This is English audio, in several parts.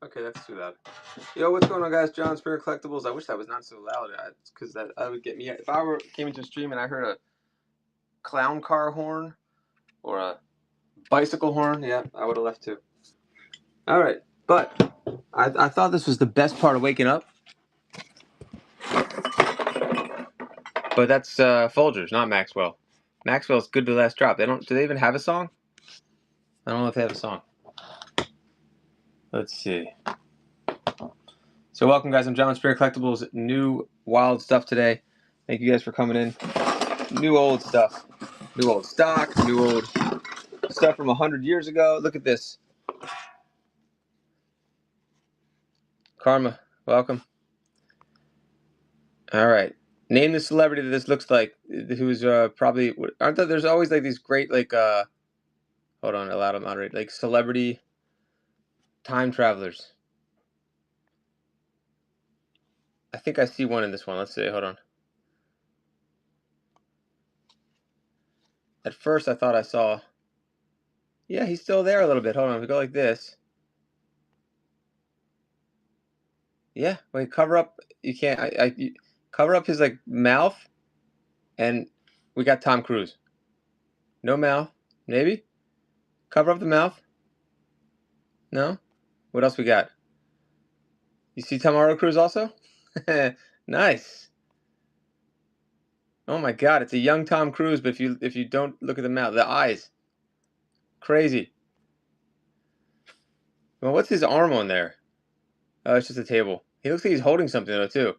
Okay, that's too loud. Yo, what's going on, guys? John Spirit Collectibles. I wish that was not so loud, because that would get me. If I came into a stream and I heard a clown car horn or a bicycle horn, yeah, I would have left too. All right, but I thought this was the best part of waking up, but that's Folgers, not Maxwell. Maxwell's good to the last drop. They don't. Do they even have a song? I don't know if they have a song. Let's see. So welcome, guys. I'm John Spirit Collectibles. New wild stuff today. Thank you guys for coming in. New old stuff. New old stock. New old stuff from 100 years ago. Look at this. Karma, welcome. All right. Name the celebrity that this looks like. Who's probably... Aren't there... There's always like these great like... Hold on, allow to moderate. Like celebrity time travelers. I think I see one in this one. Let's see. Hold on. At first, I thought I saw... Yeah, he's still there a little bit. Hold on. If we go like this... Yeah, wait, cover up. You can't. You cover up his like mouth, and we got Tom Cruise. No mouth, maybe. Cover up the mouth. No. What else we got? You see Tamara Cruise also? Nice. Oh my God, it's a young Tom Cruise, but if you don't look at the mouth, the eyes, crazy. Well, what's his arm on there? Oh, it's just a table. He looks like he's holding something though too.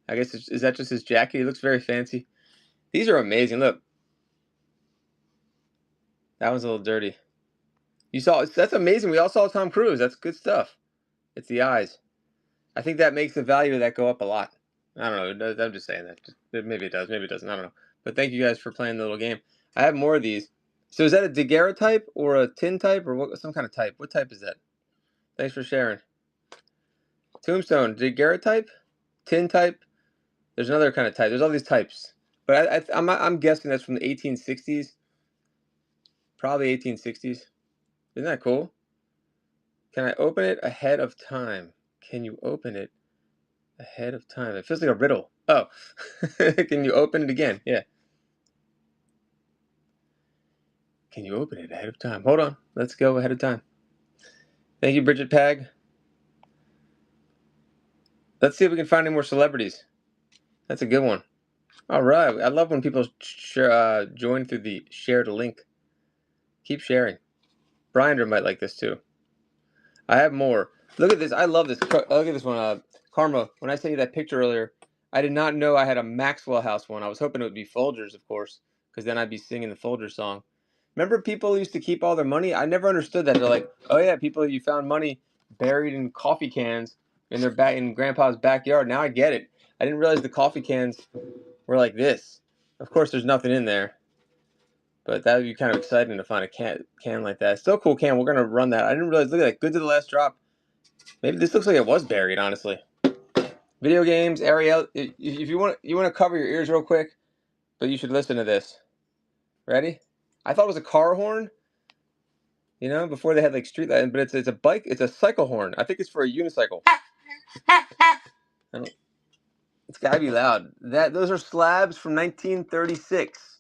I guess is that just his jacket? He looks very fancy. These are amazing. Look, that one's a little dirty. You saw that's amazing. We all saw Tom Cruise. That's good stuff. It's the eyes. I think that makes the value of that go up a lot. I don't know. I'm just saying that. Maybe it does. Maybe it doesn't. I don't know. But thank you guys for playing the little game. I have more of these. So is that a daguerreotype or a tin type or what? Some kind of type? What type is that? Thanks for sharing. Tombstone, daguerreotype, tin type. There's another kind of type. There's all these types. But I'm guessing that's from the 1860s. Probably 1860s. Isn't that cool? Can I open it ahead of time? Can you open it ahead of time? It feels like a riddle. Oh. Can you open it again? Yeah. Can you open it ahead of time? Hold on. Let's go ahead of time. Thank you, Bridget Pag. Let's see if we can find any more celebrities. That's a good one. All right. I love when people join through the shared link. Keep sharing. Briander might like this too. I have more. Look at this. I love this. Look at this one. Karma, when I sent you that picture earlier, I did not know I had a Maxwell House one. I was hoping it would be Folgers, of course, because then I'd be singing the Folgers song. Remember people used to keep all their money? I never understood that. They're like, oh yeah, people, you found money buried in coffee cans in their in Grandpa's backyard. Now I get it. I didn't realize the coffee cans were like this. Of course, there's nothing in there, but that would be kind of exciting to find a can like that. Still a cool can. We're gonna run that. I didn't realize. Look at that. Good to the last drop. Maybe this looks like it was buried, honestly. Video games, Ariel. If you want to cover your ears real quick, but you should listen to this. Ready? I thought it was a car horn. You know, before they had like street lighting, but it's a bike. It's a cycle horn. I think it's for a unicycle. It's gotta be loud. Those are slabs from 1936.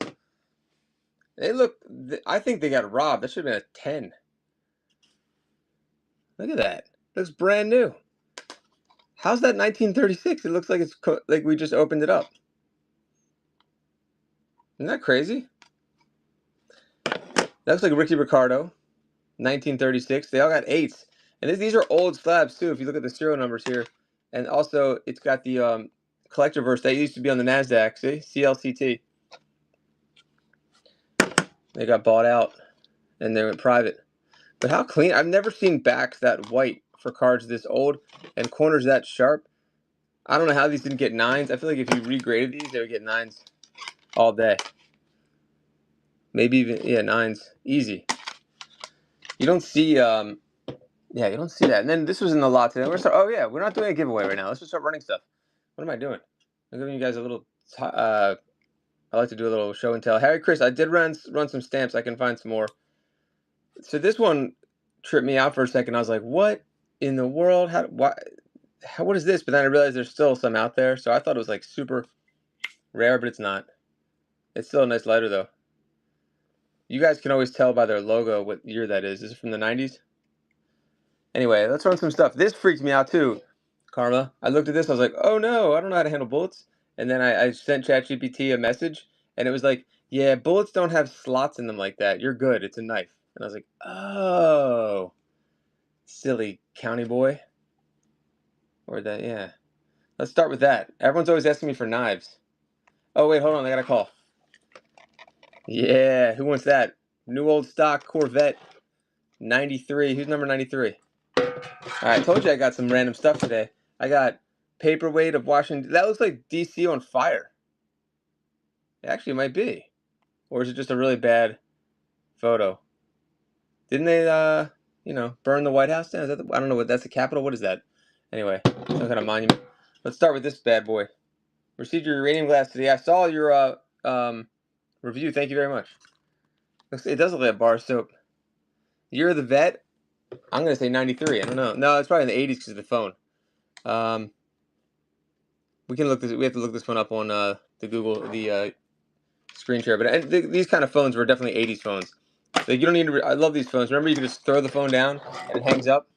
They look. I think they got robbed. That should have been a 10. Look at that. Looks brand new. How's that 1936? It looks like it's like we just opened it up. Isn't that crazy? That looks like Ricky Ricardo, 1936. They all got 8s. And these are old slabs, too, if you look at the serial numbers here. And also, it's got the collector verse that used to be on the NASDAQ. See? CLCT. They got bought out, and they went private. But how clean. I've never seen backs that white for cards this old and corners that sharp. I don't know how these didn't get 9s. I feel like if you regraded these, they would get 9s all day. Maybe even, yeah, 9s. Easy. You don't see, yeah, you don't see that. And then this was in the lot today. Oh, yeah, we're not doing a giveaway right now. Let's just start running stuff. What am I doing? I'm giving you guys a little, I like to do a little show and tell. Harry Chris, I did run some stamps. I can find some more. So this one tripped me out for a second. I was like, what in the world? What is this? But then I realized there's still some out there. So I thought it was like super rare, but it's not. It's still a nice lighter though. You guys can always tell by their logo what year that is. Is it from the 90s? Anyway, let's run some stuff. This freaked me out too, Karma. I looked at this. I was like, oh no, I don't know how to handle bullets. And then I sent ChatGPT a message, and it was like, yeah, bullets don't have slots in them like that. You're good. It's a knife. And I was like, oh, silly county boy. Or that, yeah. Let's start with that. Everyone's always asking me for knives. Oh, wait, hold on. I got a call. Yeah, who wants that? New old stock Corvette 93. Who's number 93? All right, I told you I got some random stuff today. I got paperweight of Washington. That looks like DC on fire. Actually, it might be. Or is it just a really bad photo? Didn't they, burn the White House down? Is that I don't know what that's the Capitol. What is that? Anyway, some kind of monument. Let's start with this bad boy. Received your uranium glass today. I saw your review. Thank you very much. It does look like a bar of soap. Year of the vet. I'm gonna say 93. I don't know. No, it's probably in the 80s because of the phone. We can look this. We have to look this one up on the Google screen share. But these kind of phones were definitely 80s phones. Like you don't need to. I love these phones. Remember, you can just throw the phone down and it hangs up.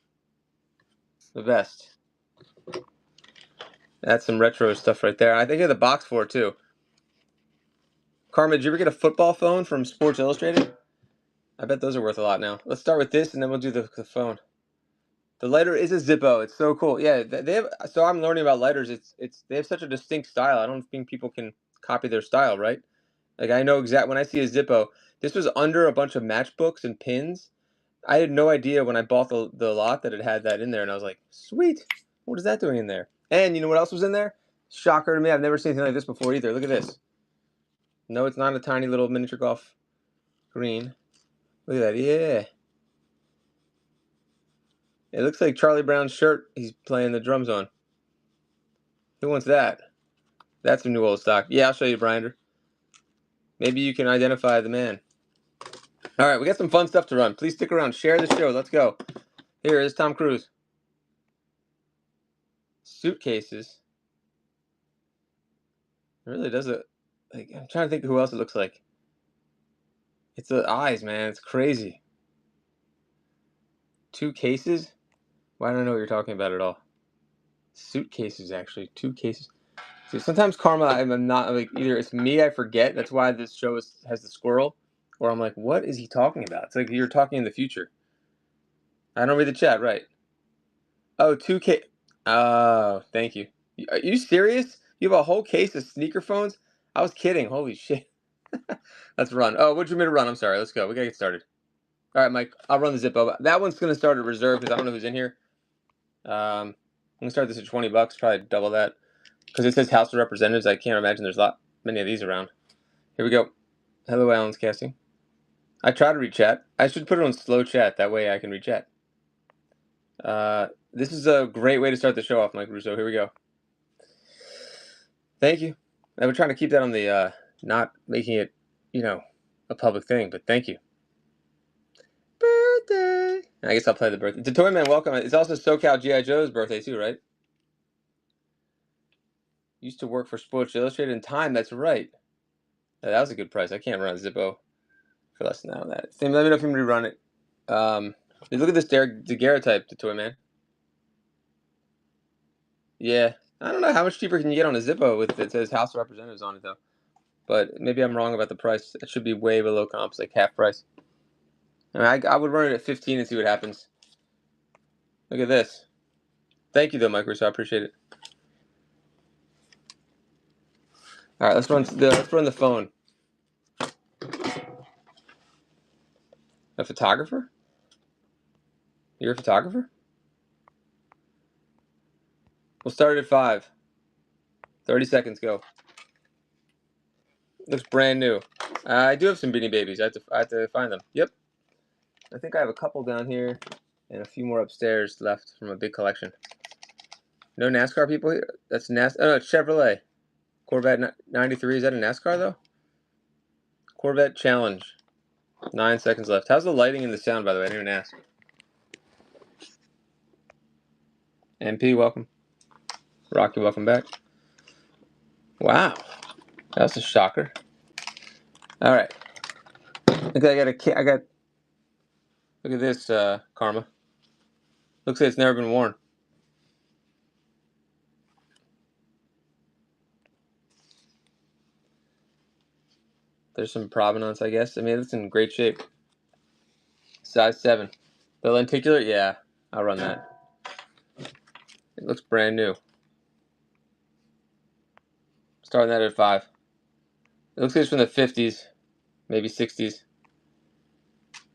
The best. That's some retro stuff right there. I think I have the box for it too. Karma, did you ever get a football phone from Sports Illustrated? I bet those are worth a lot now. Let's start with this, and then we'll do the phone. The lighter is a Zippo. It's so cool. Yeah, they have. So I'm learning about lighters. They have such a distinct style. I don't think people can copy their style, right? Like I know exactly when I see a Zippo. This was under a bunch of matchbooks and pins. I had no idea when I bought the lot that it had that in there, and I was like, sweet. What is that doing in there? And you know what else was in there? Shocker to me. I've never seen anything like this before either. Look at this. No, it's not a tiny little miniature golf green. Look at that. Yeah. It looks like Charlie Brown's shirt he's playing the drums on. Who wants that? That's some new old stock. Yeah, I'll show you, Brinder. Maybe you can identify the man. All right, we got some fun stuff to run. Please stick around. Share the show. Let's go. Here is Tom Cruise. Suitcases. It really does it. Like, I'm trying to think of who else it looks like. It's the eyes, man. It's crazy. 2 cases? Well, I don't know what you're talking about at all. Suitcases, actually. 2 cases. See, sometimes Karma, I'm not like either it's me, I forget. That's why this show has the squirrel, or I'm like, what is he talking about? It's like you're talking in the future. I don't read the chat, right? Oh, 2K. Oh, thank you. Are you serious? You have a whole case of sneaker phones? I was kidding. Holy shit. Let's run. Oh, what do you want me to run? I'm sorry. Let's go. We gotta get started. All right, Mike. I'll run the Zippo. That one's gonna start at reserve because I don't know who's in here. I'm gonna start this at $20. Probably double that because it says House of Representatives. I can't imagine there's many of these around. Here we go. Hello, Alan's casting. I try to read chat. I should put it on slow chat. That way I can read chat. This is a great way to start the show off, Mike Russo. Here we go. Thank you. I've been trying to keep that on the not making it, a public thing, but thank you. Birthday. I guess I'll play the birthday. The Toyman, welcome. It's also SoCal G.I. Joe's birthday too, right? Used to work for Sports Illustrated in Time. That's right. That was a good price. I can't run a Zippo for less than that. Let me know if you want me to run it. Look at this daguerreotype, the Toyman. Yeah. I don't know how much cheaper can you get on a Zippo if it says House of Representatives on it, though. But maybe I'm wrong about the price. It should be way below comps, like half price. I mean, I would run it at 15 and see what happens. Look at this. Thank you, though, Mike Russo. I appreciate it. All right, let's run the phone. A photographer? You're a photographer? We'll start at 5. 30 seconds, go. Looks brand new. I do have some Beanie Babies. I have to find them. Yep. I think I have a couple down here and a few more upstairs left from a big collection. No NASCAR people here? That's NASCAR. Oh, no, it's Chevrolet. Corvette 93. Is that a NASCAR, though? Corvette Challenge. 9 seconds left. How's the lighting and the sound, by the way? I didn't even ask. MP, welcome. Rocky, welcome back. Wow, that was a shocker. All right. Okay, I got. Look at this, Karma. Looks like it's never been worn. There's some provenance, I guess. I mean, it's in great shape. Size 7. The lenticular, yeah, I'll run that. It looks brand new. Starting that at 5. It looks like it's from the 50s, maybe 60s.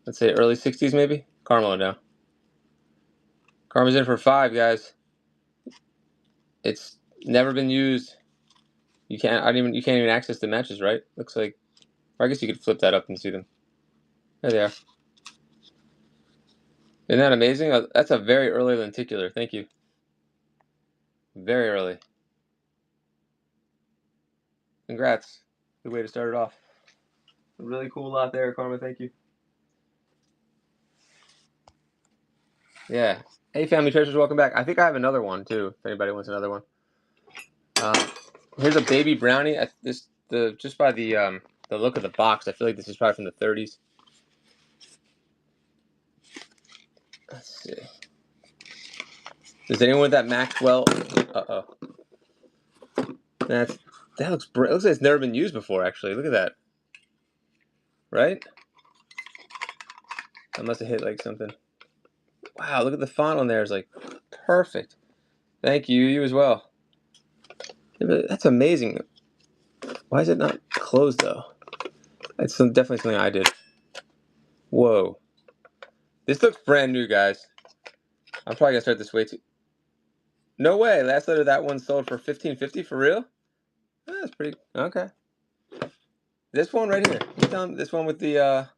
Let's say early 60s, maybe. Karma now. Karma's in for 5, guys. It's never been used. You can't even access the matches, right? Looks like, or I guess you could flip that up and see them. There they are. Isn't that amazing? That's a very early lenticular. Thank you. Very early. Congrats. Good way to start it off. A really cool lot there, Karma. Thank you. Yeah. Hey, Family Treasures, welcome back. I think I have another one too. If anybody wants another one. Here's a baby brownie. Just by the look of the box, I feel like this is probably from the 30s. Let's see. Does anyone with that Maxwell? That looks. It looks like it's never been used before. Actually, look at that. Right? I must have hit like something. Wow, look at the font on there. It's like perfect. Thank you. You as well. That's amazing. Why is it not closed though? It's definitely something I did. Whoa. This looks brand new, guys. I'm probably gonna start this way too. No way. Last letter that one sold for $15.50 for real? That's pretty okay. This one right here. You tell them this one with the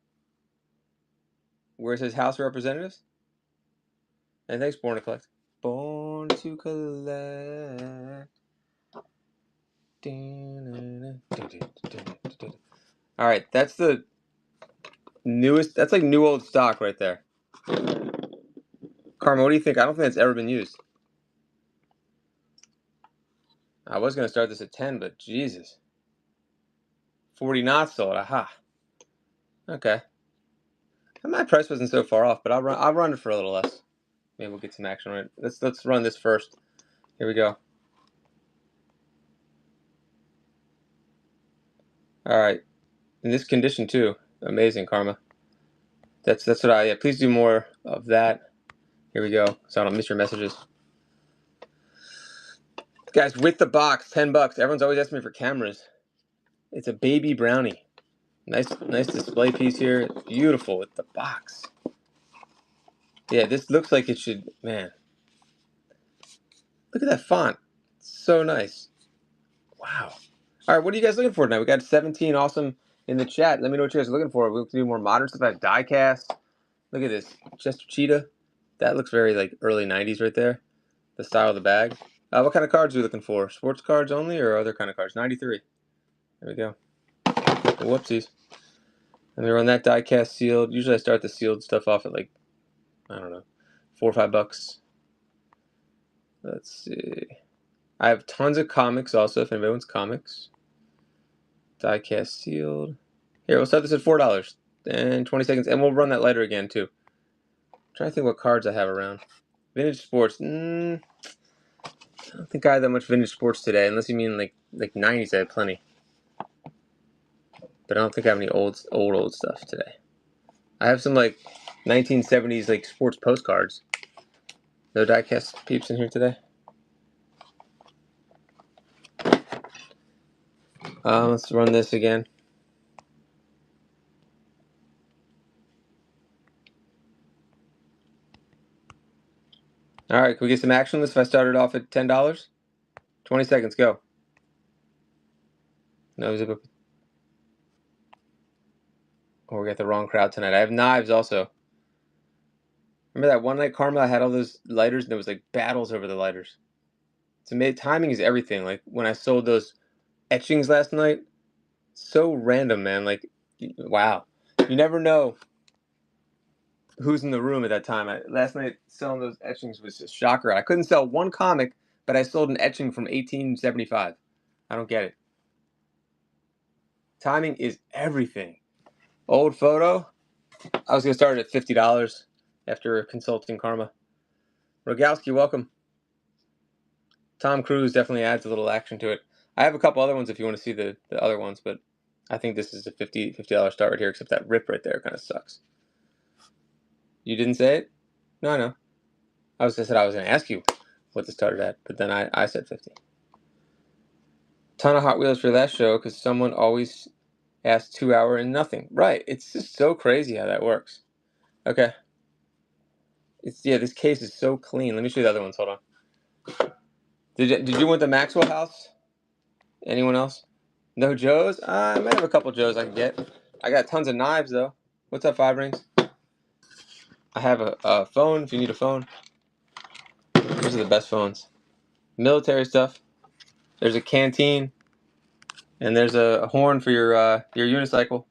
where it says House of Representatives? And thanks, Born to Collect. Born to Collect. Alright, that's the newest. That's like new old stock right there. Karma, what do you think? I don't think it's ever been used. I was going to start this at 10, but Jesus. 40 not sold. Aha. Okay. My price wasn't so far off, but I'll run it for a little less. Maybe we'll get some action on it. Let's run this first. Here we go. All right. In this condition too. Amazing, Karma. That's what yeah, please do more of that. Here we go. So I don't miss your messages. Guys, with the box, $10. Everyone's always asking me for cameras. It's a baby brownie. Nice display piece here. Beautiful with the box. Yeah, this looks like it should, man. Look at that font. So nice. Wow. All right, what are you guys looking for tonight? We got 17 awesome in the chat. Let me know what you guys are looking for. We can do more modern stuff. I have die cast. Look at this. Chester Cheetah. That looks very like early 90s right there. The style of the bag. What kind of cards are you looking for? Sports cards only or other kind of cards? 93. There we go. Whoopsies. Let me run that die cast sealed. Usually I start the sealed stuff off at like, I don't know, $4 or $5. Let's see. I have tons of comics also if anybody wants comics. Die cast sealed. Here, we'll start this at $4 and 20 seconds, and we'll run that later again too. I'm trying to think what cards I have around. Vintage sports. I don't think I have that much vintage sports today, unless you mean like 90s. I have plenty, but I don't think I have any old stuff today. I have some like 1970s like sports postcards. No diecast peeps in here today. Let's run this again. All right, can we get some action on this if I started off at $10? 20 seconds, go. No, we got the wrong crowd tonight. I have knives also. Remember that one night, Karma, I had all those lighters and there was like battles over the lighters. Timing is everything. Like when I sold those etchings last night, so random, man. Like, wow. You never know who's in the room at that time. Last night selling those etchings was a shocker. I couldn't sell one comic, but I sold an etching from 1875. I don't get it. Timing is everything. Old photo. I was gonna start it at $50 after consulting Karma. Rogalski, welcome. Tom Cruise definitely adds a little action to it. I have a couple other ones if you want to see the other ones, but I think this is a $50 start right here, except that rip right there kind of sucks. You didn't say it? No, I know. I was going to ask you what this started at, but then I said 50. Ton of Hot Wheels for that show because someone always asked 2 hour and nothing. Right. It's just so crazy how that works. Okay. This case is so clean. Let me show you the other ones. Hold on. Did you want the Maxwell house? Anyone else? No Joes? I might have a couple Joes I can get. I got tons of knives though. What's up, Five Rings? I have a phone if you need a phone. These are the best phones. Military stuff. There's a canteen. And there's a horn for your unicycle.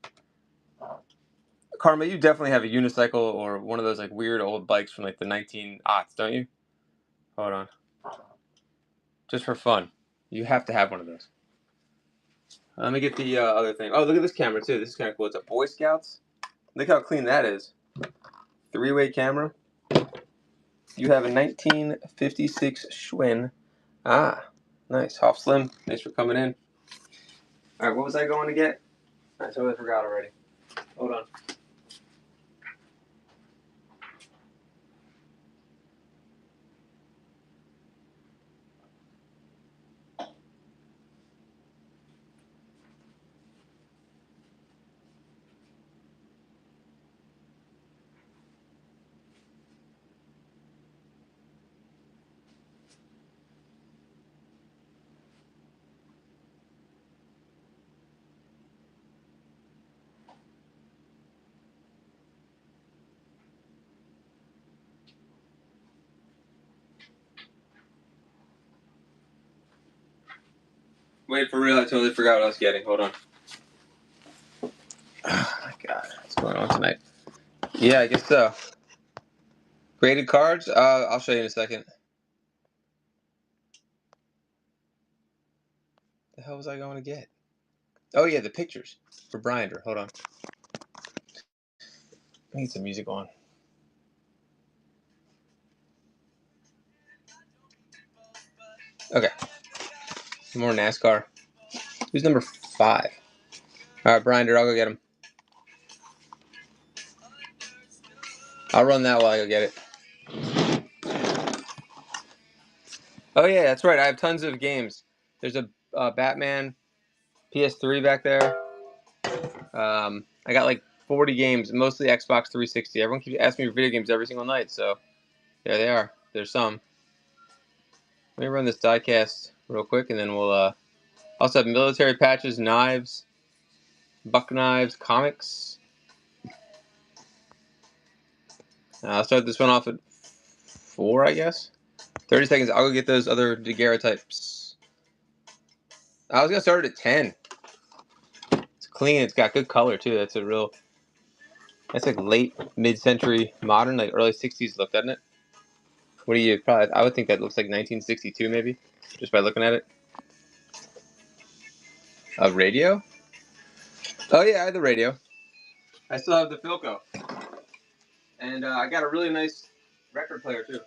Karma, you definitely have a unicycle or one of those like weird old bikes from like the 1900s, don't you? Hold on. Just for fun. You have to have one of those. Let me get the other thing. Oh, look at this camera too. This is kind of cool. It's a Boy Scouts. Look how clean that is. 3-way camera. You have a 1956 Schwinn. Ah, nice. Hoff Slim. Thanks for coming in. All right, what was I going to get? I totally forgot already. Hold on. Wait, for real, I totally forgot what I was getting. Hold on. Oh my god, what's going on tonight? Yeah, I guess so. Graded cards? I'll show you in a second. The hell was I going to get? Oh yeah, the pictures for Briander. Hold on. I need some music on. Okay. More NASCAR. Who's number 5? All right, Briander, I'll go get him. I'll run that while I go get it. Oh yeah, that's right. I have tons of games. There's a Batman PS3 back there. I got like 40 games, mostly Xbox 360. Everyone keeps asking me for video games every single night, so there they are. There's some. Let me run this diecast real quick, and then we'll also have military patches, knives, buck knives, comics. I'll start this one off at 4, I guess. 30 seconds. I'll go get those other daguerreotypes. I was gonna start it at 10. It's clean. It's got good color too. That's like late mid-century modern, like early 60s look, doesn't it? What do you probably? I would think that looks like 1962 maybe, just by looking at it. A radio? Oh yeah, I have the radio. I still have the Philco, and I got a really nice record player too.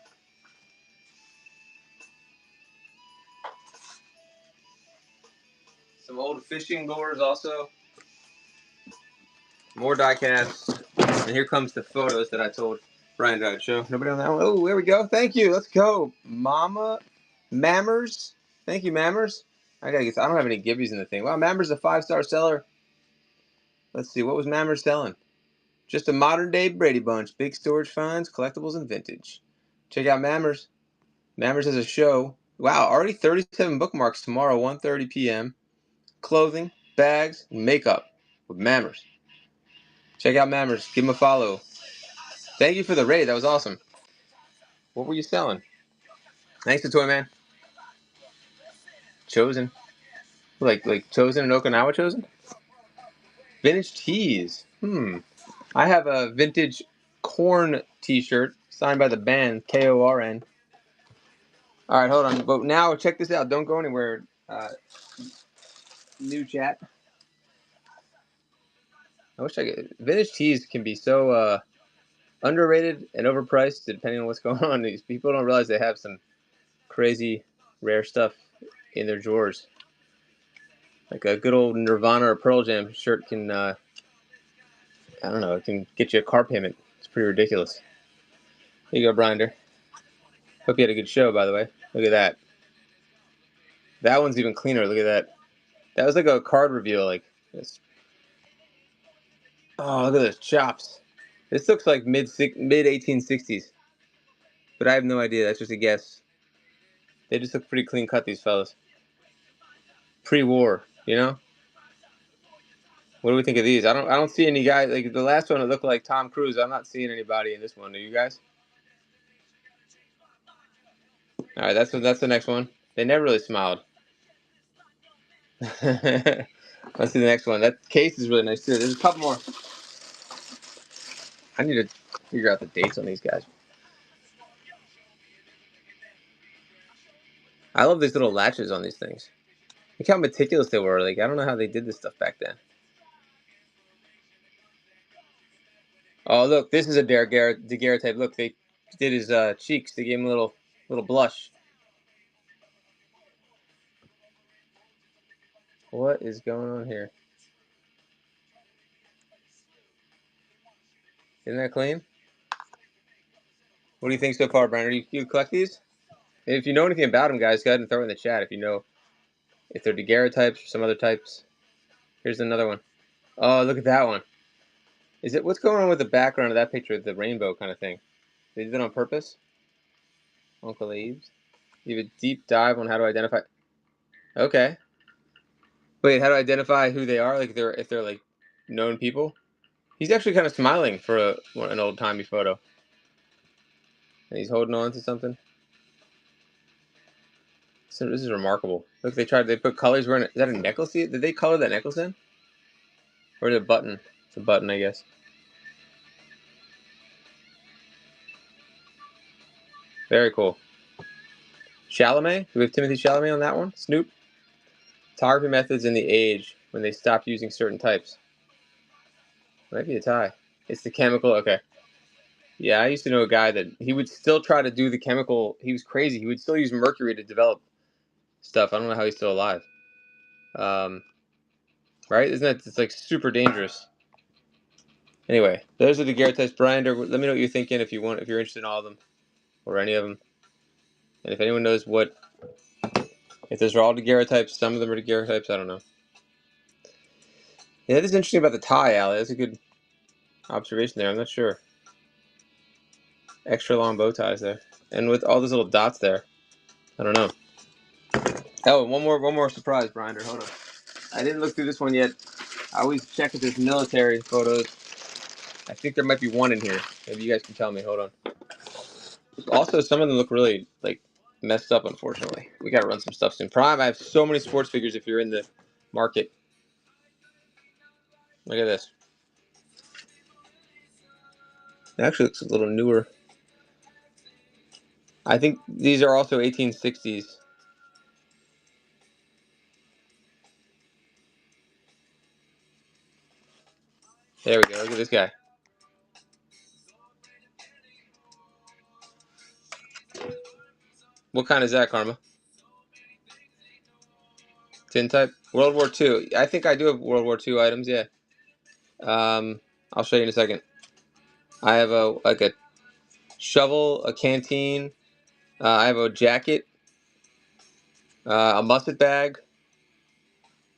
Some old fishing lures also. More diecasts. And here comes the photos that I told Brian I'd show. Nobody on that one? Oh, there we go. Thank you. Let's go. Mama Mammers. Thank you, Mammers. I don't have any gibbies in the thing. Wow, Mammers a 5-star seller. Let's see. What was Mammers selling? Just a modern day Brady Bunch. Big storage finds, collectibles, and vintage. Check out Mammers. Mammers has a show. Wow, already 37 bookmarks tomorrow, 1:30 p.m. Clothing, bags, and makeup with Mammers. Check out Mammers. Give him a follow. Thank you for the raid. That was awesome. What were you selling? Thanks to Toy Man. Chosen. Like Chosen and Okinawa Chosen? Vintage tees. I have a vintage Korn t-shirt signed by the band Korn. All right, hold on. But now check this out. Don't go anywhere. New chat. I wish I could. Vintage tees can be so underrated and overpriced depending on what's going on. These people don't realize they have some crazy rare stuff in their drawers. Like a good old Nirvana or Pearl Jam shirt can, I don't know, it can get you a car payment. It's pretty ridiculous. Here you go, Brinder. Hope you had a good show, by the way. Look at that. That one's even cleaner. Look at that. That was like a card reveal. Like this. Oh, look at those chops. This looks like mid 1860s, but I have no idea. That's just a guess. They just look pretty clean cut, these fellas. Pre-war, you know. What do we think of these? I don't see any guys like the last one. It looked like Tom Cruise. I'm not seeing anybody in this one. Are you guys? All right, that's the next one. They never really smiled. Let's see the next one. That case is really nice too. There's a couple more. I need to figure out the dates on these guys. I love these little latches on these things. Look how meticulous they were. Like I don't know how they did this stuff back then. Oh look, this is a daguerreotype. Look, they did his cheeks. They gave him a little blush. What is going on here? Isn't that clean? What do you think so far, Brian? Do you collect these? If you know anything about them, guys, go ahead and throw it in the chat. If you know if they're daguerreotypes or some other types. Here's another one. Oh, look at that one. Is it what's going on with the background of that picture, the rainbow kind of thing? They did it on purpose. Uncle Abe's. You have a deep dive on how to identify. Okay. Wait, how to identify who they are? Like if they're like known people. He's actually kind of smiling for an old timey photo. And he's holding on to something. So this is remarkable. Look, they put colors. Is that a necklace? Did they color that necklace in? Or is it a button? It's a button, I guess. Very cool. Chalamet? Do we have Timothy Chalamet on that one? Snoop? Photography methods and the age when they stopped using certain types. Might be a tie. It's the chemical. Okay. Yeah, I used to know a guy that he would still try to do the chemical. He was crazy. He would still use mercury to develop stuff. I don't know how he's still alive. Right? Isn't that it's like super dangerous? Anyway, those are the daguerreotypes. Brian, let me know what you're thinking if you're interested in all of them or any of them. And if anyone knows if those are all daguerreotypes, some of them are daguerreotypes, I don't know. Yeah, that is interesting about the tie, Allie. That's a good observation there. I'm not sure. Extra long bow ties there, and with all those little dots there. I don't know. Oh, one more surprise, Brinder. Hold on. I didn't look through this one yet. I always check if there's military photos. I think there might be one in here. Maybe you guys can tell me. Hold on. Also, some of them look really like messed up. Unfortunately, we gotta run some stuff soon. Prime. I have so many sports figures. If you're in the market, look at this. It actually looks a little newer. I think these are also 1860s. There we go. Look at this guy. What kind is that, Karma? Tin type? World War II. I think I do have World War II items, yeah. I'll show you in a second. I have a shovel, a canteen. I have a jacket, a musket bag.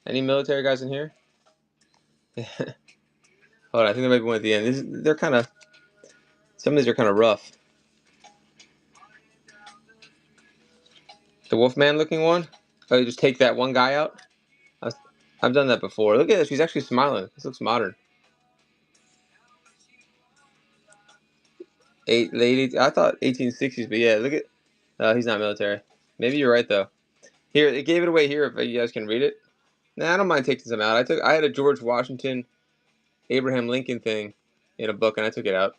Any military guys in here? Hold on, I think there might be one at the end. They're kind of, some of these are kind of rough. The Wolfman looking one? Oh, you just take that one guy out? I've done that before. Look at this, she's actually smiling. This looks modern. I thought 1860s, but yeah, look at, he's not military. Maybe you're right though. Here, they gave it away here if you guys can read it. Nah, I don't mind taking some out. I had a George Washington, Abraham Lincoln thing in a book, and I took it out.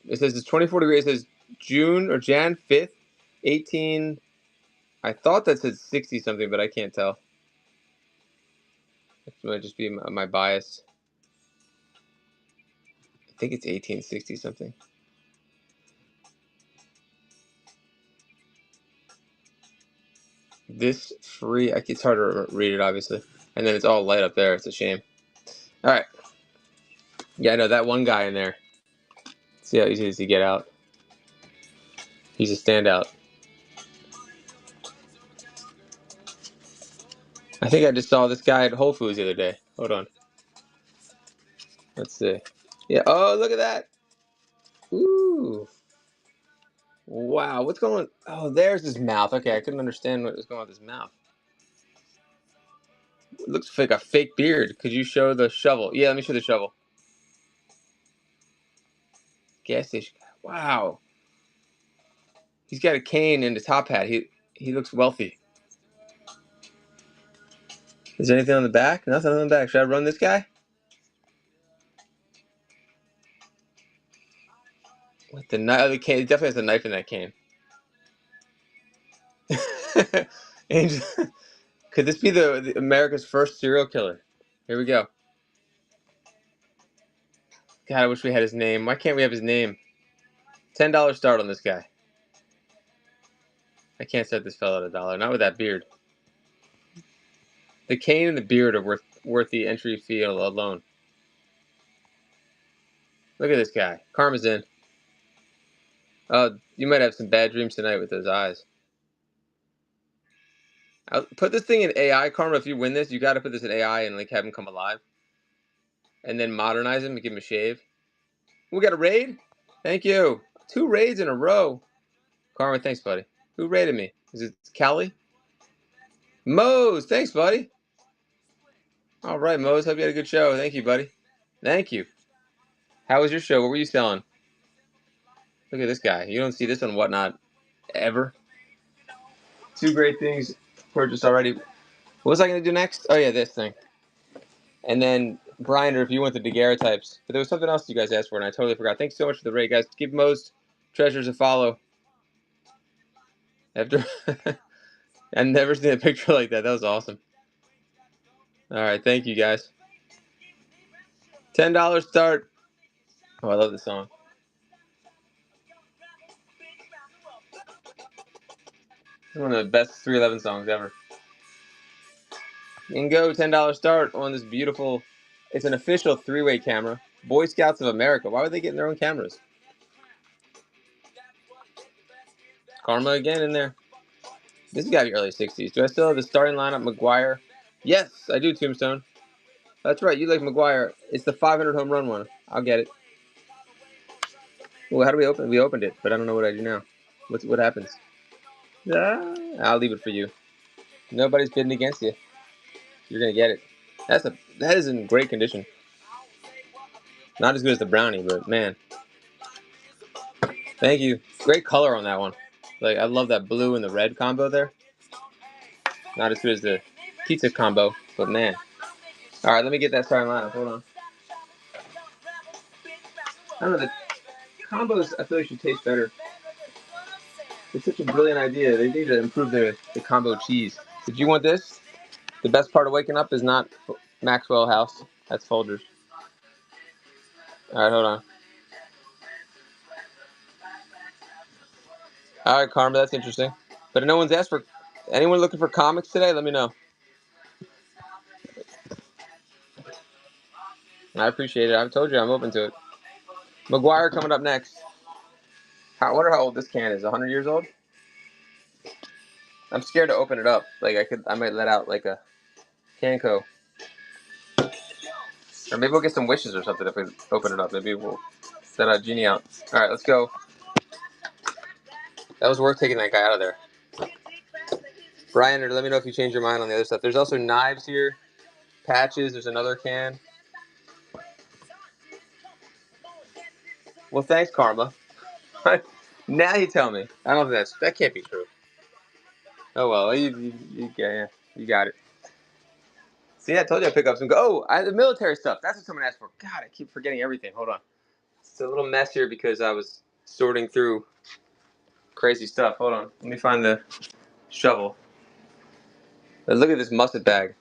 It says it's 24 degrees. It says June or Jan 5th, 18. I thought that said 60 something, but I can't tell. It might just be my bias. I think it's 1860 something. This free. It's hard to read it, obviously. And then it's all light up there. It's a shame. All right. Yeah, I know that one guy in there. See how easy it is to get out. He's a standout. I think I just saw this guy at Whole Foods the other day. Hold on. Let's see. Yeah. Oh, look at that. Ooh. Wow. What's going on? Oh, there's his mouth. Okay, I couldn't understand what was going on with his mouth. It looks like a fake beard. Could you show the shovel? Yeah, let me show the shovel. Gas station. Wow. He's got a cane and a top hat. He looks wealthy. Is there anything on the back? Nothing on the back. Should I run this guy? With the knife, the cane. He definitely has a knife in that cane. Angel, could this be the America's first serial killer? Here we go. God, I wish we had his name. Why can't we have his name? $10 start on this guy. I can't set this fella at $1. Not with that beard. The cane and the beard are worth the entry fee alone. Look at this guy. Karma's in. You might have some bad dreams tonight with those eyes. I'll put this thing in AI, Karma. If you win this, you got to put this in AI and like have him come alive, and then modernize him and give him a shave. We got a raid. Thank you. 2 raids in a row. Karma, thanks, buddy. Who raided me? Is it Callie? Mose, thanks, buddy. All right, Mose. Hope you had a good show. Thank you, buddy. Thank you. How was your show? What were you selling? Look at this guy. You don't see this on Whatnot ever. 2 great things purchased already. What was I going to do next? Oh, yeah, this thing. And then, Brian, if you want the daguerreotypes. But there was something else you guys asked for, and I totally forgot. Thanks so much for the raid, guys. Give Mose Treasures a follow. After I've never seen a picture like that. That was awesome. All right, thank you, guys. $10 start. Oh, I love this song. It's one of the best 311 songs ever. You can go $10 start on this beautiful. It's an official 3-way camera. Boy Scouts of America. Why would they get their own cameras? Karma again in there. This has got to be early 60s. Do I still have the starting lineup? McGuire. Yes, I do, Tombstone. That's right. You like McGuire. It's the 500 home run one. I'll get it. Well, how do we open it? We opened it, but I don't know what I do now. What happens? I'll leave it for you. Nobody's bidding against you. You're gonna get it. That is in great condition. Not as good as the brownie, but man. Thank you. Great color on that one. Like I love that blue and the red combo there. Not as good as the pizza combo, but man. All right, let me get that starting lineup. Hold on. I don't know, the combos I feel like should taste better. It's such a brilliant idea. They need to improve the combo cheese. Did you want this? The best part of waking up is not Maxwell House. That's Folgers. All right, hold on. All right, Karma, that's interesting. But no one's asked for. Anyone looking for comics today? Let me know. I appreciate it. I told you I'm open to it. McGuire coming up next. I wonder how old this can is. 100 years old? I'm scared to open it up. Like I might let out like a Canco. Or maybe we'll get some wishes or something if we open it up. Maybe we'll set a genie out. All right, let's go. That was worth taking that guy out of there. Brian, let me know if you change your mind on the other stuff. There's also knives here, patches. There's another can. Well, thanks, Karma. Now you tell me. I don't think that can't be true. Oh well, you got it. See, I told you I'd pick up some. The military stuff. That's what someone asked for. God, I keep forgetting everything. Hold on. It's a little mess here because I was sorting through crazy stuff. Hold on. Let me find the shovel. But look at this musset bag.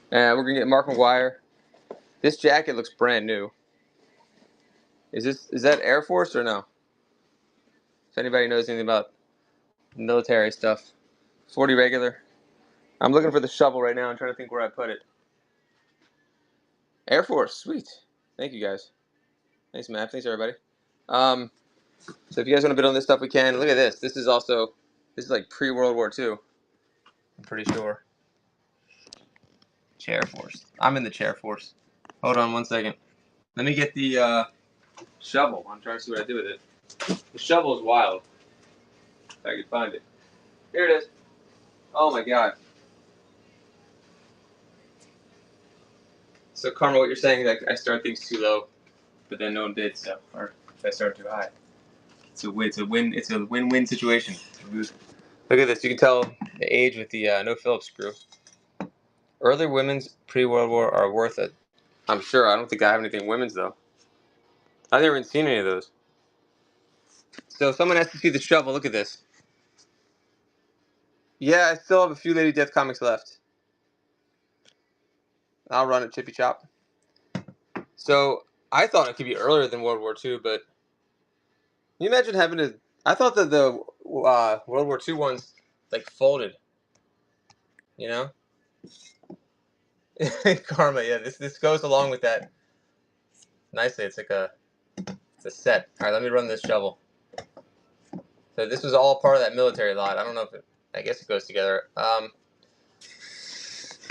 And we're going to get Mark McGuire. This jacket looks brand new. Is that Air Force or no? If anybody knows anything about military stuff. 40 regular. I'm looking for the shovel right now. I'm trying to think where I put it. Air Force. Sweet. Thank you, guys. Thanks, Matt. Thanks, everybody. So if you guys want to bid on this stuff, we can. Look at this. This is like pre-World War II. I'm pretty sure. Chair Force. I'm in the Chair Force. Hold on one second. Let me get the shovel. I'm trying to see what I do with it. The shovel is wild. If I can find it. Here it is. Oh my god. So Karma, what you're saying is like I start things too low, but then no one bids, so or if I start too high. It's a win-win situation. Look at this. You can tell the age with the no Phillips screw. Early women's pre-World War are worth it. I'm sure. I don't think I have anything women's though. I've never even seen any of those. So someone has to see the shovel. Look at this. Yeah, I still have a few Lady Death comics left. I'll run it, Chippy Chop. So I thought it could be earlier than World War II, but can you imagine having to? I thought that the World War II ones like folded. You know, Karma. Yeah, this goes along with that nicely. It's a set. All right, let me run this shovel. So this was all part of that military lot. I don't know if I guess it goes together.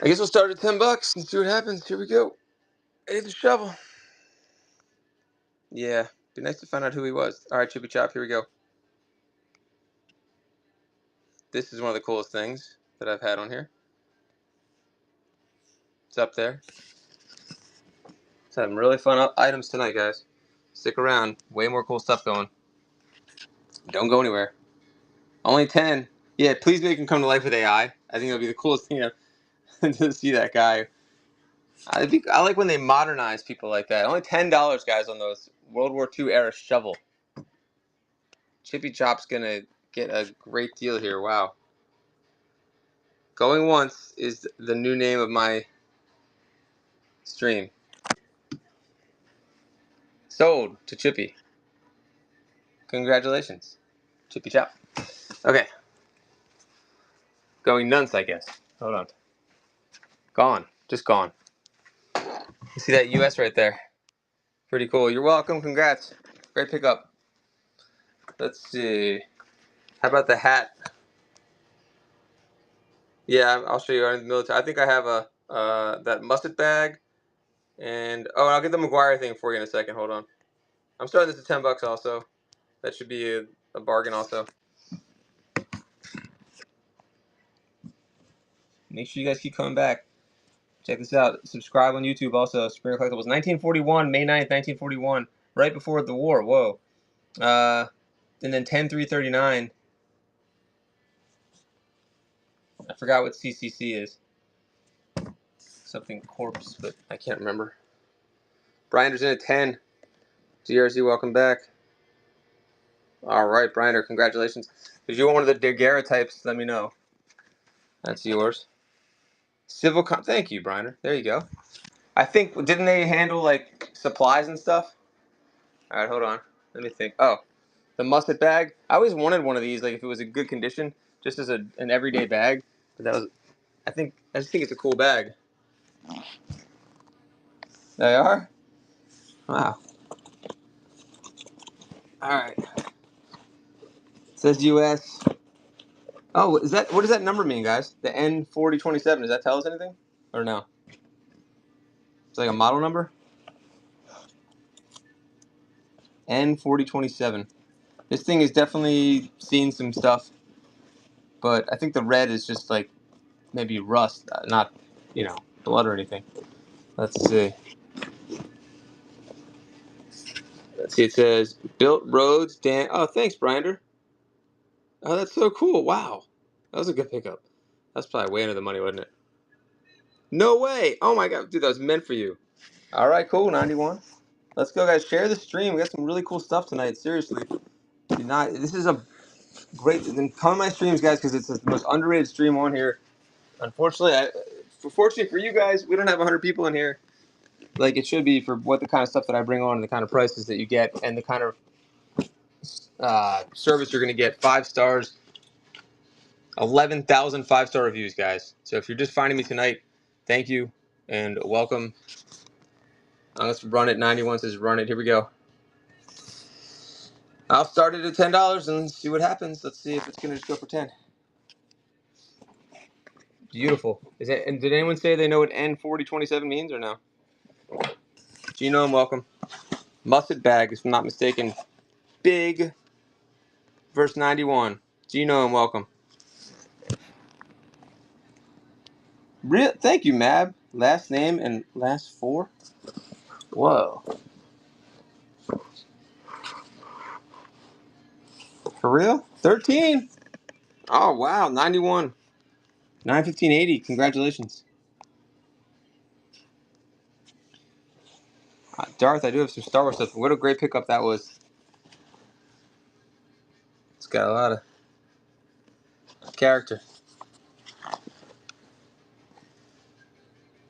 I guess we'll start at $10 and see what happens. Here we go. Here's the shovel. Yeah, be nice to find out who he was. All right, Chippy Chop. Here we go. This is one of the coolest things that I've had on here. It's up there. Let's have some really fun items tonight, guys. Stick around. Way more cool stuff going. Don't go anywhere. Only 10. Yeah, please make him come to life with AI. I think it'll be the coolest thing to see that guy. I like when they modernize people like that. Only $10, guys, on those World War II era shovel. Chippy Chop's gonna get a great deal here. Wow. Going once is the new name of my stream. Sold to Chippy. Congratulations, Chippy Chop. Okay. Going nuts, I guess. Hold on. Gone. Just gone. You see that US right there? Pretty cool. You're welcome. Congrats. Great pickup. Let's see. How about the hat? Yeah, I'll show you in the military. I think I have that musket bag, and I'll get the McGuire thing for you in a second. Hold on. I'm starting this at $10 also. That should be a bargain also. Make sure you guys keep coming back. Check this out. Subscribe on YouTube also. Springer Collectibles. 1941, May 9th, 1941. Right before the war. Whoa. And then 10-339. I forgot what CCC is. Something corpse, but I can't remember. Brinder's in at 10. GRZ, welcome back. All right, Brinder, congratulations. If you want one of the daguerreotypes, let me know. That's yours. Thank you, Brinder. There you go. I think, didn't they handle like supplies and stuff? All right, hold on. Let me think. Oh, the musket bag. I always wanted one of these, like if it was in good condition, just as an everyday bag. But that was, I just think it's a cool bag. They are? Wow. All right. It says US. Oh, what does that number mean, guys? The N4027. Does that tell us anything? Or no? It's like a model number? N4027. This thing has definitely seen some stuff, but I think the red is just like maybe rust, not, blood or anything. Let's see. It says built roads. Oh, thanks, Brinder. Oh, that's so cool. Wow, that was a good pickup. That's probably way under the money, wasn't it? No way. Oh my god, dude, that was meant for you. All right, cool. 91. Let's go, guys. Share the stream. We got some really cool stuff tonight. Seriously. This is a great. Then come to my streams, guys, because it's the most underrated stream on here. Unfortunately, fortunately for you guys, we don't have 100 people in here like it should be for what the kind of stuff that I bring on and the kind of prices that you get and the kind of service you're going to get. 5 stars, 11,000 5-star reviews, guys. So if you're just finding me tonight, thank you and welcome. Let's run it. 91 says run it. Here we go. I'll start it at $10 and see what happens. Let's see if it's going to just go for 10. Beautiful. And did anyone say they know what N4027 means or no? Genome, welcome. Musset bag, if I'm not mistaken. Big verse 91. Genome, welcome. Thank you, Mab. Last name and last 4. Whoa. For real? 13? Oh, wow. 91. 91580. Congratulations. Darth, I do have some Star Wars stuff. What a great pickup that was. It's got a lot of character.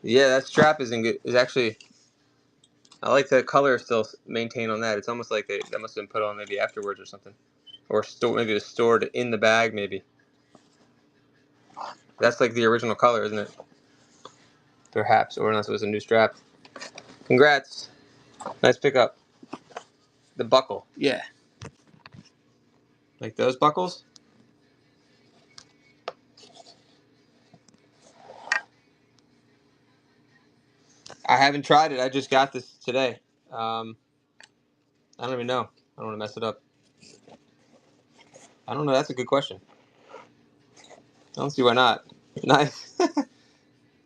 Yeah, that strap is actually. I like the color still maintained on that. It's almost like that must have been put on maybe afterwards or something, or maybe it was stored in the bag maybe. That's like the original color, isn't it? Perhaps, or unless it was a new strap. Congrats, nice pickup. The buckle, yeah, like those buckles. I haven't tried it. I just got this today. I don't even know. I don't want to mess it up. I don't know. That's a good question. I don't see why not. Nice.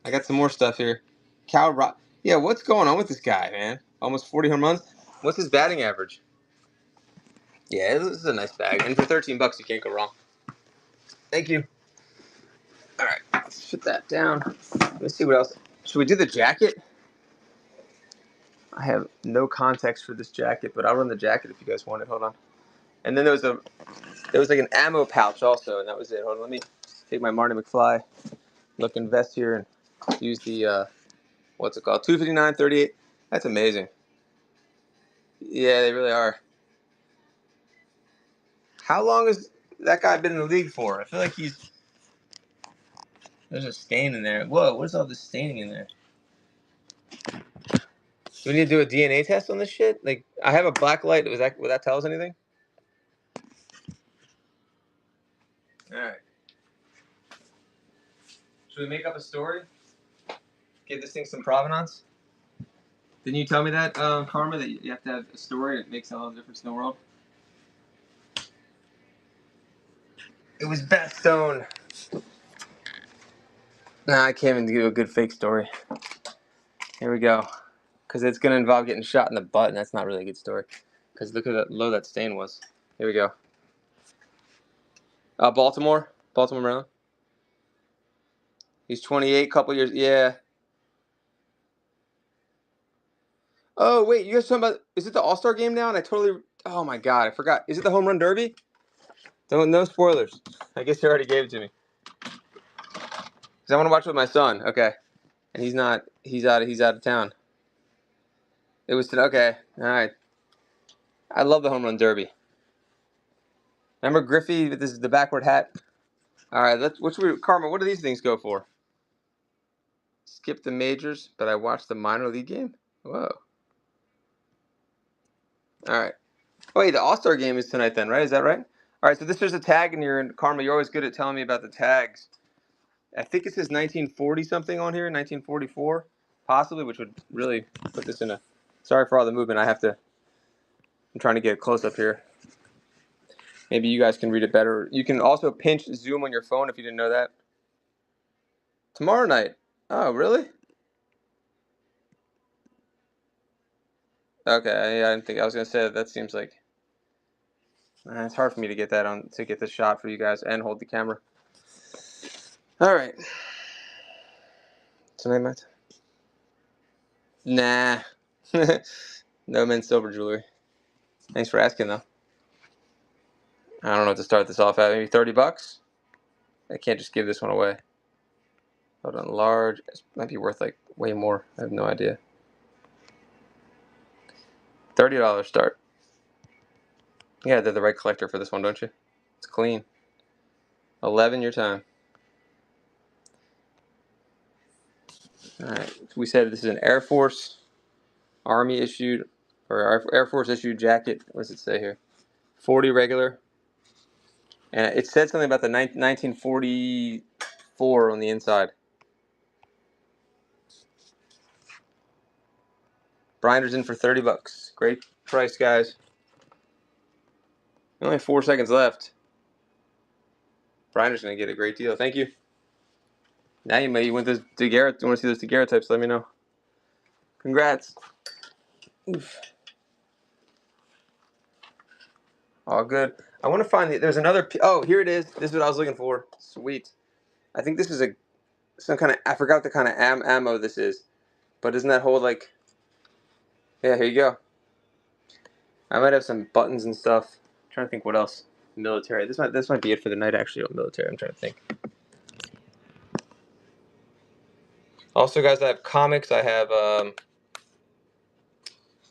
I got some more stuff here. Cal Rock. Yeah, what's going on with this guy, man? Almost 40 home runs. What's his batting average? Yeah, this is a nice bag. And for $13, you can't go wrong. Thank you. All right, let's put that down. Let's see what else. Should we do the jacket? I have no context for this jacket, but I'll run the jacket if you guys want it. Hold on. And then there was like an ammo pouch also, and that was it. Hold on, let me take my Marty McFly looking vest here and use the what's it called? 259.38. That's amazing. Yeah, they really are. How long has that guy been in the league for? I feel like there's a stain in there. Whoa, what is all this staining in there? Do we need to do a DNA test on this shit? Like, I have a black light. Would that tell us anything? All right. Should we make up a story? Give this thing some provenance? Didn't you tell me that, Karma, that you have to have a story that makes all the difference in the world? It was Beth Stone. Nah, I can't even do a good fake story. Here we go. Because it's going to involve getting shot in the butt, and that's not really a good story. Because look at how low that stain was. Here we go. Baltimore, Maryland. He's 28, couple years. Yeah. Oh, wait, you guys talking about, is it the All-Star game now? And oh my God, I forgot. Is it the Home Run Derby? No spoilers. I guess you already gave it to me. Because I want to watch with my son. Okay. And he's out of town. It was today. Okay. All right. I love the Home Run Derby. Remember Griffey with the backward hat? All right, Karma, what do these things go for? Skip the majors, but I watched the minor league game? Whoa. All right. Oh, wait, the All-Star game is tonight then, right? Is that right? All right, so there's a tag in here, and Karma, you're always good at telling me about the tags. I think it says 1940 something on here, 1944, possibly, which would really put this in a... Sorry for all the movement. I'm trying to get close up here. Maybe you guys can read it better. You can also pinch zoom on your phone if you didn't know that. Tomorrow night. Oh, really? Okay, I didn't think I was gonna say that. That seems like it's hard for me to get the shot for you guys and hold the camera. All right. Tonight, Matt? Nah. No men's silver jewelry. Thanks for asking, though. I don't know what to start this off at. Maybe $30? I can't just give this one away. Hold on, large. It might be worth like way more. I have no idea. $30 start. Yeah, they're the right collector for this one, don't you? It's clean. 11 your time. Alright, so we said this is an Air Force, Army issued, or Air Force issued jacket. What does it say here? 40 regular. And it said something about the 1944 on the inside. Brinder's in for $30. Great price, guys. Only 4 seconds left. Brinder's going to get a great deal. Thank you. Now you want this Daguerre? You want to see those Daguerre types? Let me know. Congrats. Oof. All good. I want to find there's another. Oh, here it is. This is what I was looking for. Sweet. I think this is some kind of. I forgot what the kind of ammo this is, but doesn't that hold like? Yeah, here you go. I might have some buttons and stuff. I'm trying to think what else. Military. This might be it for the night. Actually, on military. I'm trying to think. Also, guys, I have comics. I have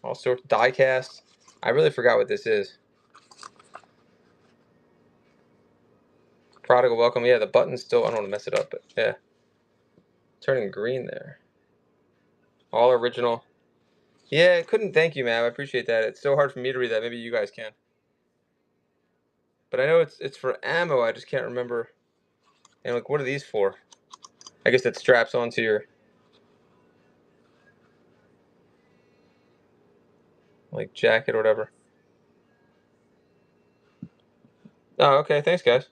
all sorts of die casts. I really forgot what this is. Prodigal welcome. Yeah, the button's still. I don't want to mess it up, but yeah, turning green there. All original. Yeah, couldn't thank you, man. I appreciate that. It's so hard for me to read that. Maybe you guys can. But I know it's for ammo. I just can't remember. And like, what are these for? I guess it straps onto your like jacket or whatever. Oh, okay. Thanks, guys.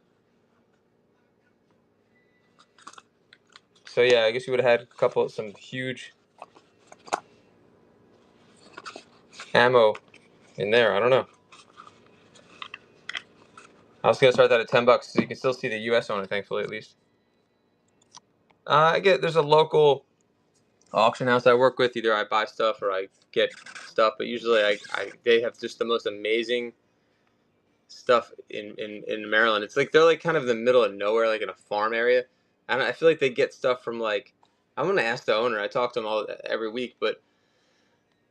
So yeah, I guess you would have had some huge ammo in there. I don't know. I was gonna start that at $10, so you can still see the U.S. on it, thankfully, at least. I get there's a local auction house I work with. Either I buy stuff or I get stuff, but usually they have just the most amazing stuff in Maryland. It's like they're like kind of in the middle of nowhere, like in a farm area. And I feel like they get stuff from like I'm gonna ask the owner. I talk to him every week, but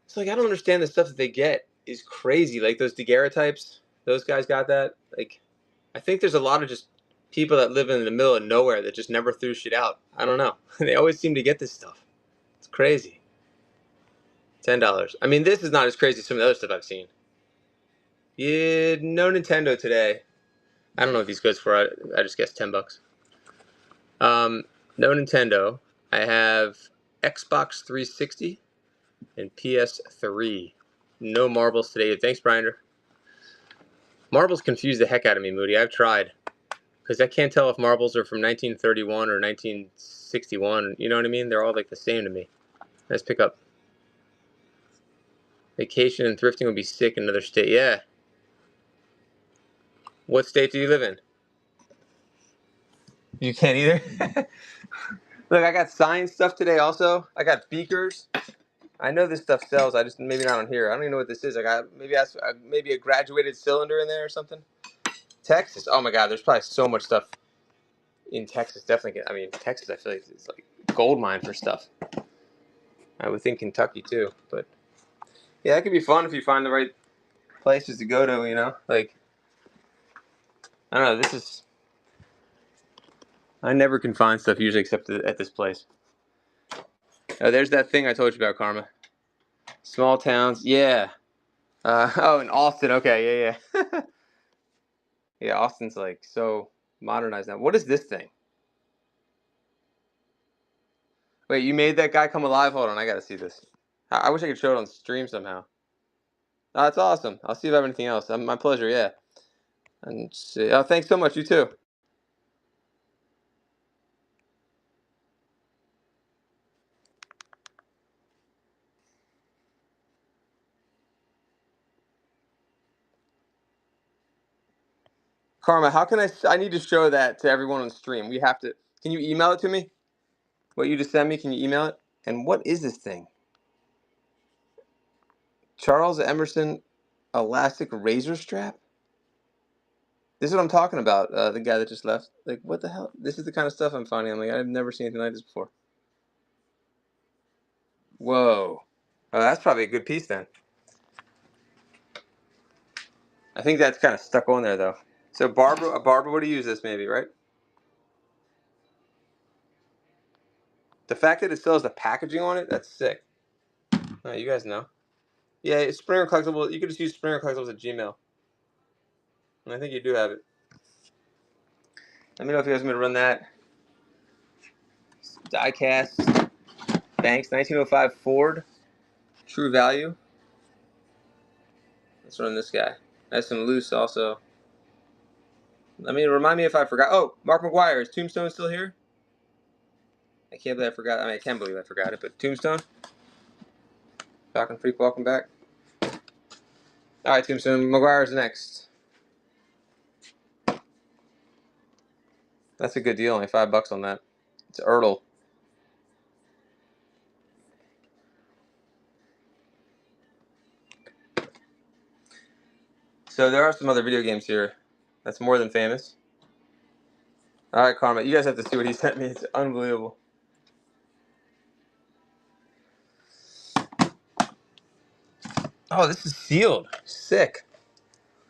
it's like I don't understand the stuff that they get is crazy. Like those daguerreotypes, those guys got that. Like I think there's a lot of just people that live in the middle of nowhere that just never threw shit out. I don't know. They always seem to get this stuff. It's crazy. $10. I mean, this is not as crazy as some of the other stuff I've seen. Yeah, no Nintendo today. I don't know what these goes for. I just guessed $10. No Nintendo. I have Xbox 360 and PS3. No marbles today. Thanks, Brinder. Marbles confuse the heck out of me, Moody. I've tried. Because I can't tell if marbles are from 1931 or 1961. You know what I mean? They're all like the same to me. Let's pick up. Vacation and thrifting would be sick in another state. Yeah. What state do you live in? You can't either? Look, I got science stuff today also. I got beakers. I know this stuff sells. I just maybe not on here. I don't even know what this is. I got maybe a graduated cylinder in there or something. Texas. Oh my God, there's probably so much stuff in Texas. Definitely. I mean, Texas. I feel like it's like gold mine for stuff. I would think Kentucky too, but yeah, it could be fun if you find the right places to go to. You know, like I don't know. I never can find stuff usually except at this place. Oh, there's that thing I told you about, Karma. Small towns. Yeah. Oh, in Austin. Okay. Yeah. Yeah, Austin's like so modernized now. What is this thing? Wait, you made that guy come alive? Hold on, I gotta see this. I wish I could show it on stream somehow. Oh, that's awesome. I'll see if I have anything else. My pleasure, yeah. And see. Oh, thanks so much. You too. Karma, how can I need to show that to everyone on stream. We have to. Can you email it to me? What you just sent me? Can you email it? And what is this thing? Charles Emerson elastic razor strap. This is what I'm talking about. The guy that just left. Like, what the hell? This is the kind of stuff I'm finding. I'm like, I've never seen anything like this before. Whoa. Oh, that's probably a good piece then. I think that's kind of stuck on there though. So Barbara would have used this maybe, right? The fact that it still has the packaging on it, that's sick. Oh, you guys know. Yeah, Springer Collectibles. You could just use Springer Collectibles at Gmail. And I think you do have it. Let me know if you guys want me to run that. Diecast. Banks, 1905 Ford. True Value. Let's run this guy. Nice and loose also. Remind me if I forgot. Oh, Mark McGuire. Is Tombstone still here? I can't believe I forgot. I can't believe I forgot it, but Tombstone. Falcon Freak, welcome back. All right, Tombstone. McGuire's next. That's a good deal. Only $5 on that. It's Ertl. So there are some other video games here. That's More Than Famous. All right, Karma. You guys have to see what he sent me. It's unbelievable. Oh, this is sealed. Sick.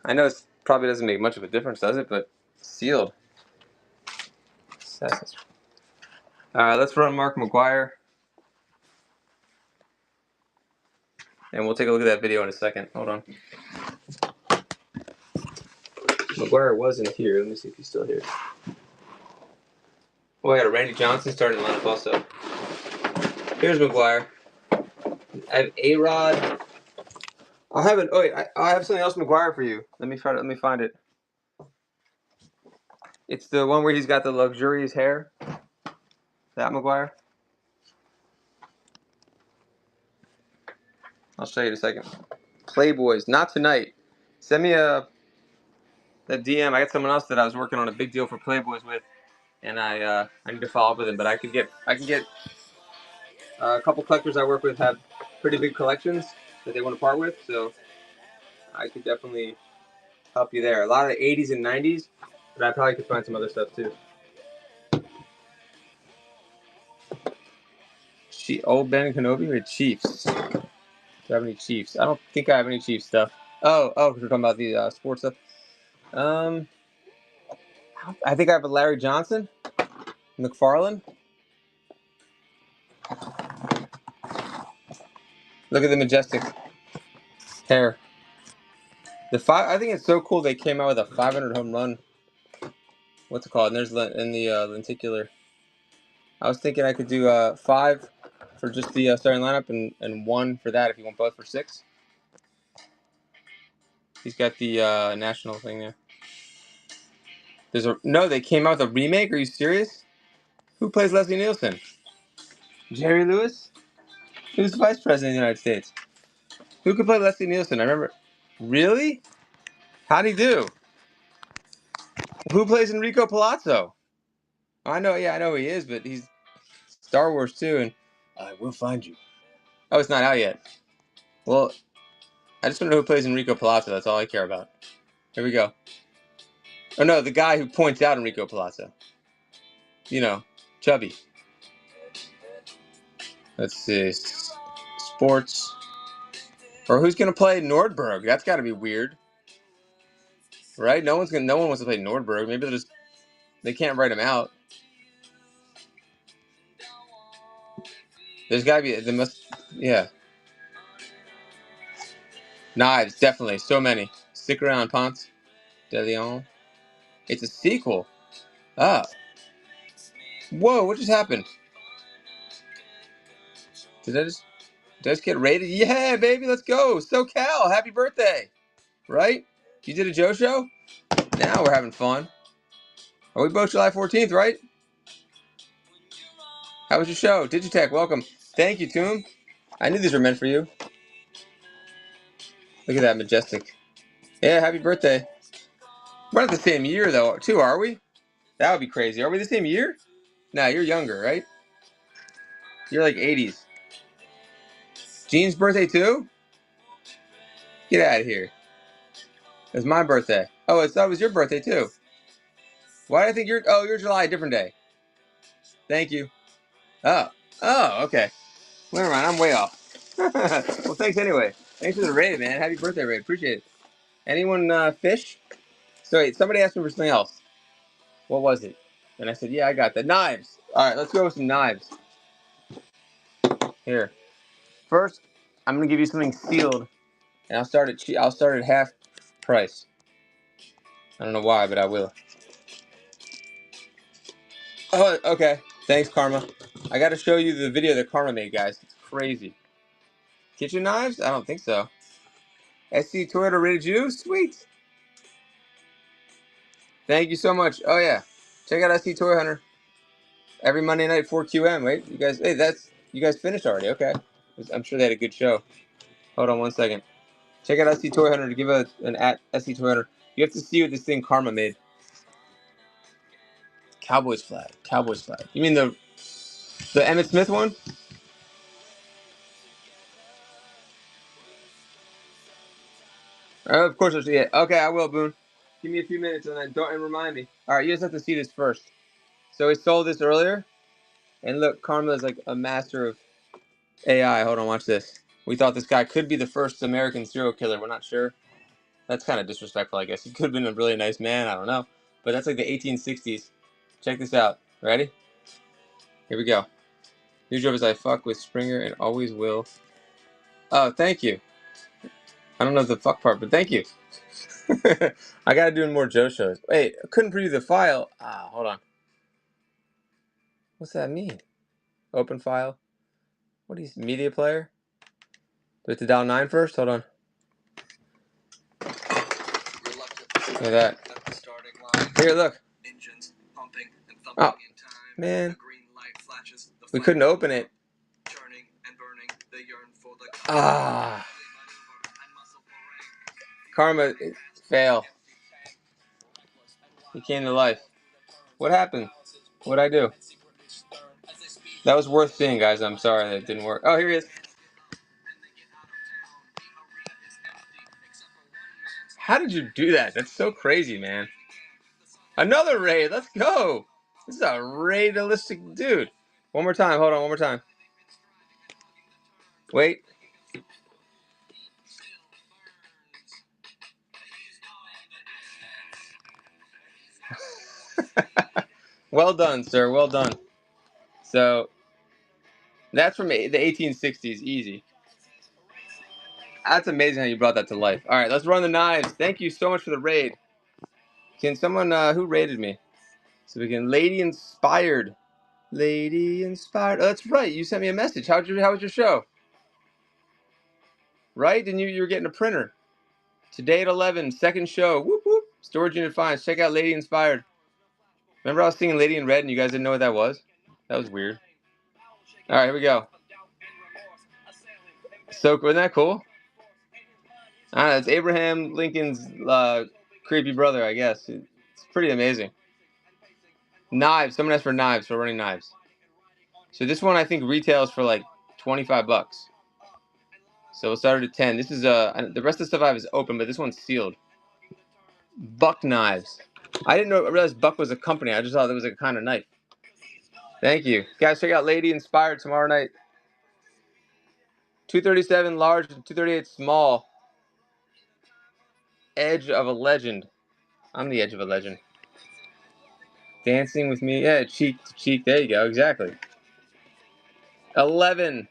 I know it probably doesn't make much of a difference, does it? But sealed. All right, let's run Mark McGuire. And we'll take a look at that video in a second. Hold on. McGuire wasn't here. Let me see if he's still here. Oh, I got a Randy Johnson starting lineup also. Here's McGuire. I have A-Rod. I'll have it. Oh wait, I have something else McGuire for you. Let me find it. It's the one where he's got the luxurious hair. That McGuire. I'll show you in a second. Playboys, not tonight. Send me that DM. I got someone else that I was working on a big deal for Playboys with, and I need to follow up with him. But I can get a couple collectors I work with have pretty big collections that they want to part with, so I could definitely help you there. A lot of the 80s and 90s, but I probably could find some other stuff too. Old Ben Kenobi or Chiefs? Do I have any Chiefs? I don't think I have any Chiefs stuff. Oh, because we're talking about the sports stuff. I think I have a Larry Johnson, McFarlane. Look at the majestic hair. I think it's so cool they came out with a 500 home run. What's it called? And there's in the lenticular. I was thinking I could do 5 for just the starting lineup and 1 for that if you want both for 6. He's got the national thing there. No, they came out with a remake. Are you serious? Who plays Leslie Nielsen? Jerry Lewis? Who's the vice president of the United States? Who could play Leslie Nielsen? I remember. Really? How'd he do? Who plays Enrico Palazzo? I know who he is, but he's Star Wars too, and I will find you. Oh, it's not out yet. Well, I just want to know who plays Enrico Palazzo. That's all I care about. Here we go. Oh no, the guy who points out Enrico Palazzo. You know, chubby. Let's see. Sports. Or who's gonna play Nordberg? That's got to be weird, right? No one wants to play Nordberg. Maybe they can't write him out. There's got to be. Yeah. Knives, definitely. So many. Stick around, Ponce de Leon. It's a sequel. Ah. Whoa, what just happened? Did I just get rated? Yeah, baby, let's go. SoCal, happy birthday. Right? You did a Joe show? Now we're having fun. Are we both July 14th, right? How was your show? Digitech, welcome. Thank you, Toom. I knew these were meant for you. Look at that, majestic. Yeah, happy birthday. We're not the same year, though, too, are we? That would be crazy. Are we the same year? Nah, you're younger, right? You're like 80s. Gene's birthday, too? Get out of here. It's my birthday. Oh, it was your birthday too. Why do I think you're? Oh, you're July, different day. Thank you. Oh, okay. Well, never mind. I'm way off. Well, thanks anyway. Thanks for the raid, man. Happy birthday, raid. Appreciate it. Anyone fish? So wait, somebody asked me for something else. What was it? And I said, yeah, I got that. Knives. All right, let's go with some knives. Here. First, I'm gonna give you something sealed, and I'll start at half price. I don't know why, but I will. Oh, okay. Thanks, Karma. I got to show you the video that Karma made, guys. It's crazy. Kitchen knives? I don't think so. SC Toyota rated you? Sweet. Thank you so much. Oh yeah, check out SC Toy Hunter every Monday night 4QM. Wait, you guys? Hey, you guys finished already? Okay. I'm sure they had a good show. Hold on one second. Check out SC Toy Hunter to give an at SC Toy Hunter. You have to see what this thing Karma made. Cowboys flag. Cowboys flag. You mean the Emmitt Smith one? Of course I'll see it. Okay, I will, Boone. Give me a few minutes and remind me. All right, you just have to see this first. So we sold this earlier, and look, Karma is like a master of AI. Hold on, watch this. We thought this guy could be the first American serial killer. We're not sure. That's kind of disrespectful, I guess. He could have been a really nice man. I don't know. But that's like the 1860s. Check this out. Ready? Here we go. New job is I fuck with Springer and always will. Oh, thank you. I don't know the fuck part, but thank you. I gotta do more Joe shows. Wait, I couldn't preview the file. Ah, hold on. What's that mean? Open file. What is media player? Do I have to dial 9 first? Hold on. Look at that. Here, look. Oh, man. We couldn't open it. Ah. Karma, fail. He came to life. What happened? What'd I do? That was worth seeing, guys. I'm sorry that it didn't work. Oh, here he is. How did you do that? That's so crazy, man. Another raid. Let's go. This is a raidalistic dude. One more time. Hold on. One more time. Wait. Well done, sir. Well done. So that's from the 1860s. Easy. That's amazing how you brought that to life. All right, let's run the knives. Thank you so much for the raid. Can someone who raided me? So we can Lady Inspired. Lady Inspired. Oh, that's right. You sent me a message. How was your show? Right? Didn't you were getting a printer? Today at 11, second show. Whoop whoop. Storage unit finds. Check out Lady Inspired. Remember I was singing Lady in Red and you guys didn't know what that was? That was weird. All right, here we go. So, wasn't that cool? I don't know, it's Abraham Lincoln's creepy brother, I guess. It's pretty amazing. Knives. Someone asked for knives. We're running knives. So this one I think retails for like 25 bucks. So we'll start at 10. This is the rest of the stuff I have is open, but this one's sealed. Buck knives. I didn't realize Buck was a company. I just thought it was a kind of knife. Thank you. Guys, check out Lady Inspired tomorrow night. 237 large, 238 small. Edge of a legend. I'm the edge of a legend. Dancing with me. Yeah, cheek to cheek. There you go. Exactly. 11.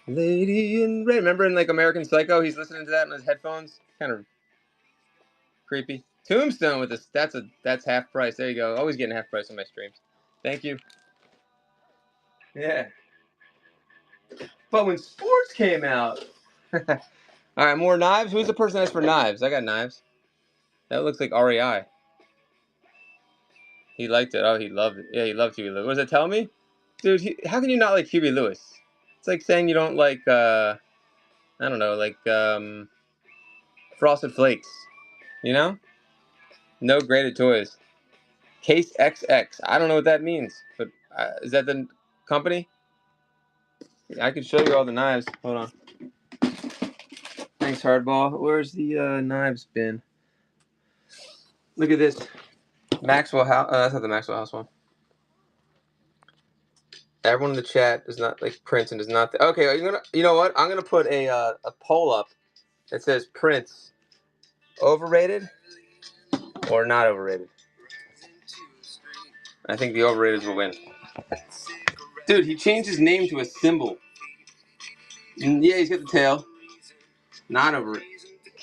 Lady in Red. Remember in like American Psycho, he's listening to that in his headphones? Kind of creepy. Tombstone with this. That's half price. There you go. Always getting half price on my streams. Thank you. Yeah. But when sports came out. All right, more knives. Who's the person that's for knives? I got knives. That looks like REI. He liked it. Oh, he loved it. Yeah, he loved Huey Lewis. What does it tell me? Dude, how can you not like Huey Lewis? It's like saying you don't like, I don't know, like Frosted Flakes. You know? No graded toys. Case XX. I don't know what that means, but is that the company? I can show you all the knives. Hold on. Thanks, Hardball. Where's the knives bin? Look at this. Maxwell House. That's not the Maxwell House one. Everyone in the chat does not like Prince and does not. Okay, you know what? I'm gonna put a poll up that says Prince overrated or not overrated. I think the overrated will win. Dude, he changed his name to a symbol. Yeah, he's got the tail. Not overrated.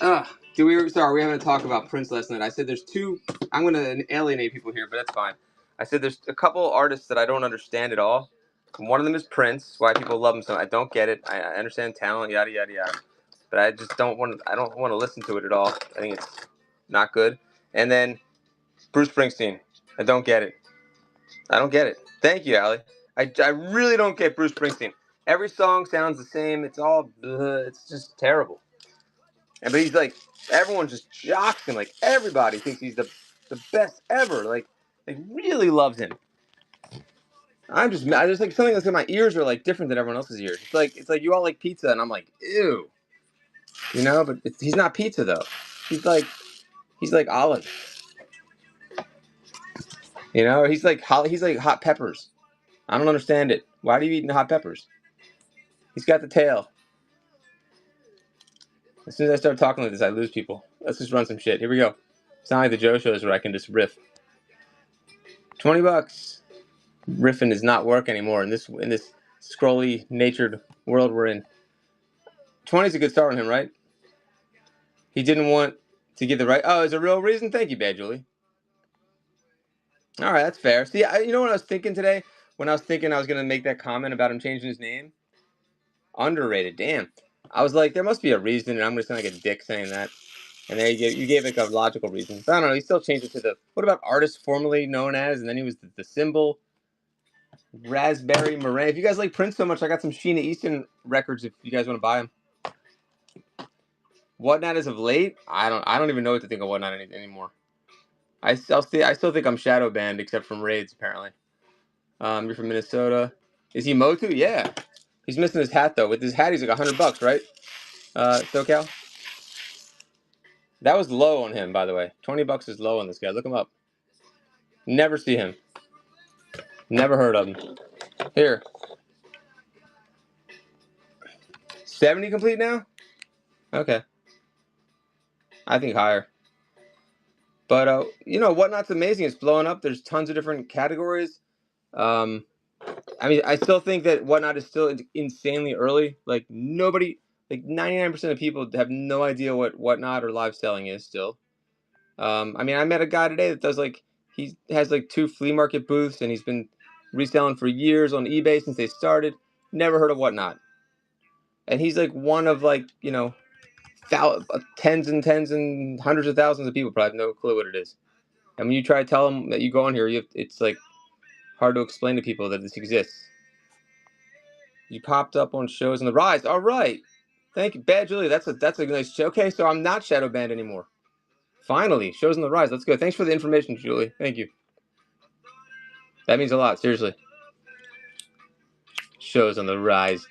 Ugh. We're having a talk about Prince last night. I said there's two. I'm gonna alienate people here, but that's fine. I said there's a couple artists that I don't understand at all. One of them is Prince. Why people love him so I don't get it. I understand talent, yada yada yada, but I just don't want. I don't want to listen to it at all. I think it's not good. And then Bruce Springsteen. I don't get it. I don't get it. Thank you, Allie. I really don't get Bruce Springsteen. Every song sounds the same. It's all. It's just terrible. But he's like, everyone just jocks him. Like, everybody thinks he's the best ever. Like, they really loves him. I just like something that's in my ears are like different than everyone else's ears. It's like you all like pizza, and I'm like, ew, you know. But he's not pizza though. He's like olive, you know. He's like hot peppers. I don't understand it. Why are you eating hot peppers? He's got the tail. As soon as I start talking like this, I lose people. Let's just run some shit. Here we go. It's not like the Joe shows where I can just riff. $20. Riffing does not work anymore in this scrolly natured world we're in. 20 is a good start on him, right? He didn't want to give the right. Oh, is a real reason? Thank you, Bad Julie. All right, that's fair. See, you know what I was thinking today? When I was thinking I was gonna make that comment about him changing his name. Underrated. Damn. I was like, there must be a reason, and I'm just like a dick saying that. And there you gave like a logical reason. But I don't know. He still changed it to the. What about artist formerly known as? And then he was the symbol. Raspberry Meringue. If you guys like Prince so much, I got some Sheena Easton records if you guys want to buy them. Whatnot as of late, I don't even know what to think of Whatnot anymore. I still think I'm shadow banned except from raids apparently. You're from Minnesota. Is he Motu? Yeah. He's missing his hat though. With his hat, he's like $100, right? SoCal. That was low on him, by the way. $20 is low on this guy. Look him up. Never see him. Never heard of him. Here. 70 complete now? Okay. I think higher. But you know, Whatnot's amazing. It's blowing up. There's tons of different categories. I mean, I still think that Whatnot is still insanely early. Like nobody, like 99% of people have no idea what Whatnot or live selling is still. I mean, I met a guy today that does he has like 2 flea market booths, and he's been reselling for years on eBay since they started. Never heard of Whatnot, and he's like one of tens and tens and hundreds of thousands of people probably have no clue what it is. And when you try to tell them that you go on here, it's like hard to explain to people that this exists. You popped up on shows on the rise. All right, thank you, Bad Julie. That's a nice show. Okay, so I'm not shadow banned anymore. Finally, shows on the rise. Let's go. Thanks for the information, Julie. Thank you. That means a lot. Seriously. Shows on the rise.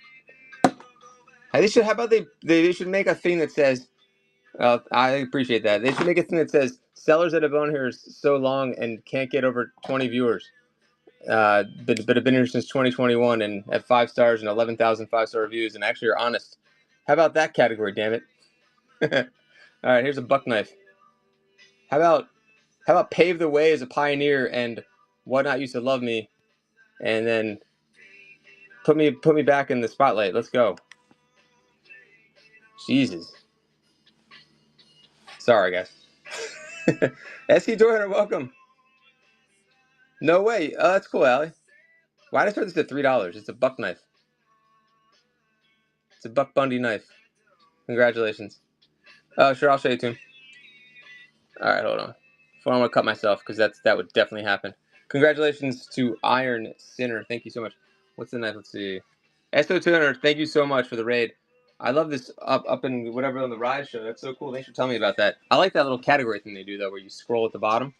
Hey, how about they should make a thing that says. I appreciate that. They should make a thing that says sellers that have been on here so long and can't get over 20 viewers. But have been here since 2021 and have 5 stars and 11,000 5-star reviews and actually are honest. How about that category? Damn it! All right, here's a buck knife. How about pave the way as a pioneer and Whatnot used to love me, and then put me back in the spotlight. Let's go. Jesus. Sorry, guys. SC Dorner, welcome. No way. Oh, that's cool, Allie. Why did I start this at $3? It's a buck knife. It's a Buck Bundy knife. Congratulations. Oh, sure, I'll show you to him. All right, hold on. Before I want to cut myself, because that would definitely happen. Congratulations to Iron Sinner. Thank you so much. What's the knife? Let's see. SO200, thank you so much for the raid. I love this up in whatever on the Rise show. That's so cool. Thanks for telling me about that. I like that little category thing they do, though, where you scroll at the bottom.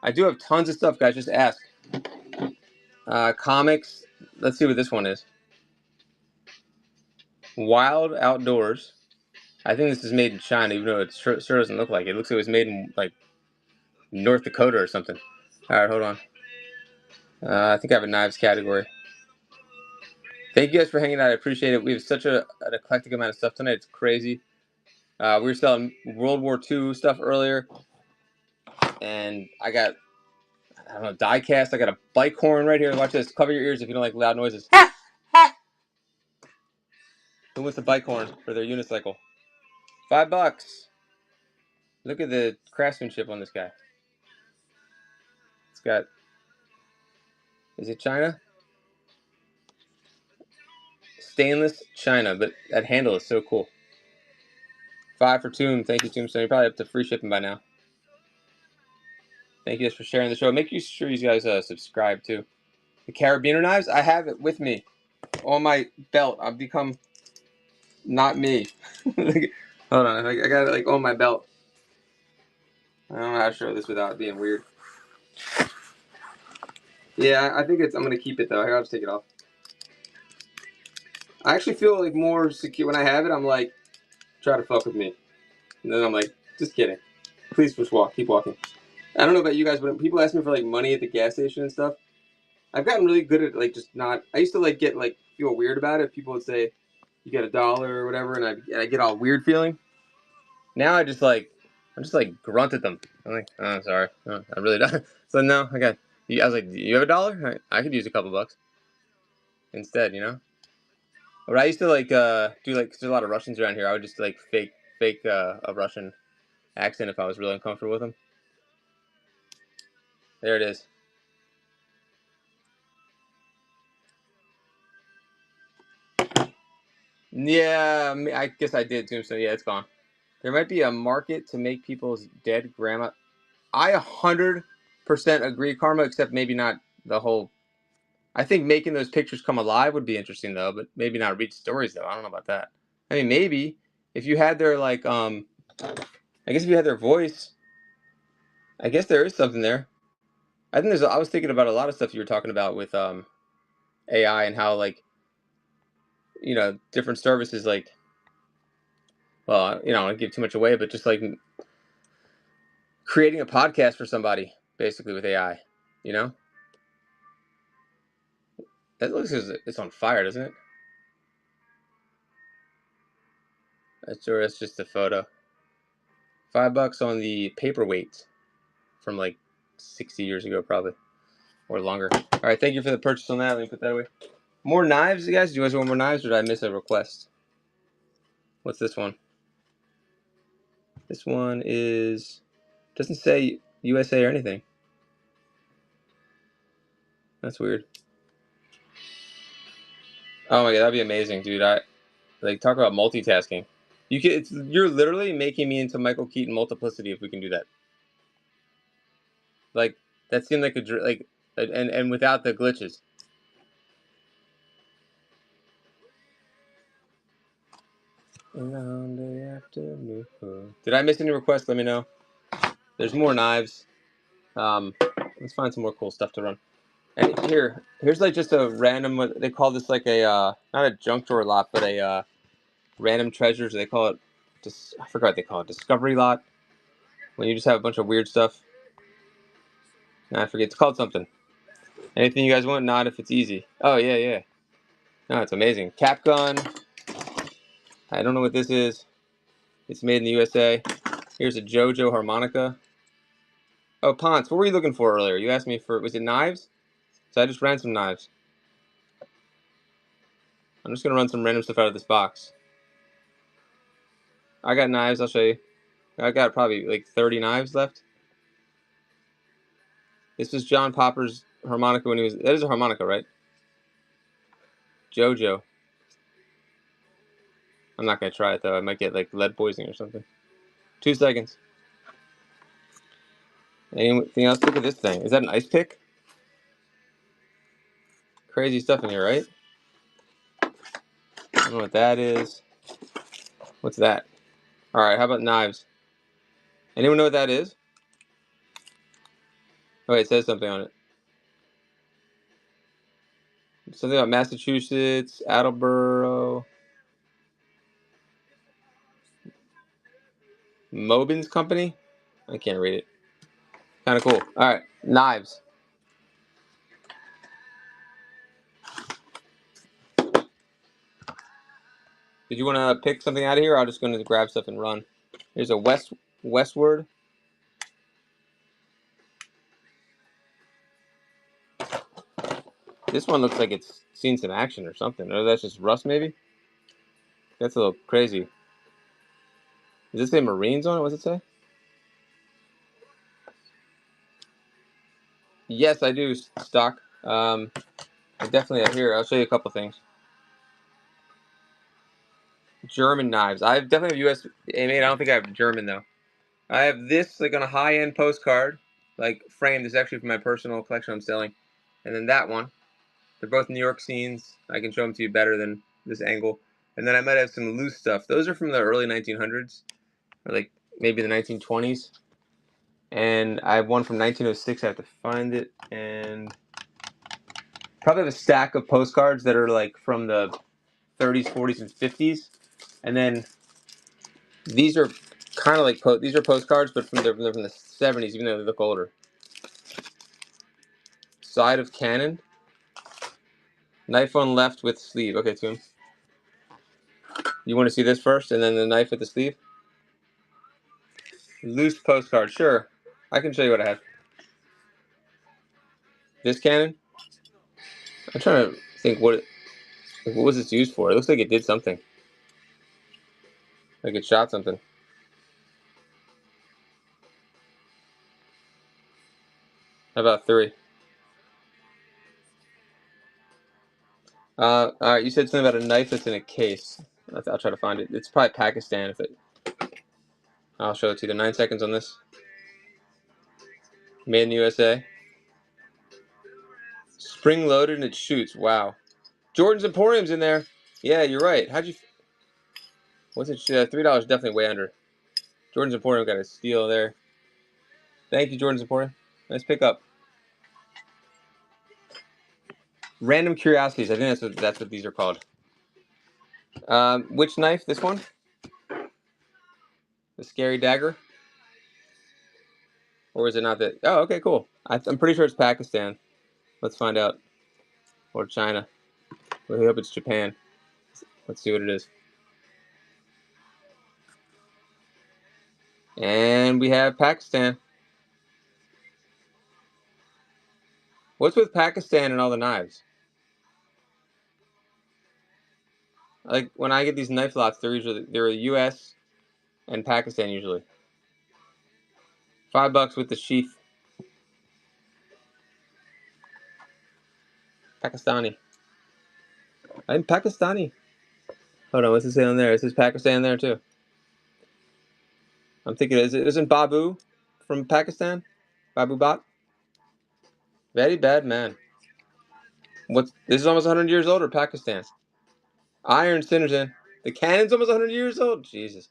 I do have tons of stuff, guys. Just ask. Comics. Let's see what this one is. Wild Outdoors. I think this is made in China, even though it sure doesn't look like it. It looks like it was made in like North Dakota or something. All right, hold on. I think I have a knives category. Thank you guys for hanging out. I appreciate it. We have such an eclectic amount of stuff tonight. It's crazy. We were selling World War II stuff earlier, and I got, I don't know, die cast. I got a bike horn right here. Watch this. Cover your ears if you don't like loud noises. Who wants a bike horn for their unicycle? $5. Look at the craftsmanship on this guy. It's got, is it China? Stainless China, but that handle is so cool. 5 for Tomb. Thank you, Tombstone. You're probably up to free shipping by now. Thank you guys for sharing the show. Make sure you guys subscribe too. The carabiner knives, I have it with me on my belt. I've become not me. Hold on, I got it like on my belt. I don't know how to show this without being weird. Yeah, I think I'm gonna keep it though. I gotta just take it off. I actually feel like more secure when I have it. I'm like, try to fuck with me, and then I'm like, just kidding. Please just keep walking. I don't know about you guys, but when people ask me for like money at the gas station and stuff, I've gotten really good at like just not. I used to like get like feel weird about it. People would say, "You got $1 or whatever," and I get all weird feeling. Now I just like grunt at them. I'm like, oh, sorry, oh, I really don't. So no, I got. I was like, you have $1? I could use a couple bucks instead, you know. But I used to like do like 'cause there's a lot of Russians around here. I would just like fake a Russian accent if I was really uncomfortable with them. There it is. Yeah, I guess I did too. So yeah, it's gone. There might be a market to make people's dead grandma. I 100% agree, Karma, except maybe not the whole. I think making those pictures come alive would be interesting though, but maybe not read stories though. I don't know about that. I mean, maybe if you had their like, I guess if you had their voice, I guess there is something there. I think there's. I was thinking about a lot of stuff you were talking about with AI and how like, different services like. Well, I don't give too much away, but just like creating a podcast for somebody basically with AI. You know, that looks as it's on fire, doesn't it? That's sure it's just a photo. $5 on the paperweight from like 60 years ago, probably or longer. All right, thank you for the purchase on that. Let me put that away. More knives, you guys. Do you guys want more knives, or did I miss a request? What's this one? This one doesn't say USA or anything. That's weird. Oh my god, that'd be amazing, dude. I like talk about multitasking. You're literally making me into Michael Keaton multiplicity if we can do that. Like that seemed like and without the glitches. Did I miss any requests? Let me know. There's more knives. Let's find some more cool stuff to run. And here's like just a random. They call this like a not a junk drawer lot, but a random treasures. They call it. I forgot what they call it. Discovery lot. When you just have a bunch of weird stuff. Nah, I forget. It's called something. Anything you guys want? Not if it's easy. Oh yeah, yeah. No, it's amazing. Cap gun. I don't know what this is. It's made in the USA. Here's a JoJo harmonica. Oh, Ponce, what were you looking for earlier? You asked me was it knives? So I just ran some knives. I'm just going to run some random stuff out of this box. I got knives, I'll show you. I got probably like 30 knives left. This was John Popper's harmonica when that is a harmonica, right? JoJo. I'm not going to try it though. I might get like lead poisoning or something. 2 seconds. Anything else? Look at this thing. Is that an ice pick? Crazy stuff in here, right? I don't know what that is. What's that? Alright, how about knives? Anyone know what that is? Oh, wait, it says something on it. Something about Massachusetts, Attleboro. Mobin's Company. I can't read it. Kind of cool. All right, knives. Did you want to pick something out of here? Or I'm just going to grab stuff and run. Here's a Westward. This one looks like it's seen some action or something. Or that's just rust, maybe? That's a little crazy. Does it say Marines on it? What's it say? Yes, I do stock. I definitely have here. I'll show you a couple things. German knives. I definitely have US made. I don't think I have German though. I have this like on a high-end postcard, like framed. This is actually from my personal collection I'm selling, and then that one. They're both New York scenes. I can show them to you better than this angle. And then I might have some loose stuff. Those are from the early 1900s, or like maybe the 1920s. And I have one from 1906. I have to find it, and probably have a stack of postcards that are like from the 30s, 40s, and 50s. And then these are kind of like these are postcards, but they're from the 70s, even though they look older. Side of cannon. Knife on left with sleeve. Okay, Toom. You want to see this first, and then the knife with the sleeve? Loose postcard. Sure. I can show you what I have. This cannon? I'm trying to think what was this used for? It looks like it did something. Like it shot something. How about 3? All right, you said something about a knife that's in a case. I'll try to find it. It's probably Pakistan. I'll show it to you. 9 seconds on this. Made in the USA. Spring loaded and it shoots. Wow. Jordan's Emporium's in there. Yeah, you're right. How'd you? What's it? $3 definitely way under. Jordan's Emporium got a steal there. Thank you, Jordan's Emporium. Nice pickup. Random curiosities. I think that's what these are called. Which knife? This one? The scary dagger? Or is it not that? Oh, okay, cool. I'm pretty sure it's Pakistan. Let's find out. Or China. We hope it's Japan. Let's see what it is. And we have Pakistan. What's with Pakistan and all the knives? Like when I get these knife lots, they're U.S. and Pakistan usually. $5 with the sheath. Pakistani. I'm Pakistani. Hold on, what's it say on there? It says Pakistan there too. I'm thinking, isn't Babu from Pakistan? Babu Bhat? Very bad man. This is almost 100 years older, Pakistan. Iron Sinner's in. The cannon's almost 100 years old? Jesus.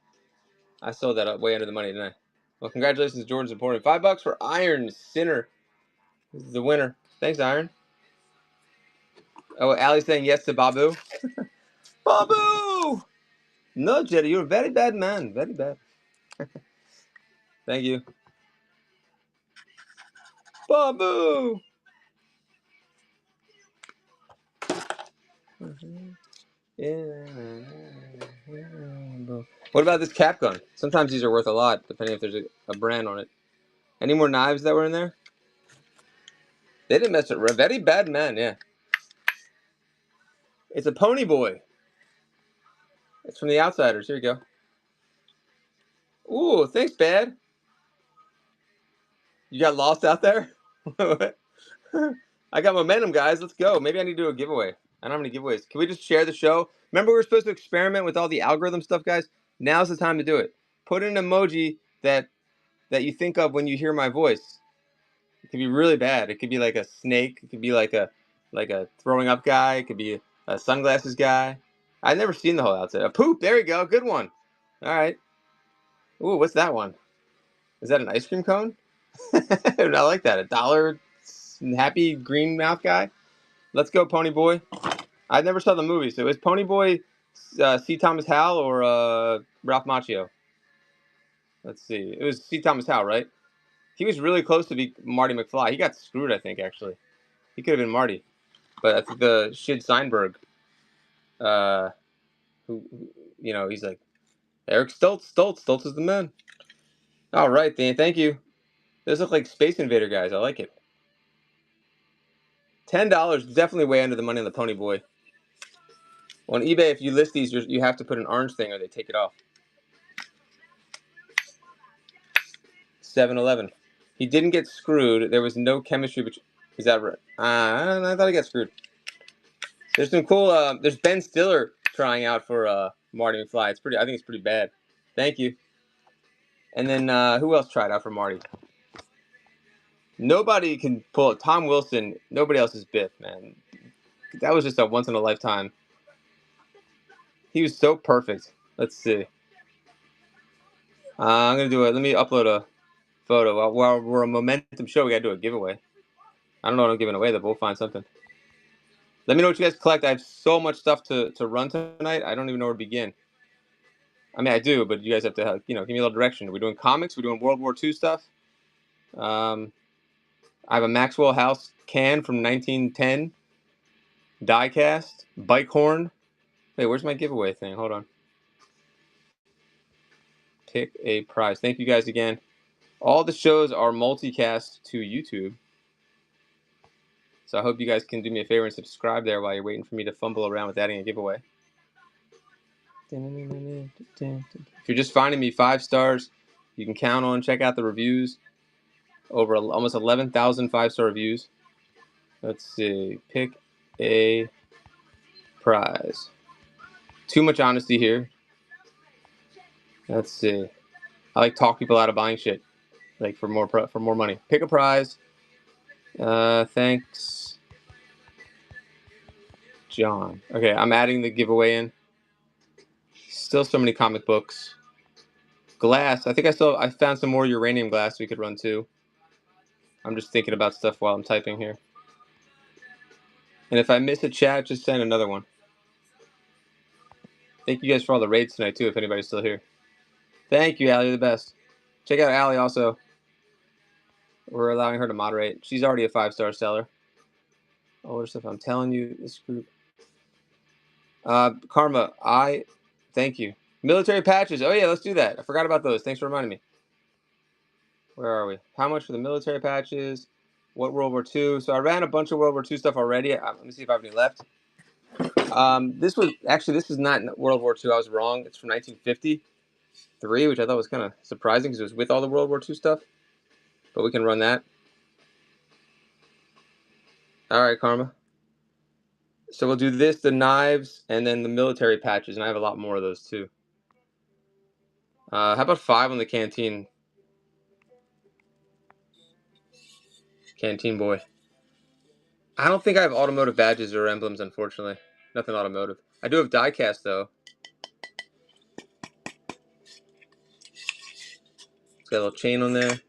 I sold that up way under the money, didn't I? Well, congratulations, Jordan's Emporium. $5 for Iron Sinner. This is the winner. Thanks, Iron. Oh, Allie's saying yes to Babu. Babu! No, Jetty, you're a very bad man. Very bad. Thank you. Babu! What about this cap gun? Sometimes these are worth a lot, depending if there's a brand on it. Any more knives that were in there? They didn't mess with very bad man, yeah. It's a Pony Boy. It's from the Outsiders. Here you go. Ooh, thanks, Bad. You got lost out there? I got momentum, guys. Let's go. Maybe I need to do a giveaway. I don't have any giveaways. Can we just share the show? Remember we were supposed to experiment with all the algorithm stuff, guys? Now's the time to do it. Put in an emoji that you think of when you hear my voice. It could be really bad. It could be like a snake. It could be like a throwing up guy. It could be a sunglasses guy. I've never seen the whole outfit. A poop. There we go. Good one. All right. Ooh, what's that one? Is that an ice cream cone? I like that. $1 happy green mouth guy. Let's go, Pony Boy. I never saw the movie, so is Pony Boy C. Thomas Howell or Ralph Macchio? Let's see. It was C. Thomas Howell, right? He was really close to be Marty McFly. He got screwed, I think, actually. He could have been Marty. But I think the Shid Seinberg, who, he's like, Eric Stoltz is the man. All right, Dan, thank you. Those look like Space Invader guys. I like it. $10, definitely way under the money on the Pony Boy. On eBay, if you list these, you have to put an orange thing or they take it off. 7-Eleven. He didn't get screwed. There was no chemistry between. Is that right? I thought he got screwed. There's some cool. There's Ben Stiller trying out for Marty McFly. It's pretty. I think it's pretty bad. Thank you. And then who else tried out for Marty? Nobody can pull it. Tom Wilson. Nobody else is Biff, man. That was just a once in a lifetime. He was so perfect. Let's see. I'm gonna do it. Let me upload a photo. While we're a momentum show, we gotta do a giveaway. I don't know what I'm giving away, though, but we'll find something. Let me know what you guys collect. I have so much stuff to run tonight. I don't even know where to begin. I mean, I do, but you guys have to, give me a little direction. Are we doing comics? Are we doing World War II stuff? I have a Maxwell House can from 1910. Diecast. Bike horn. Wait, where's my giveaway thing? Hold on. Pick a prize. Thank you guys again. All the shows are multicast to YouTube. So I hope you guys can do me a favor and subscribe there while you're waiting for me to fumble around with adding a giveaway. If you're just finding me 5 stars, you can count on. Check out the reviews. Over almost 11,000 5-star reviews. Let's see. Pick a prize. Too much honesty here. Let's see. I like talk people out of buying shit, like for more money. Pick a prize. Thanks, John. Okay, I'm adding the giveaway in. Still so many comic books. Glass. I think I found some more uranium glass we could run too. I'm just thinking about stuff while I'm typing here. And if I miss a chat, just send another one. Thank you guys for all the raids tonight too, if anybody's still here. Thank you, Allie. You're the best. Check out Allie also. We're allowing her to moderate. She's already a 5-star seller. Older stuff. I'm telling you, this group. Karma, thank you. Military patches. Oh yeah, let's do that. I forgot about those. Thanks for reminding me. Where are we? How much for the military patches? What World War II? So I ran a bunch of World War II stuff already. Let me see if I have any left. This is not World War II. I was wrong. It's from 1953, which I thought was kind of surprising because it was with all the World War II stuff. But we can run that. All right, Karma. So we'll do this, the knives, and then the military patches, and I have a lot more of those too. How about 5 on the canteen? Canteen boy. I don't think I have automotive badges or emblems, unfortunately. Nothing automotive. I do have diecast, though. It's got a little chain on there.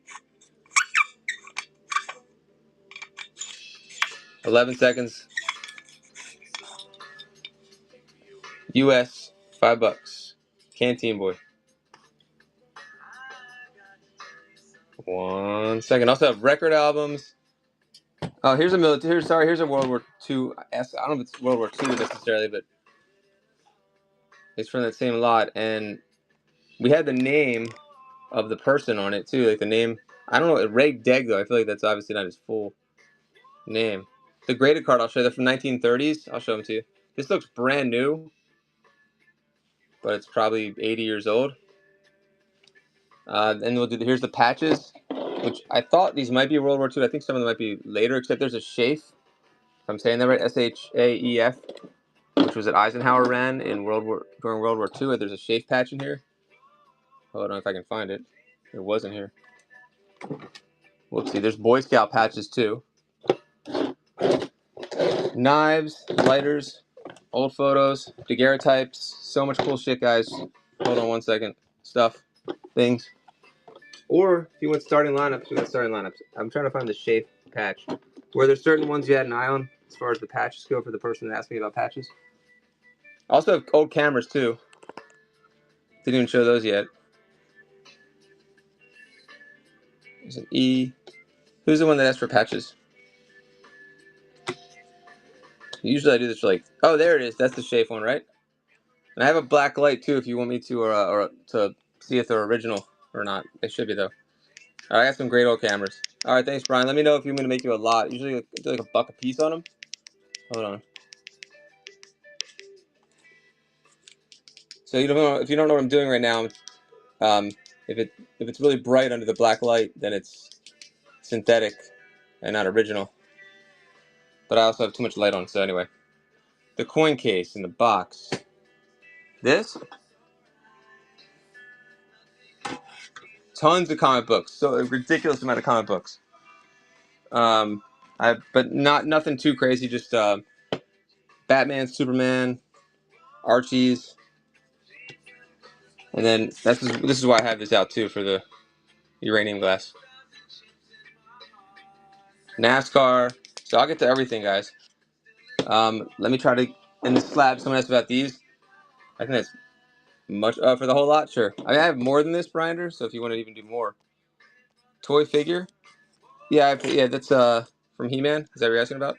11 seconds. US, $5. Canteen boy. 1 second. Also have record albums. Oh, here's a military. Here's a World War II. I don't know if it's World War II necessarily, but it's from that same lot. And we had the name of the person on it too, like the name. I don't know, Ray Degg though. I feel like that's obviously not his full name. The graded card I'll show you. They're from 1930s. I'll show them to you. This looks brand new, but it's probably 80 years old. And we'll do. Here's the patches, which I thought these might be World War II. I think some of them might be later, except there's a Shafe. If I'm saying that right, SHAEF, which was that Eisenhower ran in during World War II. There's a Shafe patch in here. Hold on, if I can find it. It wasn't here. Whoopsie. There's Boy Scout patches too. Knives, lighters, old photos, daguerreotypes. So much cool shit, guys. Hold on 1 second. Stuff, things. Or if you want starting lineups, we got starting lineups. I'm trying to find the Shafe patch. Were there certain ones you had an eye on as far as the patches go for the person that asked me about patches? I also have old cameras too. Didn't even show those yet. There's an E. Who's the one that asked for patches? Usually I do this for like, oh, there it is. That's the Shafe one, right? And I have a black light too if you want me to, or to see if they're original or not. They should be though. All right, I got some great old cameras. All right, thanks, Brian. Let me know if you want me to make you a lot. Usually I do like $1 a piece on them. Hold on. So you don't know, if you don't know what I'm doing right now, um, if it's really bright under the black light, then it's synthetic and not original. But I also have too much light on, so anyway. The coin case in the box. This? Tons of comic books. So a ridiculous amount of comic books. But nothing too crazy. Just Batman, Superman, Archie's, and then this is why I have this out too for the uranium glass. NASCAR. So I'll get to everything, guys. Let me try to. In the slab, someone asked about these. I think that's much for the whole lot. Sure. I mean, I have more than this, Brinder. So if you want to even do more, toy figure. Yeah, yeah, that's from He-Man. Is that what you're asking about?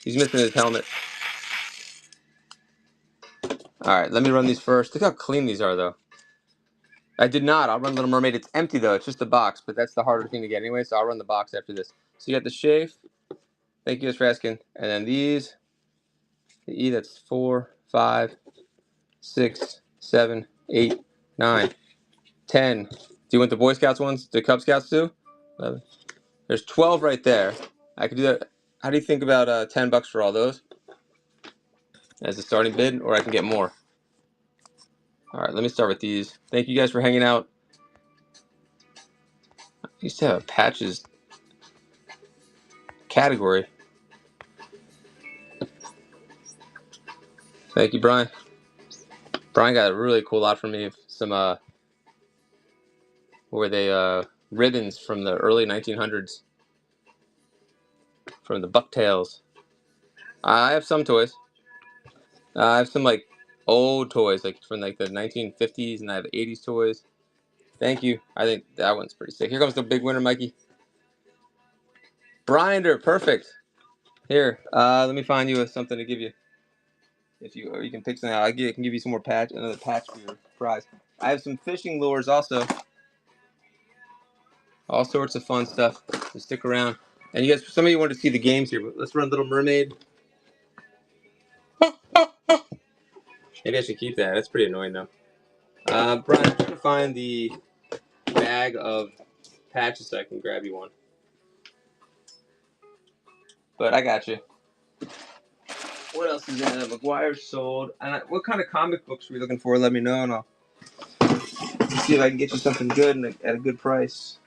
He's missing his helmet. All right, let me run these first. Look how clean these are, though. I did not. I'll run Little Mermaid. It's empty, though. It's just the box, but that's the harder thing to get anyway, so I'll run the box after this. So you got the Shafe. Thank you guys for asking. And then these. The E, that's 4, 5, 6, 7, 8, 9, 10. Do you want the Boy Scouts ones? The Cub Scouts too? 11. There's 12 right there. I could do that. How do you think about $10 for all those as a starting bid, or I can get more? All right, let me start with these. Thank you guys for hanging out. I used to have a patches category. Thank you, Brian. Brian got a really cool lot from me. Some were they ribbons from the early 1900s from the Bucktails. I have some toys. I have some like old toys, like from like the 1950s, and I have 80s toys. Thank you. I think that one's pretty sick. Here comes the big winner, Mikey. Brinder, perfect. Here, let me find you something to give you. If you, or you can pick something out. I can give you some more another patch for your prize. I have some fishing lures also. All sorts of fun stuff. So stick around. And you guys, some of you want to see the games here, but let's run Little Mermaid. Maybe I should keep that. That's pretty annoying though. Brian, I'm trying to find the bag of patches so I can grab you one. But I got you. What else is in there? McGuire sold. And what kind of comic books were you looking for? Let me know, and I'll see if I can get you something good and at a good price.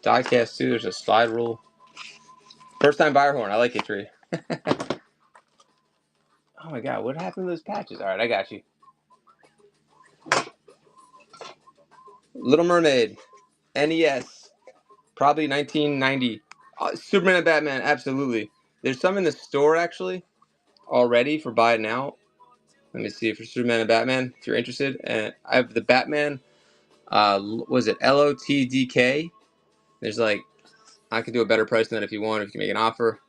Diecast too. There's a slide rule. First time buyer horn. I like it, Tree. Oh my God, what happened to those patches? All right, I got you. Little Mermaid, NES, probably 1990. Superman and Batman, absolutely. There's some in the store actually already for buy now. Let me see for Superman and Batman if you're interested. And I have the Batman. Was it LOTDK? There's like, I could do a better price than that if you want. If you can make an offer.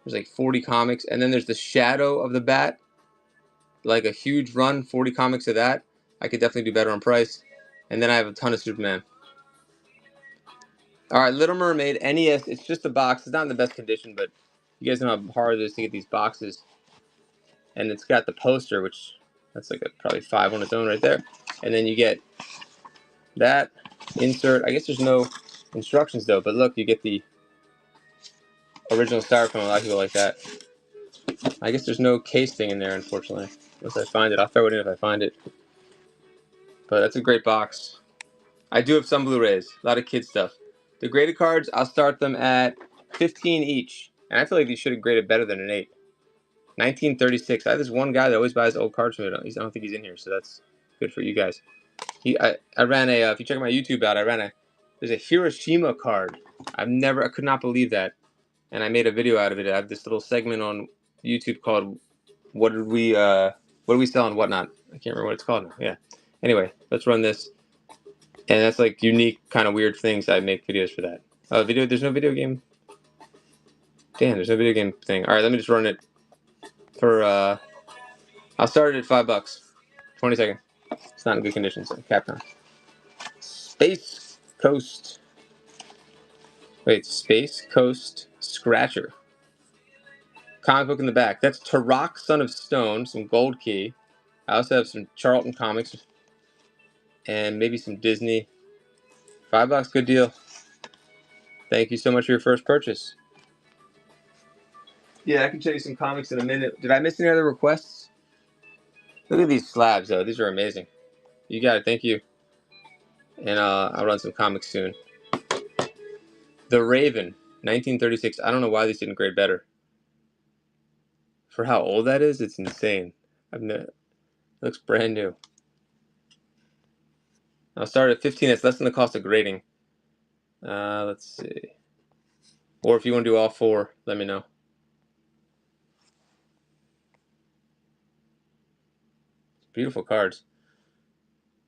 There's like 40 comics, and then there's the Shadow of the Bat, like a huge run, 40 comics of that. I could definitely do better on price. And then I have a ton of Superman. All right, Little Mermaid NES. It's just a box. It's not in the best condition, but you guys know how hard it is to get these boxes. And it's got the poster, which that's like probably 5 on its own right there. And then you get that insert. I guess there's no instructions though, but look, you get the original styrofoam. A lot of people like that. I guess there's no case thing in there, unfortunately. Unless I find it. I'll throw it in if I find it. But that's a great box. I do have some Blu-rays. A lot of kid stuff. The graded cards, I'll start them at 15 each. And I feel like these should have graded better than an 8. 1936. I have this one guy that always buys old cards from me. I don't think he's in here, so that's good for you guys. I ran a, if you check my YouTube out, there's a Hiroshima card. I could not believe that. And I made a video out of it. I have this little segment on YouTube called what do we sell and whatnot. I can't remember what it's called now. Yeah. Anyway, let's run this. And that's like unique, kind of weird things. I make videos for that. There's no video game. Damn, there's no video game thing. All right, let me just run it for. I'll start it at $5. 20 seconds. It's not in good condition, so Capcom. Space Coast. Wait, Space Coast Scratcher. Comic book in the back. That's Turok, Son of Stone. Some gold key. I also have some Charlton comics and maybe some Disney. $5, good deal. Thank you so much for your first purchase. Yeah, I can show you some comics in a minute. Did I miss any other requests? Look at these slabs, though. These are amazing. You got it. Thank you. And I'll run some comics soon. The Raven, 1936. I don't know why these didn't grade better. For how old that is, it's insane. It looks brand new. I'll start at 15. That's less than the cost of grading. Let's see. Or if you want to do all four, let me know. Beautiful cards.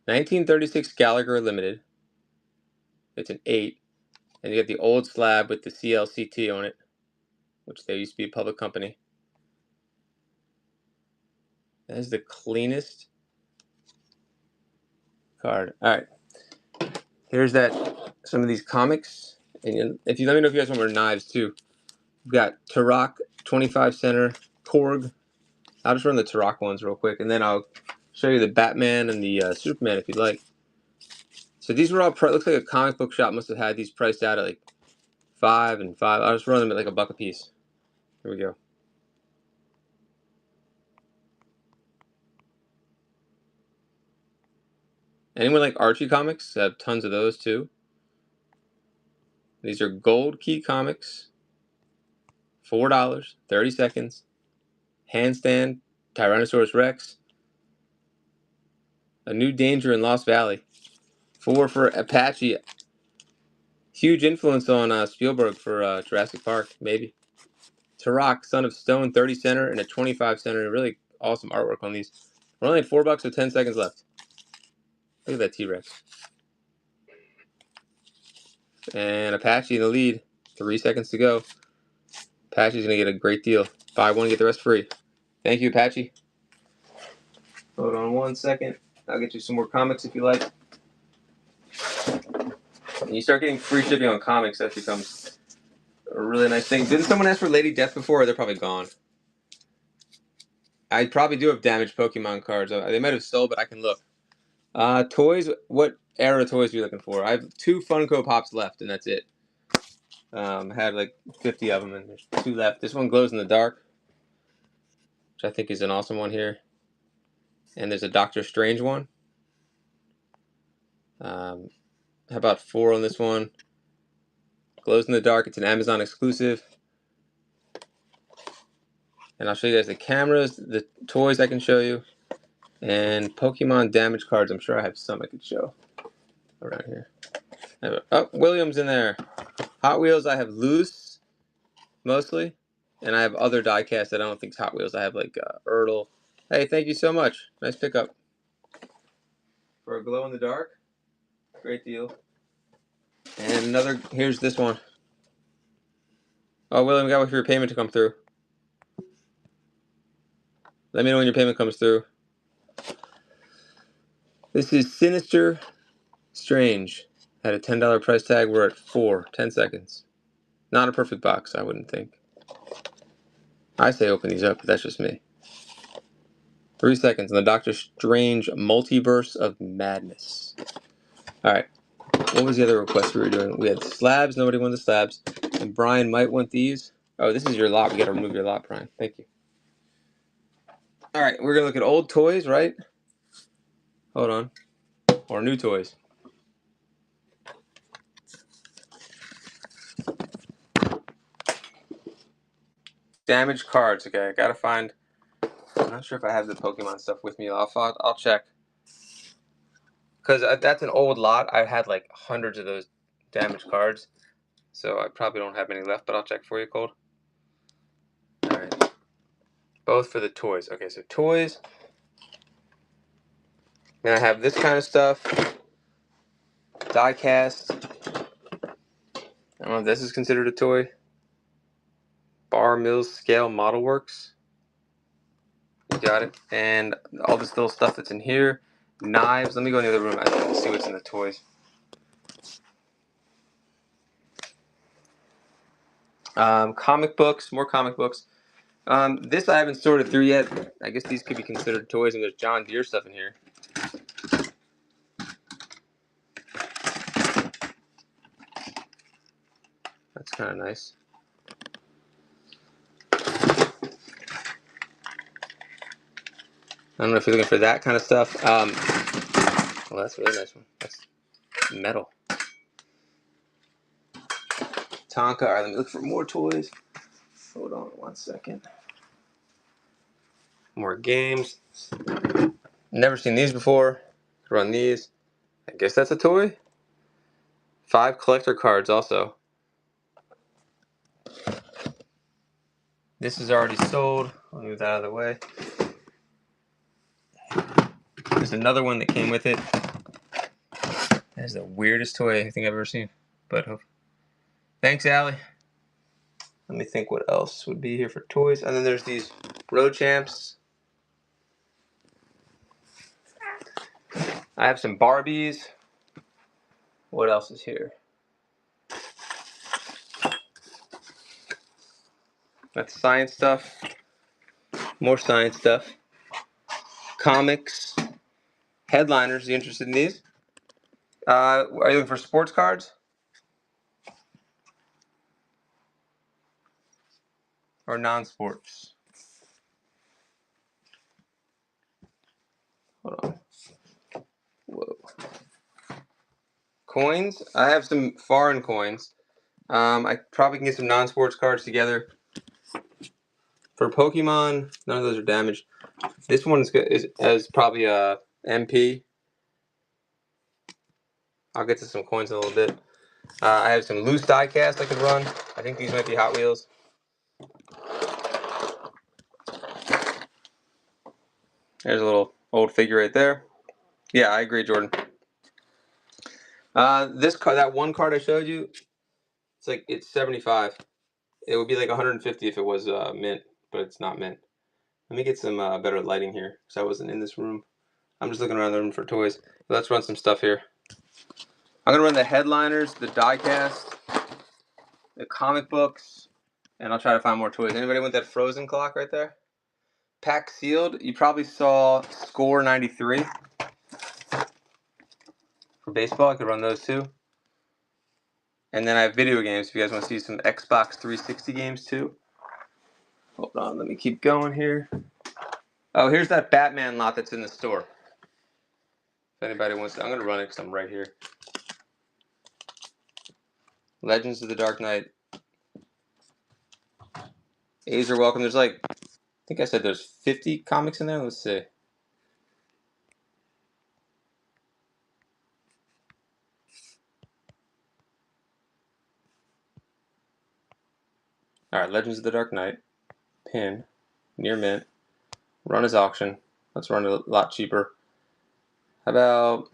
1936 Gallagher Limited. It's an 8. And you get the old slab with the CLCT on it, which they used to be a public company. That is the cleanest card. All right. Here's some of these comics. And if you let me know if you guys want more knives too. We've got Turok, 25 center, Korg. I'll just run the Turok ones real quick, and then I'll show you the Batman and the Superman if you'd like. So these were all looks like a comic book shop must have had these priced out at like $5 and $5. I'll just run them at like $1 a piece. Here we go. Anyone like Archie comics? I have tons of those too. These are gold key comics. $4, 30 seconds. Handstand, Tyrannosaurus Rex. A New Danger in Lost Valley. 4 for Apache. Huge influence on Spielberg for Jurassic Park, maybe. Turok, Son of Stone, 30 center and a 25 center. Really awesome artwork on these. We're only at $4 with 10 seconds left. Look at that T-Rex. And Apache in the lead. 3 seconds to go. Apache's going to get a great deal. Buy one, get the rest free. Thank you, Apache. Hold on 1 second. I'll get you some more comics if you like. And you start getting free shipping on comics, that becomes a really nice thing. Didn't someone ask for Lady Death before? Or they're probably gone. I probably do have damaged Pokemon cards. They might have sold, but I can look. Toys. What era toys are you looking for? I have 2 Funko Pops left, and that's it. I had like 50 of them, and there's 2 left. This one glows in the dark, which I think is an awesome one here. And there's a Doctor Strange one. How about 4 on this one? Glows in the dark. It's an Amazon exclusive. And I'll show you guys the cameras, the toys I can show you, and Pokemon damage cards. I'm sure I have some I could show around here. Oh, Williams in there. Hot Wheels I have loose, mostly. And I have other diecast that I don't think is Hot Wheels. I have like Ertl. Hey, thank you so much. Nice pickup. For a glow in the dark. Great deal. And another, here's this one. Oh, William, we got to wait for your payment to come through. Let me know when your payment comes through. This is Sinister Strange. Had a $10 price tag. We're at 4. 10 seconds. Not a perfect box, I wouldn't think. I say open these up, but that's just me. 3 seconds on the Doctor Strange Multiverse of Madness. Alright. What was the other request we were doing? We had slabs. Nobody wanted the slabs. And Brian might want these. Oh, this is your lot. We got to remove your lot, Brian. Thank you. Alright, we're going to look at old toys, right? Hold on. Or new toys. Damaged cards. Okay, I got to find... I'm not sure if I have the Pokemon stuff with me. I'll check. Because that's an old lot. I had like hundreds of those damaged cards. So I probably don't have any left, but I'll check for you, Cold. Alright. Both for the toys. Okay, so toys. Then I have this kind of stuff. Die cast. I don't know if this is considered a toy. Bar Mills Scale Model Works. You got it. And all this little stuff that's in here. Knives. Let me go in the other room and see what's in the toys. Comic books. More comic books. This I haven't sorted through yet. I guess these could be considered toys, and there's John Deere stuff in here. That's kind of nice. I don't know if you're looking for that kind of stuff. Well, that's a really nice one. That's metal. Tonka. All right, let me look for more toys. Hold on 1 second. More games. Never seen these before. Run these. I guess that's a toy. 5 collector cards also. This is already sold. I'll move that out of the way. There's another one that came with it. That is the weirdest toy I think I've ever seen. But thanks, Allie. Let me think what else would be here for toys. And then there's these Road Champs. I have some Barbies. What else is here? That's science stuff. More science stuff. Comics. Headliners. You interested in these? Are you looking for sports cards? Or non-sports? Hold on. Whoa. Coins. I have some foreign coins. I probably can get some non-sports cards together. For Pokemon, none of those are damaged. This one is probably a MP. I'll get to some coins in a little bit. I have some loose die cast I could run. I think these might be Hot Wheels. There's a little old figure right there. Yeah, I agree, Jordan. This card, that one card I showed you, it's 75. It would be like 150 if it was mint, but it's not mint. Let me get some better lighting here because I wasn't in this room. I'm just looking around the room for toys. Let's run some stuff here. I'm gonna run the headliners, the die cast, the comic books, and I'll try to find more toys. Anybody want that Frozen clock right there? Pack sealed. You probably saw Score 93 for baseball. I could run those too. And then I have video games. If you guys want to see some Xbox 360 games too. Hold on, let me keep going here. Oh, here's that Batman lot that's in the store. If anybody wants to, I'm gonna run it because I'm right here. Legends of the Dark Knight. A's are welcome. There's I think I said there's 50 comics in there. Let's see. All right, Legends of the Dark Knight. Pin. Near mint. Run as auction. Let's run it a lot cheaper. How about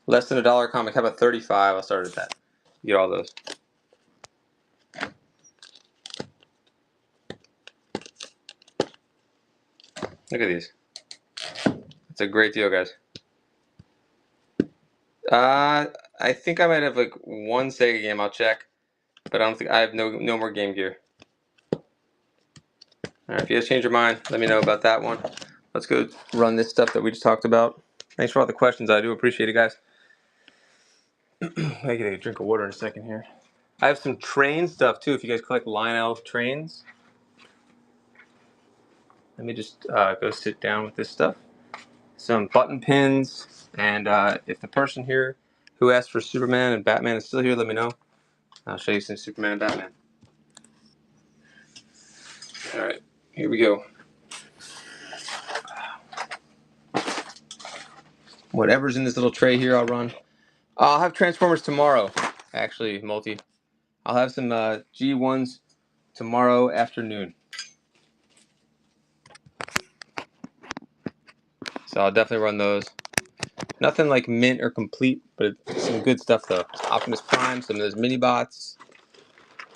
less than $1 comic? How about 35? I'll start at that. Get all those. Look at these. It's a great deal, guys. I think I might have one Sega game. I'll check, but I don't think I have no more Game Gear. All right, if you guys change your mind, let me know about that one. Let's go run this stuff that we just talked about. Thanks for all the questions. I do appreciate it, guys. I get a drink of water in a second here. I have some train stuff too. If you guys collect Lionel trains, let me just go sit down with this stuff. Some button pins, and if the person here who asked for Superman and Batman is still here, let me know. I'll show you some Superman and Batman. All right, here we go. Whatever's in this little tray here, I'll run. I'll have Transformers tomorrow. Actually, multi. I'll have some G1s tomorrow afternoon. So I'll definitely run those. Nothing like mint or complete, but some good stuff though. Optimus Prime, some of those mini bots.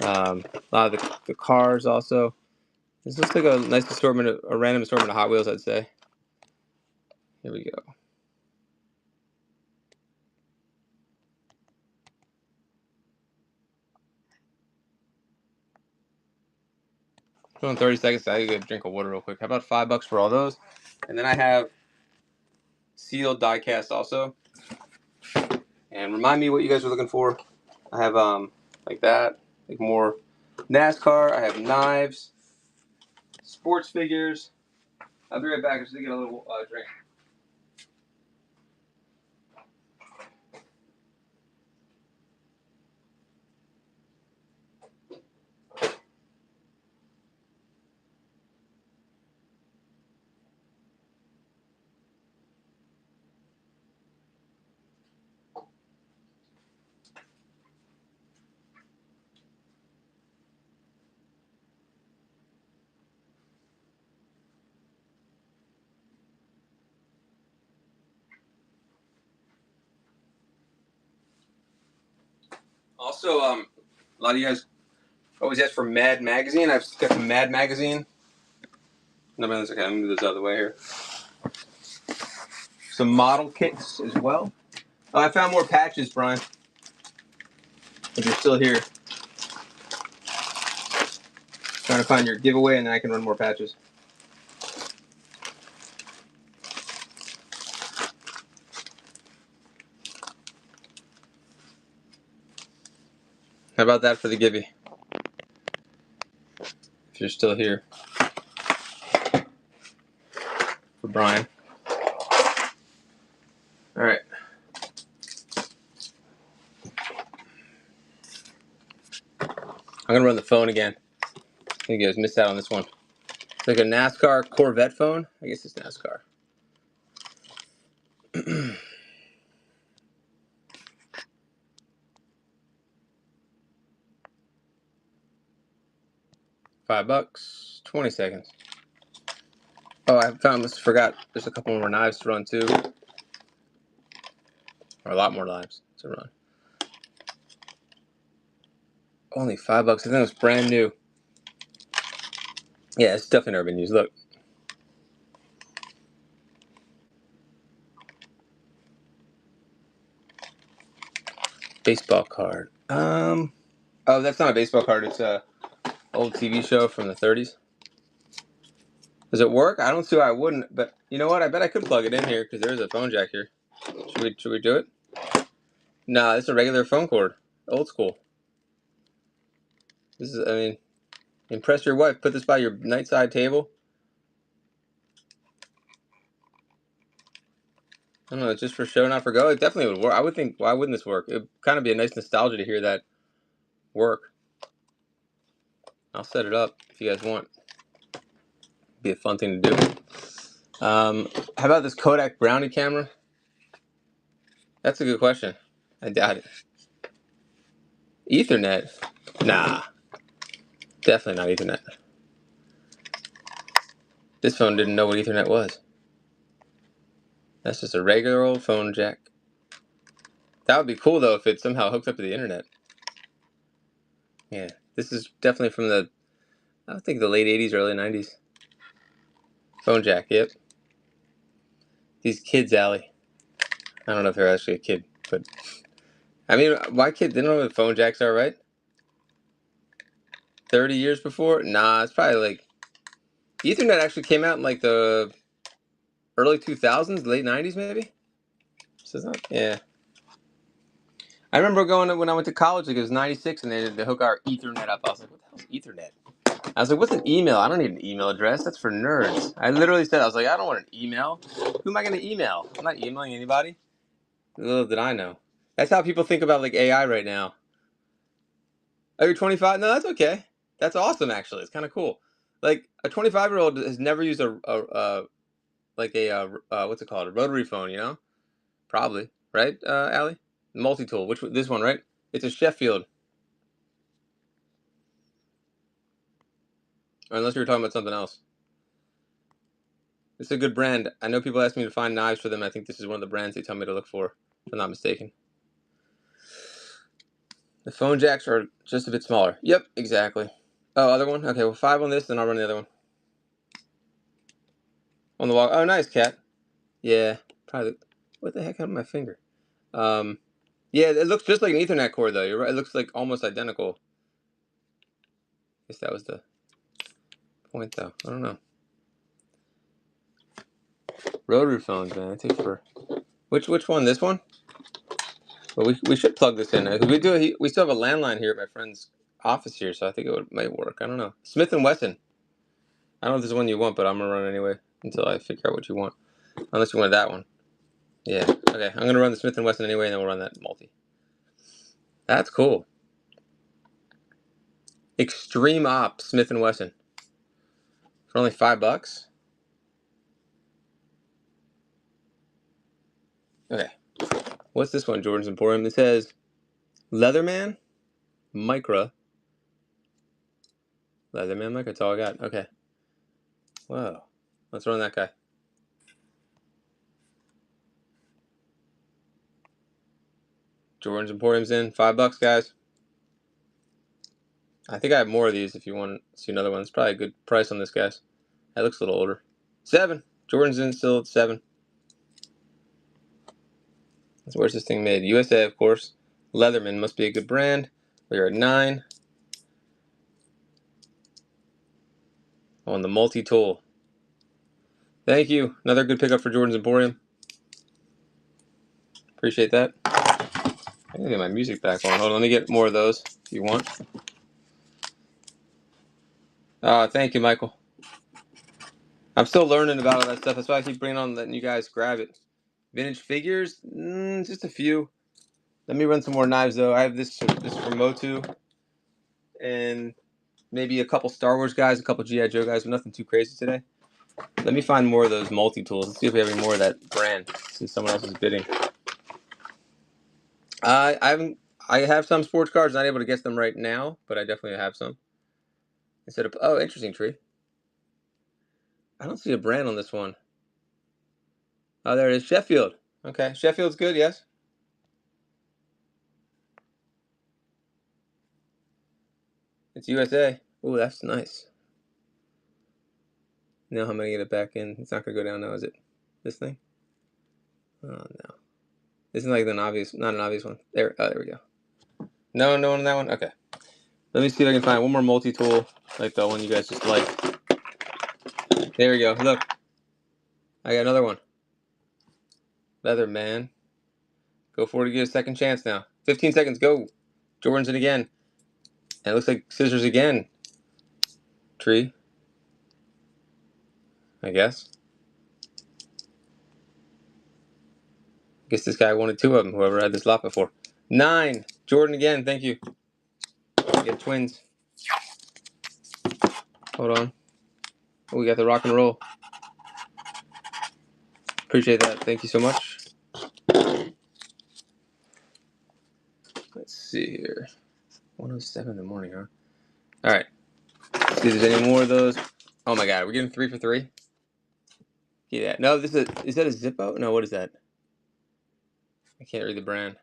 A lot of the cars also. This looks like a nice assortment, a random assortment of Hot Wheels, I'd say. Here we go. In 30 seconds, I get a drink of water real quick. How about $5 for all those? And then I have sealed die cast also. And remind me what you guys are looking for. I have like that, like more NASCAR. I have knives, sports figures. I'll be right back. Just to get a little drink. Also, a lot of you guys always ask for Mad Magazine. I've got the Mad Magazine. No, that's okay. I'm gonna move this out of the way here. Some model kits as well. Oh, I found more patches, Brian. If you're still here. Trying to find your giveaway, and then I can run more patches. How about that for the givey? If you're still here. For Brian. All right. I'm going to run the phone again. I think you guys missed out on this one. It's like a NASCAR Corvette phone. I guess it's NASCAR. $5. 20 seconds. Oh, I forgot. There's a couple more knives to run too. Or a lot more knives to run. Only $5. I think it was brand new. Yeah, it's definitely never been used. Look. Baseball card. Oh, that's not a baseball card. It's a old TV show from the 30s. Does it work? I don't see why I wouldn't, but you know what? I bet I could plug it in here because there is a phone jack here. Should we do it? Nah, it's a regular phone cord. Old school. This is, I mean, impress your wife. Put this by your nightside table. I don't know, just for show, not for go. It definitely would work. I would think, why wouldn't this work? It would kind of be a nice nostalgia to hear that work. I'll set it up if you guys want. Be a fun thing to do. How about this Kodak Brownie camera? That's a good question. I doubt it. Ethernet? Nah. Definitely not Ethernet. This phone didn't know what Ethernet was. That's just a regular old phone jack. That would be cool though if it somehow hooked up to the internet. Yeah, this is definitely from the, I think the late 80s, early 90s. Phone jack, yep. These kids, Allie. I don't know if they're actually a kid, but I mean, why kid? They don't know what phone jacks are, right? 30 years before? Nah, it's probably like Ethernet actually came out in like the early 2000s, late 90s maybe. So it's not, yeah. I remember going when I went to college. Like it was '96, and they hook our Ethernet up. I was like, "What the hell is Ethernet?" I was like, "What's an email? I don't need an email address. That's for nerds." I literally said, "I was like, I don't want an email. Who am I going to email? I'm not emailing anybody." Little did I know. That's how people think about like AI right now. Oh, you're 25? No, that's okay. That's awesome. Actually, it's kind of cool. Like a 25-year-old has never used a like a what's it called? A rotary phone, you know? Probably, right, Allie? Multi-tool. This one, right? It's a Sheffield. Or unless you were talking about something else. It's a good brand. I know people ask me to find knives for them. I think this is one of the brands they tell me to look for, if I'm not mistaken. The phone jacks are just a bit smaller. Yep, exactly. Oh, other one? Okay, well, 5 on this, then I'll run the other one. On the wall. Oh, nice, cat. Yeah, probably. What the heck happened to my finger? Yeah, it looks just like an Ethernet cord, though. You're right. It looks like almost identical. I guess that was the point, though. I don't know. Rotary phones, man. It takes for which one? This one? Well, we should plug this in because we still have a landline here at my friend's office here, so I think might work. I don't know. Smith and Wesson. I don't know if this is one you want, but I'm gonna run it anyway until I figure out what you want. Unless you wanted that one. Yeah. Okay. I'm gonna run the Smith and Wesson anyway, and then we'll run that multi. That's cool. Extreme Op Smith and Wesson for only $5. Okay. What's this one, Jordan's Emporium? It says Leatherman Micra. Leatherman Micra. That's all I got. Okay. Wow. Let's run that guy. Jordan's Emporium's in. $5, guys. I think I have more of these if you want to see another one. It's probably a good price on this, guys. That looks a little older. 7. Jordan's in still at 7. Where's this thing made? USA, of course. Leatherman must be a good brand. We are at 9. On the multi-tool. Thank you. Another good pickup for Jordan's Emporium. Appreciate that. I gotta get my music back on. Hold on, let me get more of those if you want. Thank you, Michael. I'm still learning about all that stuff. That's why I keep bringing on, letting you guys grab it. Vintage figures? Just a few. Let me run some more knives, though. I have this from Motu. And maybe a couple Star Wars guys, a couple G.I. Joe guys, but nothing too crazy today. Let me find more of those multi-tools. Let's see if we have any more of that brand, since someone else is bidding. I have some sports cards. Not able to get them right now, but I definitely have some. Instead of interesting tree. I don't see a brand on this one. Oh, there it is. Sheffield. Okay, Sheffield's good. Yes. It's USA. Ooh, that's nice. Now how am I gonna get it back in? It's not gonna go down now, is it? This thing? Oh no. Isn't like not an obvious one. There we go. No one on that one? Okay. Let me see if I can find one more multi-tool, like the one you guys just like. There we go. Look. I got another one. Leatherman. Go for it to get a second chance now. 15 seconds, go. Jordan's in again. And it looks like scissors again. Tree. I guess. Guess this guy wanted 2 of them, whoever had this lot before. 9. Jordan again, thank you. Get twins. Hold on. Oh, we got the rock and roll. Appreciate that. Thank you so much. Let's see here. 1:07 in the morning, huh? All right. Let's see if there's any more of those. Oh my God, we're getting 3 for 3. Yeah. No, is that a Zippo? No, what is that? I can't read the brand.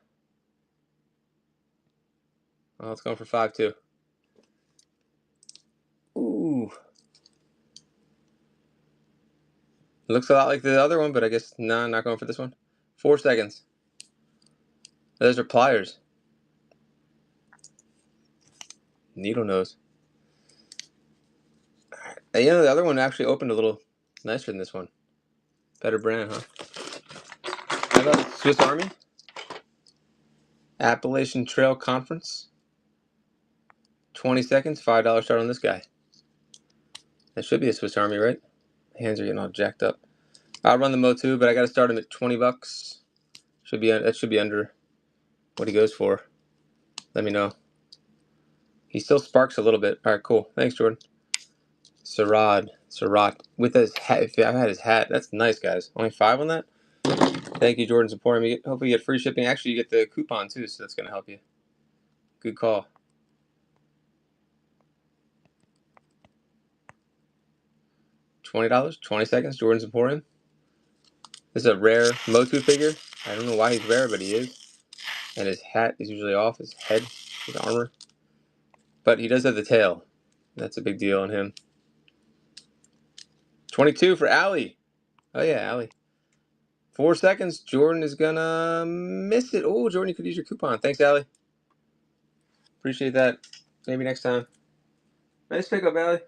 Oh, it's going for 5 too. Ooh. It looks a lot like the other one, but I guess no, not going for this one. 4 seconds. Those are pliers. Needle nose. And, the other one actually opened a little nicer than this one. Better brand, huh? How about Swiss Army? Appalachian Trail Conference. 20 seconds, $5 start on this guy. That should be a Swiss Army, right? Hands are getting all jacked up. I'll run the Motu, but I got to start him at $20. That should be under what he goes for. Let me know. He still sparks a little bit. All right, cool. Thanks, Jordan. Sarad with his hat. If I had his hat, that's nice, guys. Only 5 on that. Thank you, Jordan, supporting me. Hopefully, you get free shipping. Actually, you get the coupon too, so that's gonna help you. Good call. $20, 20 seconds. Jordan's Emporium. This is a rare Motu figure. I don't know why he's rare, but he is. And his hat is usually off. His head, his armor. But he does have the tail. That's a big deal on him. 22 for Allie. Oh yeah, Allie. 4 seconds. Jordan is gonna miss it. Oh, Jordan, you could use your coupon. Thanks, Allie. Appreciate that. Maybe next time. Nice pickup, Allie.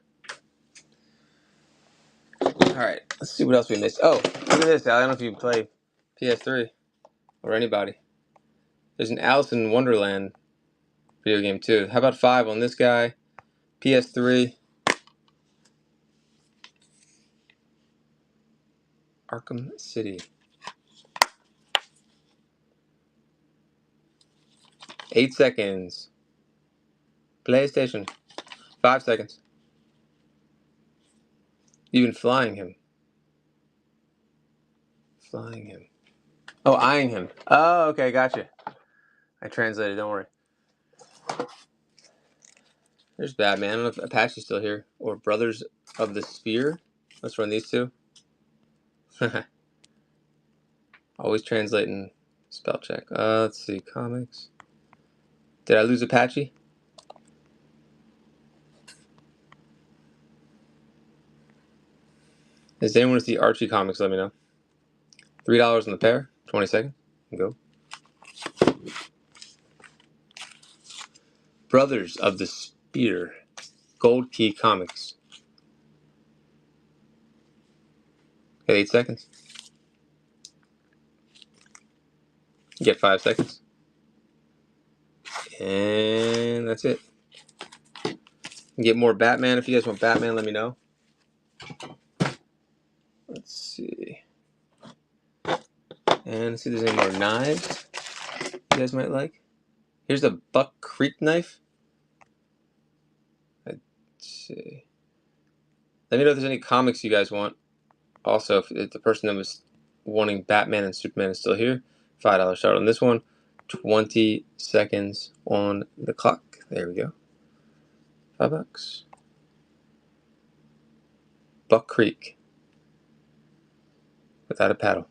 Alright, let's see what else we missed. Oh, look at this, Allie. I don't know if you play PS3 or anybody. There's an Alice in Wonderland video game too. How about 5 on this guy? PS3. Arkham City. 8 seconds. PlayStation. 5 seconds. Even flying him. Flying him. Oh, eyeing him. Oh, okay, gotcha. I translated, don't worry. There's Batman. I don't know if Apache's still here. Or Brothers of the Sphere. Let's run these two. Always translating spell check. Let's see. Comics. Did I lose Apache? Does anyone want to see Archie comics? Let me know. $3 on the pair. 20 seconds. Go. Brothers of the Spear. Gold Key Comics. Okay, 8 seconds. You get 5 seconds. And that's it. Get more Batman. If you guys want Batman, let me know. Let's see. And let's see if there's any more knives you guys might like. Here's a Buck Creek knife. Let's see. Let me know if there's any comics you guys want. Also, if the person that was wanting Batman and Superman is still here, $5 shot on this one. 20 seconds on the clock. There we go. $5. Buck Creek. Without a paddle.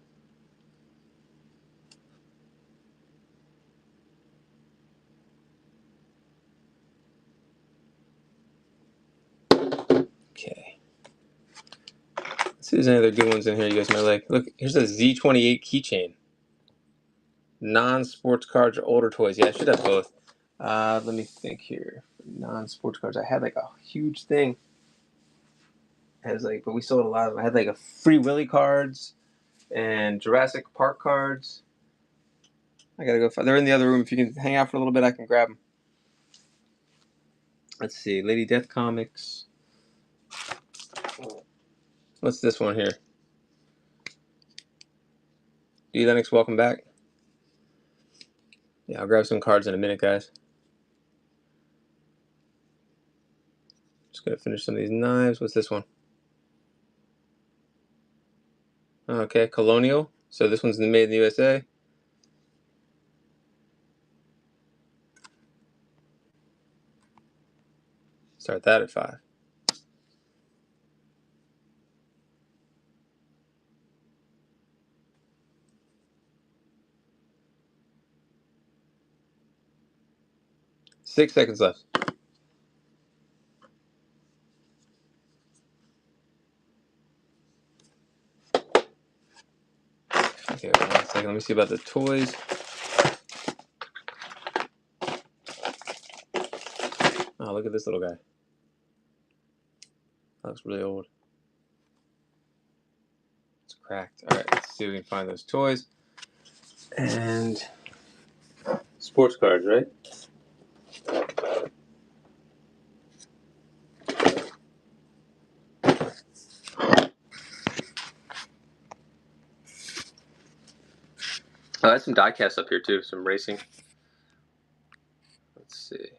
Okay. Let's see if there's any other good ones in here you guys might like. Look, here's a Z28 keychain. Non-sports cards or older toys. Yeah, I should have both. Let me think here. Non-sports cards. I had like a huge thing. But we sold a lot of them. I had like a Free Willy cards and Jurassic Park cards. I gotta go. They're in the other room. If you can hang out for a little bit, I can grab them. Let's see. Lady Death comics. What's this one here? D. Lennox, welcome back. Yeah, I'll grab some cards in a minute, guys. Just gonna finish some of these knives. What's this one? Okay, Colonial. So this one's made in the USA. Start that at 5. Six seconds left. Okay, 1 second. Let me see about the toys. Oh, look at this little guy. That looks really old. It's cracked. All right, let's see if we can find those toys. And sports cards, right? Oh, I have some die casts up here too. Some racing. Let's see.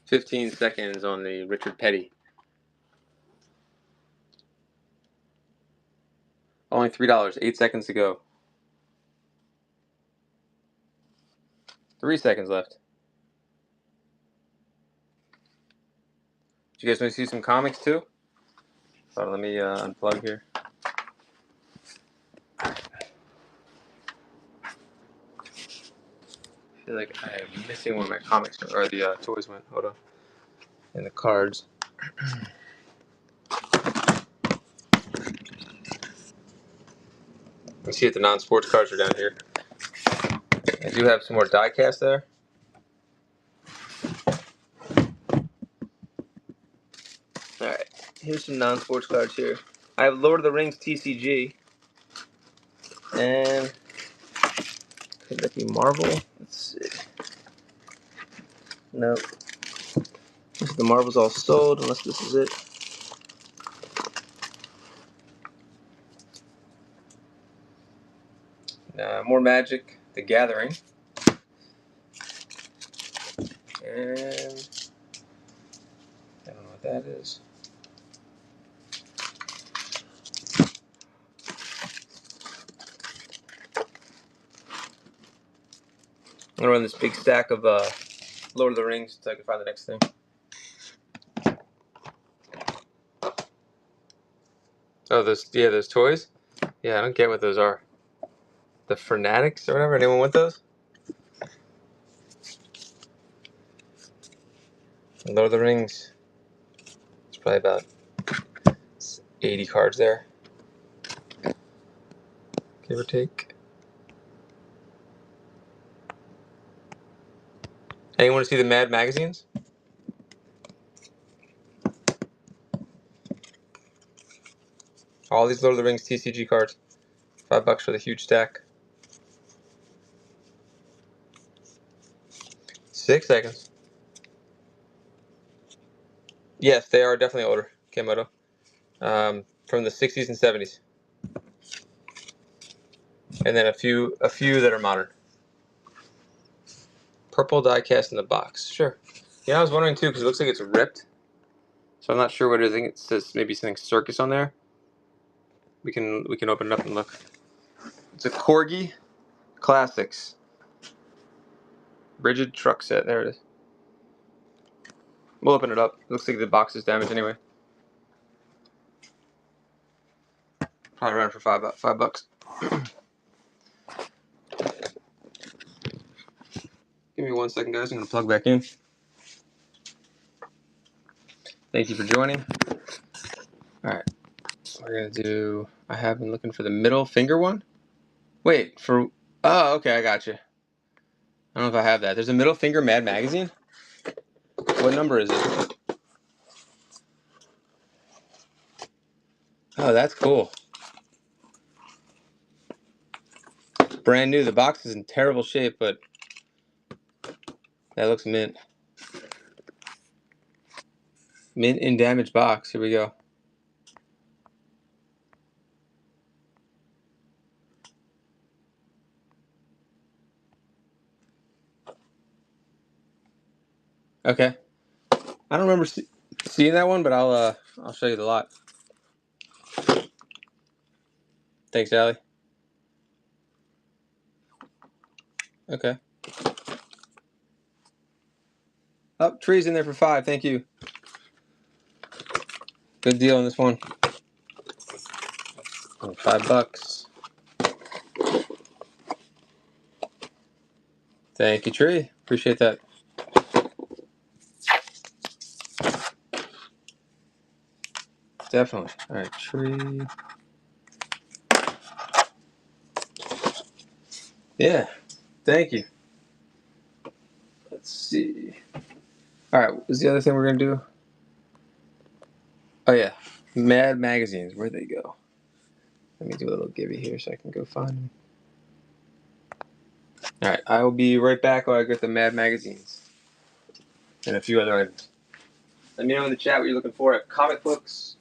$15 seconds on the Richard Petty. Only $3. 8 seconds to go. 3 seconds left. Do you guys want to see some comics too? So let me unplug here. I feel like I'm missing one of my comics, or the toys went. Hold on. And the cards. You see it, the non-sports cards are down here. I do have some more die cast there. Alright, here's some non-sports cards here. I have Lord of the Rings TCG. And could that be Marvel? Let's see. No. The Marvel's all sold, unless this is it. More Magic, The Gathering. And I don't know what that is. I'm gonna run this big stack of Lord of the Rings until I can find the next thing. Oh, those toys? Yeah, I don't get what those are. The Fanatics or whatever? Anyone want those? Lord of the Rings. It's probably about 80 cards there. Give or take. Anyone want to see the Mad magazines? All these Lord of the Rings TCG cards. $5 for the huge stack. 6 seconds. Yes, they are definitely older, Kemoto. From the 60s and 70s. And then a few that are modern. Purple die cast in the box. Sure. Yeah, I was wondering too, because it looks like it's ripped. So I'm not sure what it is. I think it says maybe something circus on there. We can open it up and look. It's a Corgi Classics. Rigid truck set. There it is. We'll open it up. It looks like the box is damaged anyway. Probably around for $5. Give me 1 second, guys. I'm gonna plug back in. Thank you for joining. All right, we're gonna do. I have been looking for the middle finger one. Wait for. Oh, okay, I got you. I don't know if I have that. There's a middle finger Mad magazine. What number is it? Oh, that's cool. Brand new. The box is in terrible shape, but that looks mint. Mint in damaged box. Here we go. Okay. I don't remember seeing that one, but I'll show you the lot. Thanks, Allie. Okay. Oh, tree's in there for $5. Thank you. Good deal on this one. Oh, $5. Thank you, Tree. Appreciate that. Definitely. All right, Tree. Yeah. Thank you. Let's see. All right. What was the other thing we're gonna do? Oh yeah, Mad magazines. Where'd they go? Let me do a little gibby here so I can go find them. All right. I will be right back while I get the Mad magazines and a few other items. Let me know in the chat what you're looking for. I have comic books.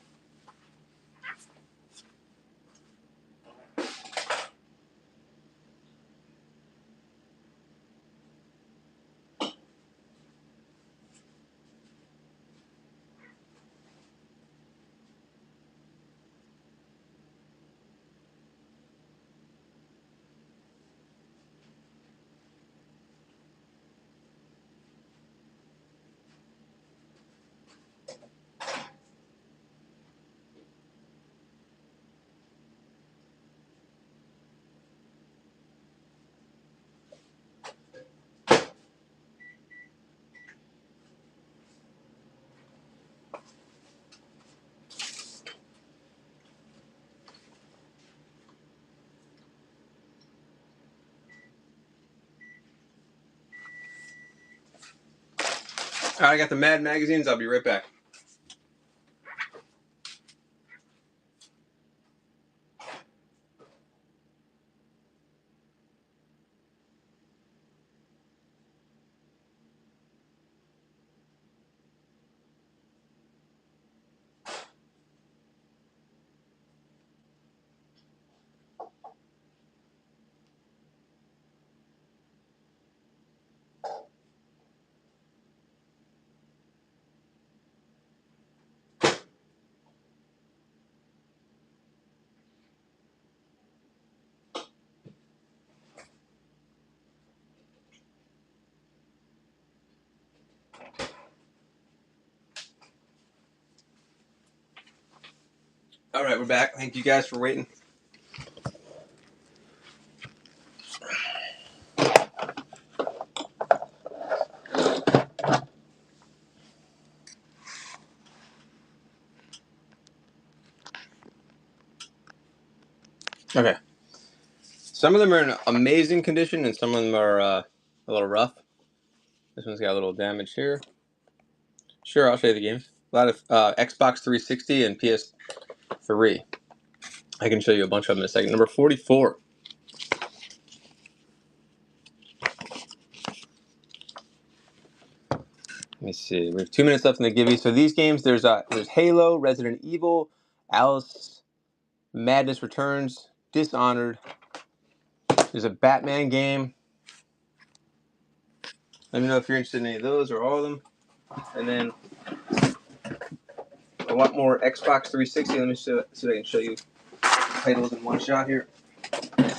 All right, I got the Mad magazines. I'll be right back. All right, we're back. Thank you guys for waiting. Okay. Some of them are in amazing condition, and some of them are a little rough. This one's got a little damage here. Sure, I'll show you the games. A lot of Xbox 360 and PS3. I can show you a bunch of them in a second. Number 44. Let me see. We have 2 minutes left in the giveaway. So these games, there's Halo, Resident Evil, Alice, Madness Returns, Dishonored. There's a Batman game. Let me know if you're interested in any of those or all of them. And then a lot more Xbox 360. Let me see if I can show you titles in one shot here. I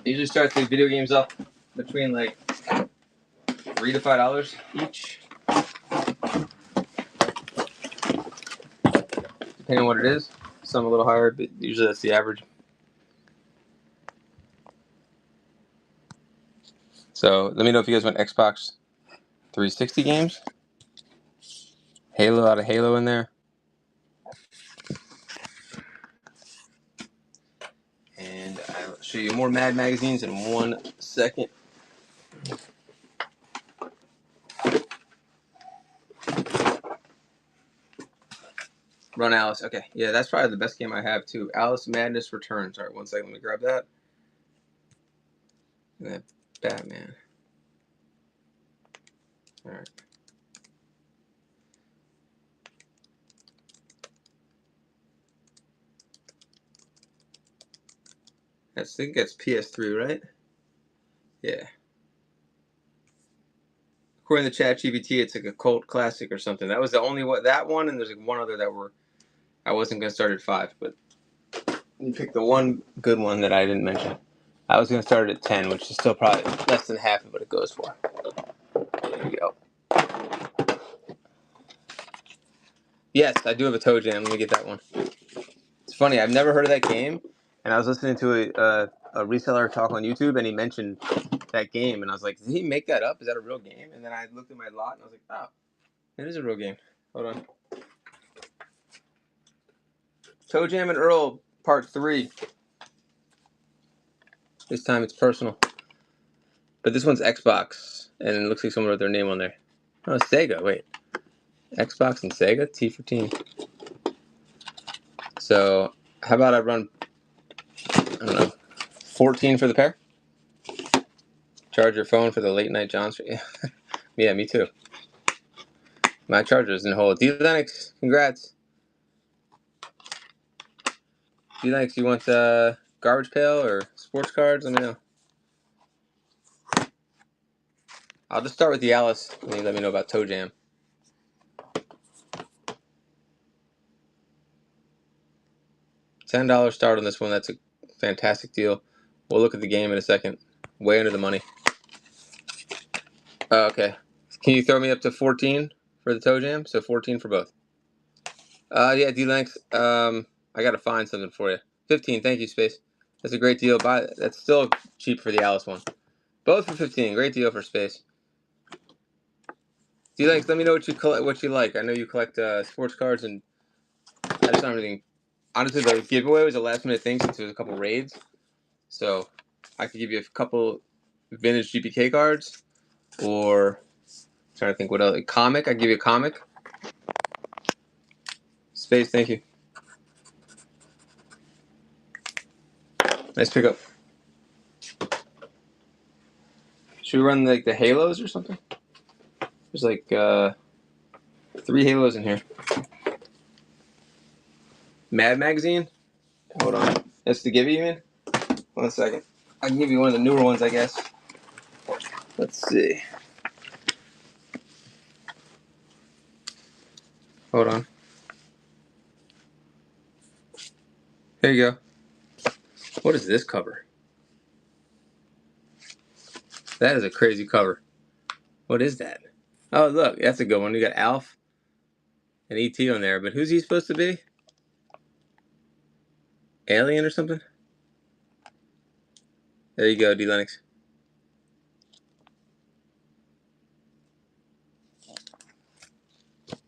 usually start the video games up between like $3 to $5 each, depending on what it is. Some a little higher, but usually that's the average. So let me know if you guys want Xbox 360 games. Halo, a lot of Halo in there. And I'll show you more Mad magazines in 1 second. Run Alice. Okay, yeah, that's probably the best game I have too. Alice Madness Returns. All right, 1 second. Let me grab that. And then Batman. All right. I think that's PS3, right? Yeah. According to ChatGPT, it's like a cult classic or something. That was the only one. That one, and there's like one other that I wasn't gonna start at 5, but you picked the one good one that I didn't mention. I was gonna start it at 10, which is still probably less than half of what it goes for. There you go. Yes, I do have a Toe Jam. Let me get that one. It's funny. I've never heard of that game, and I was listening to a reseller talk on YouTube, and he mentioned that game, and I was like, did he make that up? Is that a real game? And then I looked at my lot, and I was like, oh, it is a real game. Hold on. Toe Jam and Earl Part 3. This time it's personal. But this one's Xbox, and it looks like someone wrote their name on there. Oh, Sega. Wait. Xbox and Sega? T for teen. So, how about I run, I don't know, 14 for the pair? Charge your phone for the late night John Street. Yeah, me too. My charger's in the hole. D-Lennox, congrats. D-Lennox, you want garbage pail or sports cards? Let me know. I'll just start with the Alice, and you let me know about Toe Jam. $10 start on this one. That's a fantastic deal. We'll look at the game in a second. Way under the money. Okay. Can you throw me up to 14 for the Toe Jam? So 14 for both. Yeah, D-Lennox. I gotta find something for you. 15. Thank you, Space. That's a great deal. That's still cheap for the Alice one. Both for 15. Great deal for Space. D-Lennox, let me know what you collect. What you like. I know you collect sports cards, and I just don't have anything. Honestly, the giveaway was a last minute thing since there was a couple raids, so I could give you a couple vintage GPK cards, or Trying to think what else. A comic. I give you a comic. Space. Thank you. Nice pickup. Should we run like the halos or something? There's like 3 halos in here. Mad Magazine. Hold on. That's to give you, man. 1 second. I can give you one of the newer ones, I guess. Let's see. Hold on. Here you go. What is this cover? That is a crazy cover. What is that? Oh, look. That's a good one. You got Alf and E.T. on there. But who's he supposed to be? Alien or something? There you go, D. Lennox.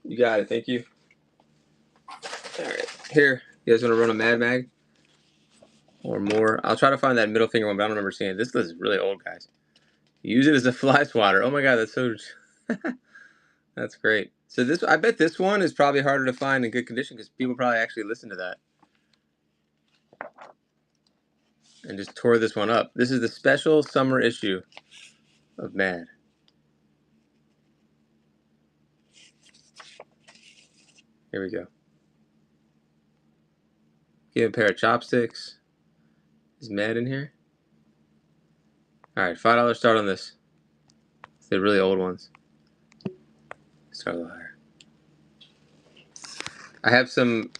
You got it. Thank you. All right. Here. You guys want to run a Mad Mag? Or more? I'll try to find that middle finger one, but I don't remember seeing it. This is really old, guys. Use it as a fly swatter. Oh my god, that's so... That's great. So this, I bet this one is probably harder to find in good condition because people probably actually listen to that. And just tore this one up. This is the special summer issue of Mad. Here we go. Give a pair of chopsticks. Is Mad in here? Alright, $5 start on this. It's the really old ones. Start a little higher. I have some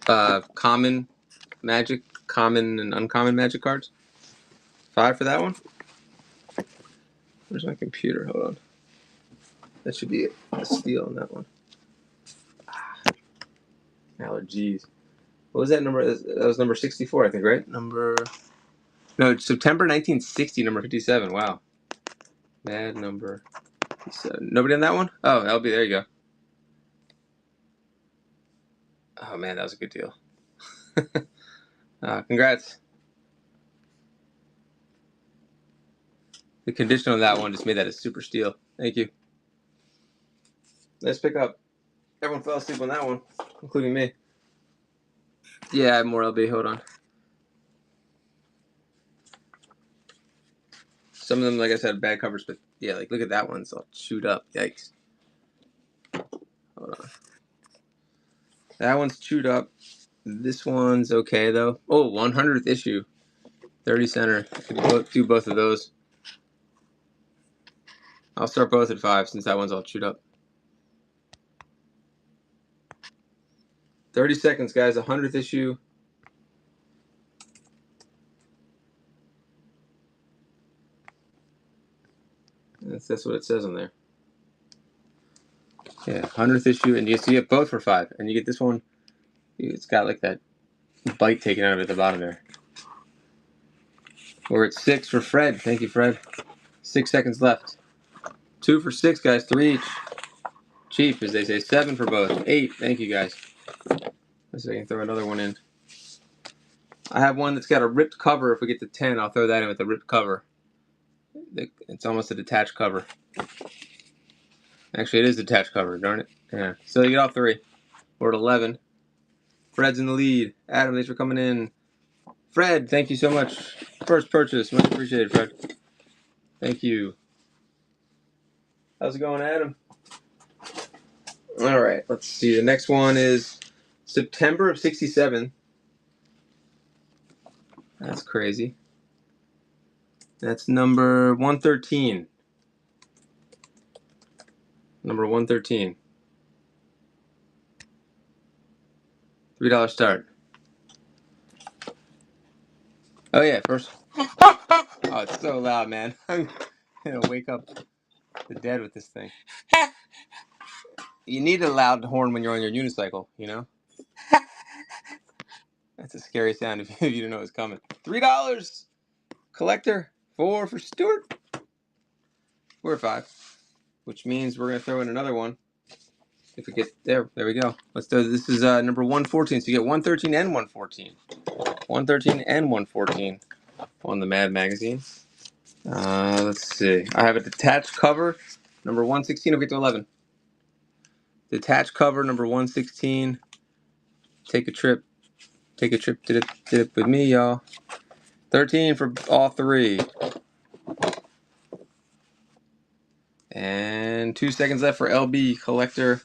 common magic, common and uncommon magic cards. 5 for that one. Where's my computer? Hold on. That should be a steal on that one. Allergies. What was that number? That was number 64, I think, right? No, September 1960, number 57. Wow. Mad number 57. Nobody on that one? Oh, that'll be, there you go. Oh, man, that was a good deal. Congrats. The condition on that one just made that a super steal. Thank you. Nice pick up. Everyone fell asleep on that one, including me. Yeah, I have more LB. Hold on. Some of them, like I said, bad covers, but yeah, like look at that one. It's all chewed up. Yikes. Hold on. That one's chewed up. This one's okay, though. Oh, 100th issue. 30 center. I could do both of those. I'll start both at 5 since that one's all chewed up. 30 seconds, guys. 100th issue. That's what it says on there. Yeah, 100th issue, and you get both for 5. And you get this one. It's got like that bite taken out of it at the bottom there. We're at 6 for Fred. Thank you, Fred. 6 seconds left. 2 for 6, guys. 3 each. Cheap, as they say. 7 for both. 8. Thank you, guys. Let's see if I can throw another one in. I have one that's got a ripped cover. If we get to 10, I'll throw that in with the ripped cover. It's almost a detached cover. Actually, it is a detached cover. Darn it. Yeah. So you get all 3. We're at 11. Fred's in the lead. Adam, thanks for coming in. Fred, thank you so much. First purchase. Much appreciated, Fred. Thank you. How's it going, Adam? All right. Let's see. The next one is September of 67. That's crazy. That's number 113. Number 113. $3 start. Oh, yeah. First. Oh, it's so loud, man. I'm going to wake up the dead with this thing. You need a loud horn when you're on your unicycle, you know? That's a scary sound if you didn't know it was coming. $3. Collector. 4 for Stuart. We're at 5. Which means we're going to throw in another one. If we get there. There we go. Let's do this. Is number 114. So you get 113 and 114. 113 and 114 on the Mad magazine. Let's see. I have a detached cover. Number 116. I'll get to 11. Detached cover number 116. Take a trip. Take a trip to the with me, y'all. 13 for all three. And 2 seconds left for LB collector.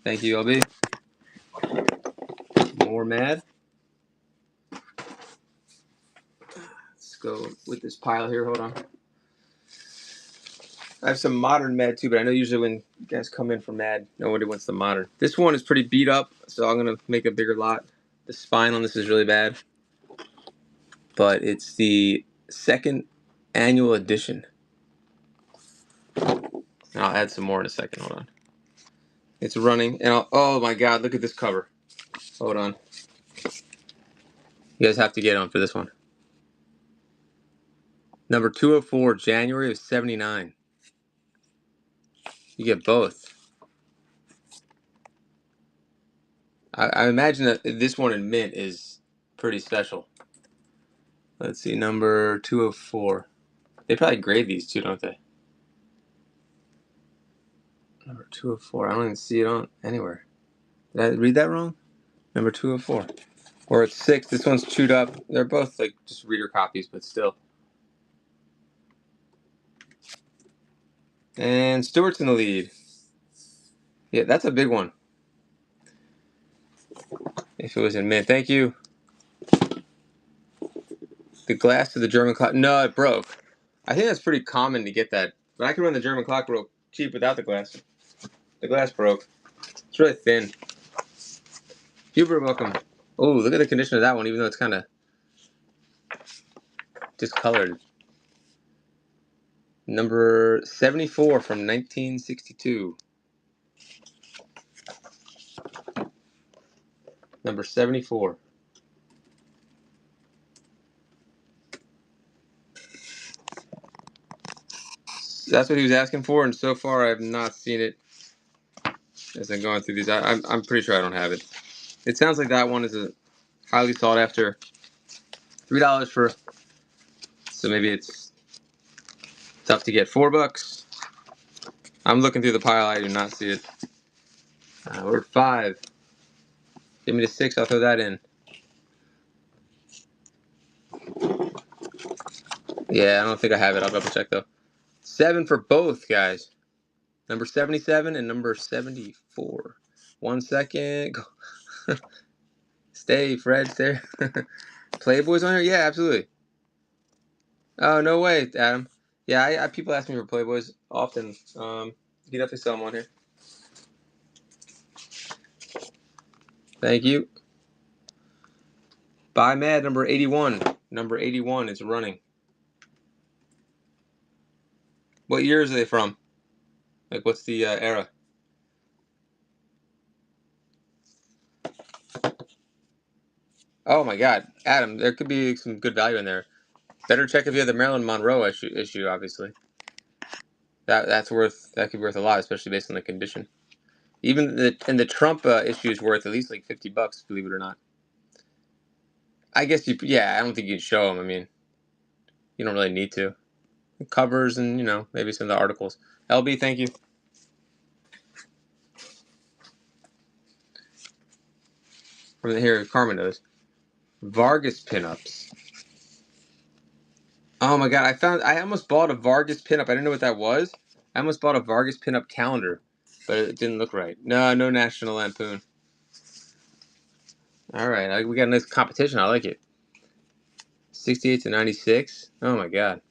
Thank you, LB. More mad. Let's go with this pile here. Hold on. I have some modern mad too, but I know usually when you guys come in for mad, nobody wants the modern. This one is pretty beat up, so I'm gonna make a bigger lot. The spine on this is really bad, but it's the second annual edition. And I'll add some more in a second. Hold on. It's running, and oh my god, look at this cover. Hold on. You guys have to get on for this one. Number 204, January of 79. You get both. I imagine that this one in mint is pretty special. Let's see, number 204. They probably grade these too, don't they? Number 204. I don't even see it on anywhere. Did I read that wrong? Number 204. Or it's 6. This one's chewed up. They're both like just reader copies, but still. And Stewart's in the lead. Yeah, that's a big one. If it was in mint. Thank you. The glass to the German clock. No, it broke. I think that's pretty common to get that. But I could run the German clock real cheap without the glass. The glass broke. It's really thin. Huber, welcome. Oh, look at the condition of that one, even though it's kind of discolored. Number 74 from 1962. Number 74. That's what he was asking for, and so far I have not seen it as I'm going through these. I'm pretty sure I don't have it. It sounds like that one is a highly sought after. $3 for, so maybe it's tough to get. $4. I'm looking through the pile. I do not see it. We're at 5. Give me the 6. I'll throw that in. Yeah, I don't think I have it. I'll double check though. 7 for both guys. Number 77 and number 74. 1 second. Stay, Fred. Stay. Playboys on here? Yeah, absolutely. Oh, no way, Adam. Yeah, I people ask me for Playboys often. You can definitely sell them on here. Thank you. Buy Mad number 81. Number 81 is running. What years are they from? Like, what's the era? Oh my God, Adam, there could be some good value in there. Better check if you have the Marilyn Monroe issue, obviously. That could be worth a lot, especially based on the condition. Even the Trump issue is worth at least like $50, believe it or not. I guess I don't think you'd show them. I mean, you don't really need to. Covers and maybe some of the articles. LB, thank you. From here, Carmen knows. Vargas pinups. Oh my God, I almost bought a Vargas pinup. I didn't know what that was. I almost bought a Vargas pinup calendar, but it didn't look right. No National Lampoon. All right, we got a nice competition. I like it. 68 to 96. Oh my God,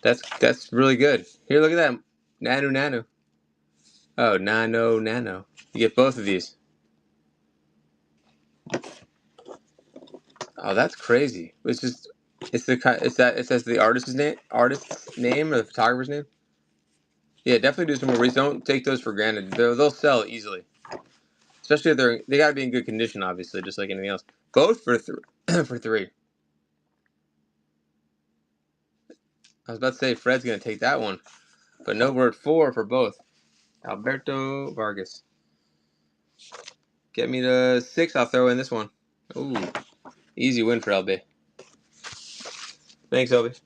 that's really good. Here, look at that. Nanu. Oh, Nano. You get both of these. Oh, that's crazy. It says the artist's name or the photographer's name. Yeah, definitely do some more research. Don't take those for granted. They'll sell easily, especially if they got to be in good condition, obviously, just like anything else. Both for for 3. I was about to say Fred's gonna take that one, but no, we're at 4 for both. Alberto Vargas. Get me to 6. I'll throw in this one. Ooh, easy win for LB. Thanks, LB.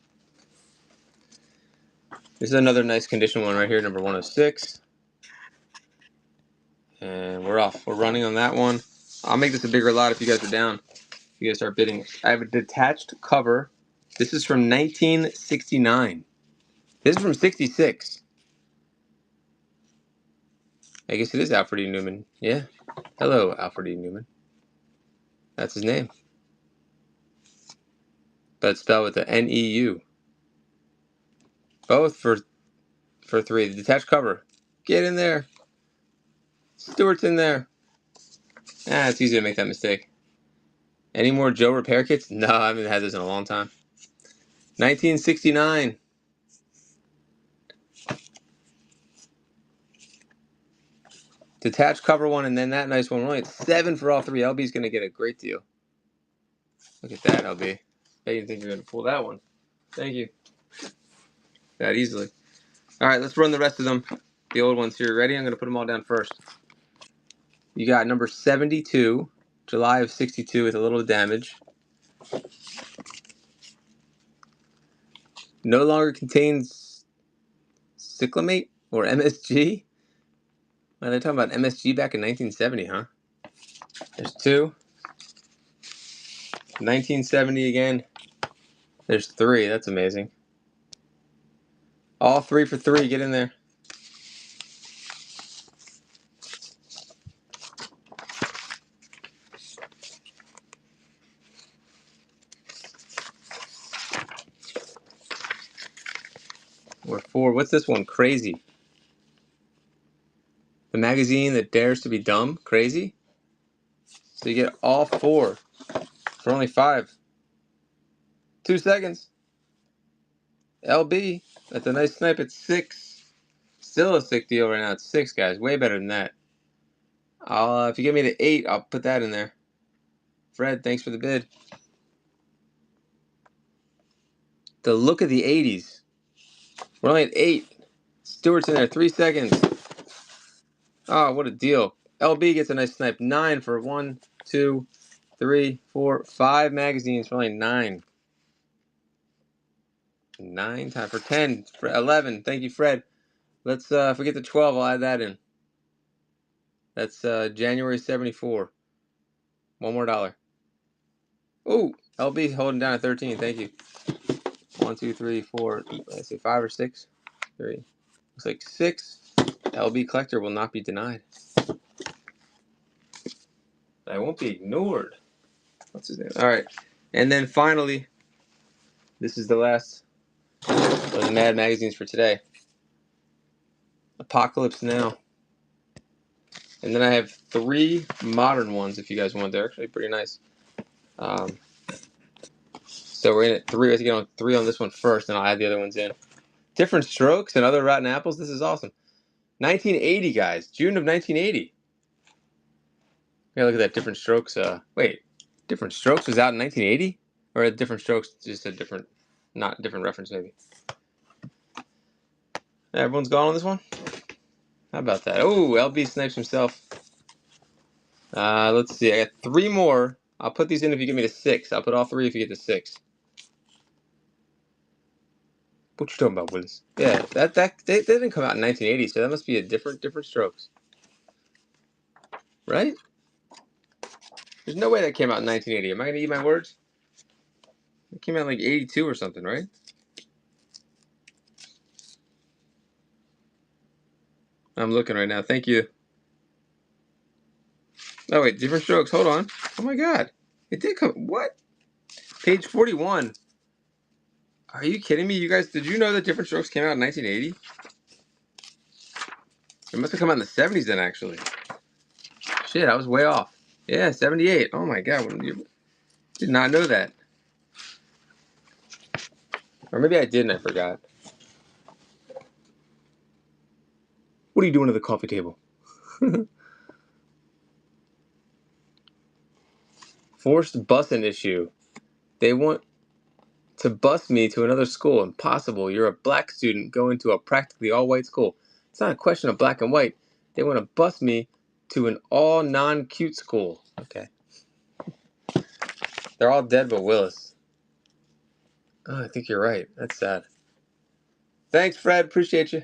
This is another nice condition one right here, number 106. And we're off. We're running on that one. I'll make this a bigger lot if you guys are down. If you guys start bidding. I have a detached cover. This is from 1969. This is from 66. I guess it is Alfred E. Newman. Yeah. Hello, Alfred E. Newman. That's his name. But it's spelled with the N-E-U. Both for 3. The detached cover. Get in there. Stewart's in there. It's easy to make that mistake. Any more Joe repair kits? No, I haven't had this in a long time. 1969. Detached cover one, and then that nice one. We're only at 7 for all 3. LB's going to get a great deal. Look at that, LB. Bet you didn't think you were going to pull that one. Thank you. That easily. All right, let's run the rest of them. The old ones here. Ready? I'm going to put them all down first. You got number 72, July of 62 with a little damage. No longer contains cyclamate or MSG. Well, they're talking about MSG back in 1970, huh? There's 2. 1970 again. There's 3. That's amazing. All 3 for 3. Get in there. We're 4. What's this one? Crazy. The magazine that dares to be dumb. Crazy. So you get all 4 for only 5. 2 seconds. LB. That's a nice snipe at 6. Still a sick deal right now. It's 6, guys. Way better than that. If you give me the 8, I'll put that in there. Fred, thanks for the bid. The look of the 80s. We're only at 8. Stewart's in there. 3 seconds. Oh, what a deal. LB gets a nice snipe. 9 for 1, 2, 3, 4, 5 magazines for only 9. 9 time for 10. For 11. Thank you, Fred. Let's forget the 12. I'll add that in. That's January 74. One more dollar. Oh, LB holding down at 13. Thank you. 1, 2, 3, 4. Let's see, 5 or 6. 3. Looks like 6. LB collector will not be denied. I won't be ignored. What's his name? All right. And then finally, this is the last of the Mad magazines for today. Apocalypse Now. And then I have 3 modern ones if you guys want. They're actually pretty nice. So we're in at 3. I have to get on 3 on this one first, and I'll add the other ones in. Different Strokes and Other Rotten Apples. This is awesome. 1980, guys. June of 1980. Yeah, look at that. Different Strokes. Wait. Different Strokes was out in 1980? Or Different Strokes just a different, not different reference maybe. Everyone's gone on this one? How about that? Oh, LB snipes himself. Let's see. I got 3 more. I'll put these in if you give me the 6. I'll put all 3 if you get the 6. What you talking about, Willis? Yeah, they didn't come out in 1980, so that must be a different Strokes, right? There's no way that came out in 1980. Am I gonna eat my words? It came out in like 82 or something, right? I'm looking right now. Thank you. Oh wait, Different Strokes. Hold on. Oh my God, it did come. What? Page 41. Are you kidding me? You guys, did you know that Different Strokes came out in 1980? It must have come out in the 70s then, actually. Shit, I was way off. Yeah, 78. Oh my God, did not know that. Or maybe I did and I forgot. What are you doing at the coffee table? Forced busing issue. They want to bus me to another school. Impossible. You're a black student going to a practically all-white school. It's not a question of black and white. They want to bus me to an all non-cute school. Okay. They're all dead but Willis. Oh, I think you're right. That's sad. Thanks, Fred. Appreciate you.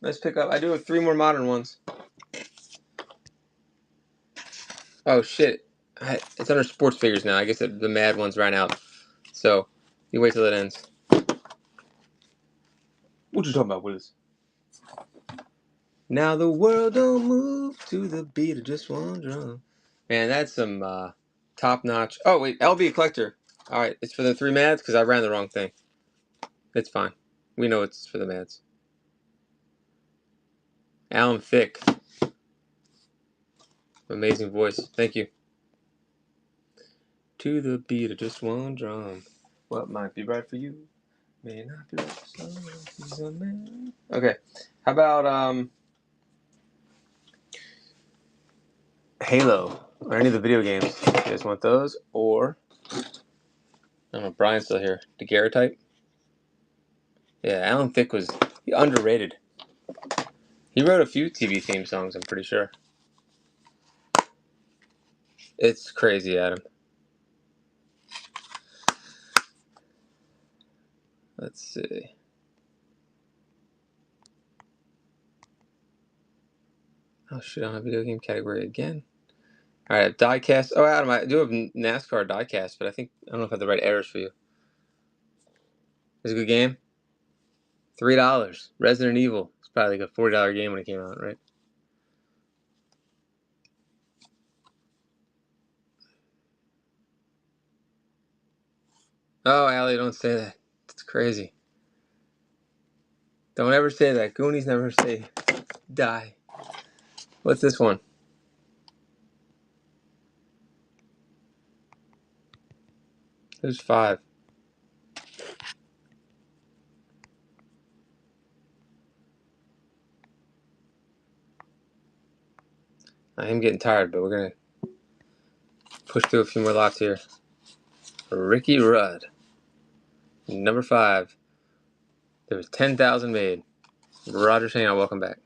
Nice pickup. I do have 3 more modern ones. Oh shit! It's under sports figures now. I guess the mad ones ran out. So you wait till it ends. What you talking about, Willis? Now the world don't move to the beat of just one drum. Man, that's some top notch. Oh wait, LB collector. All right, it's for the 3 mads because I ran the wrong thing. It's fine. We know it's for the mads. Alan Thicke. Amazing voice. Thank you. To the beat of just one drum. What might be right for you may not be right for someone. Okay. How about Halo or any of the video games? You guys want those? Or I don't know, Brian's still here. The Garrett type? Yeah, Alan Thicke was underrated. He wrote a few TV theme songs, I'm pretty sure. It's crazy, Adam. Let's see. Oh shit, I don't have video game category again. Alright, diecast. Oh, Adam, I do have NASCAR diecast, but I don't know if I have the right errors for you. It's a good game. $3. Resident Evil. It's probably like a $40 game when it came out, right? Oh, Allie, don't say that. It's crazy. Don't ever say that. Goonies never say die. What's this one? There's 5. I am getting tired, but we're going to push through a few more lots here. Ricky Rudd. Number 5. There was 10,000 made. Roger saying, welcome back.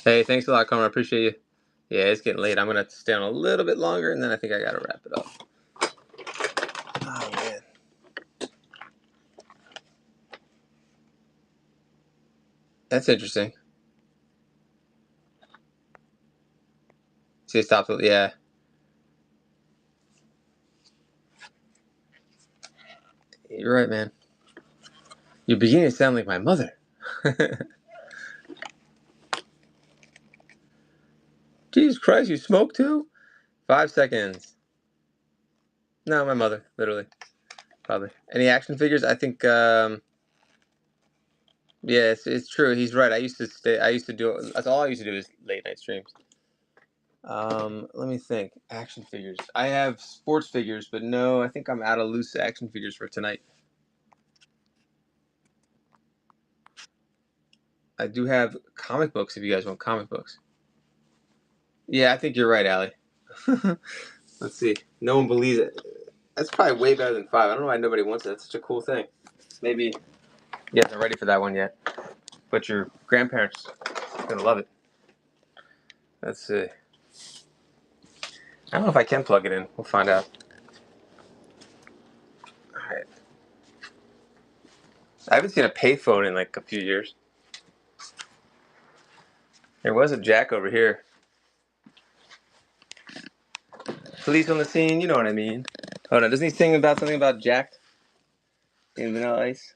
Hey, thanks a lot, Connor. I appreciate you. Yeah, it's getting late. I'm going to stay on a little bit longer, and then I think I got to wrap it up. Oh, man. That's interesting. See, it stopped. Yeah. You're right, man. You're beginning to sound like my mother. Jesus Christ, you smoke too? 5 seconds. No, my mother, literally. Probably. Any action figures? I think, yeah, it's true. He's right. I used to do, that's all I used to do is late night streams. Let me think. Action figures. I have sports figures, but no, I think I'm out of loose action figures for tonight. I do have comic books if you guys want comic books. Yeah, I think you're right, Allie. Let's see. No one believes it. That's probably way better than 5. I don't know why nobody wants it. That's such a cool thing. Maybe you guys aren't ready for that one yet, but your grandparents are going to love it. Let's see. I don't know if I can plug it in. We'll find out. All right. I haven't seen a payphone in like a few years. There was a jack over here. Police on the scene, you know what I mean. Hold on, doesn't he sing about something about Jack in Vanilla Ice?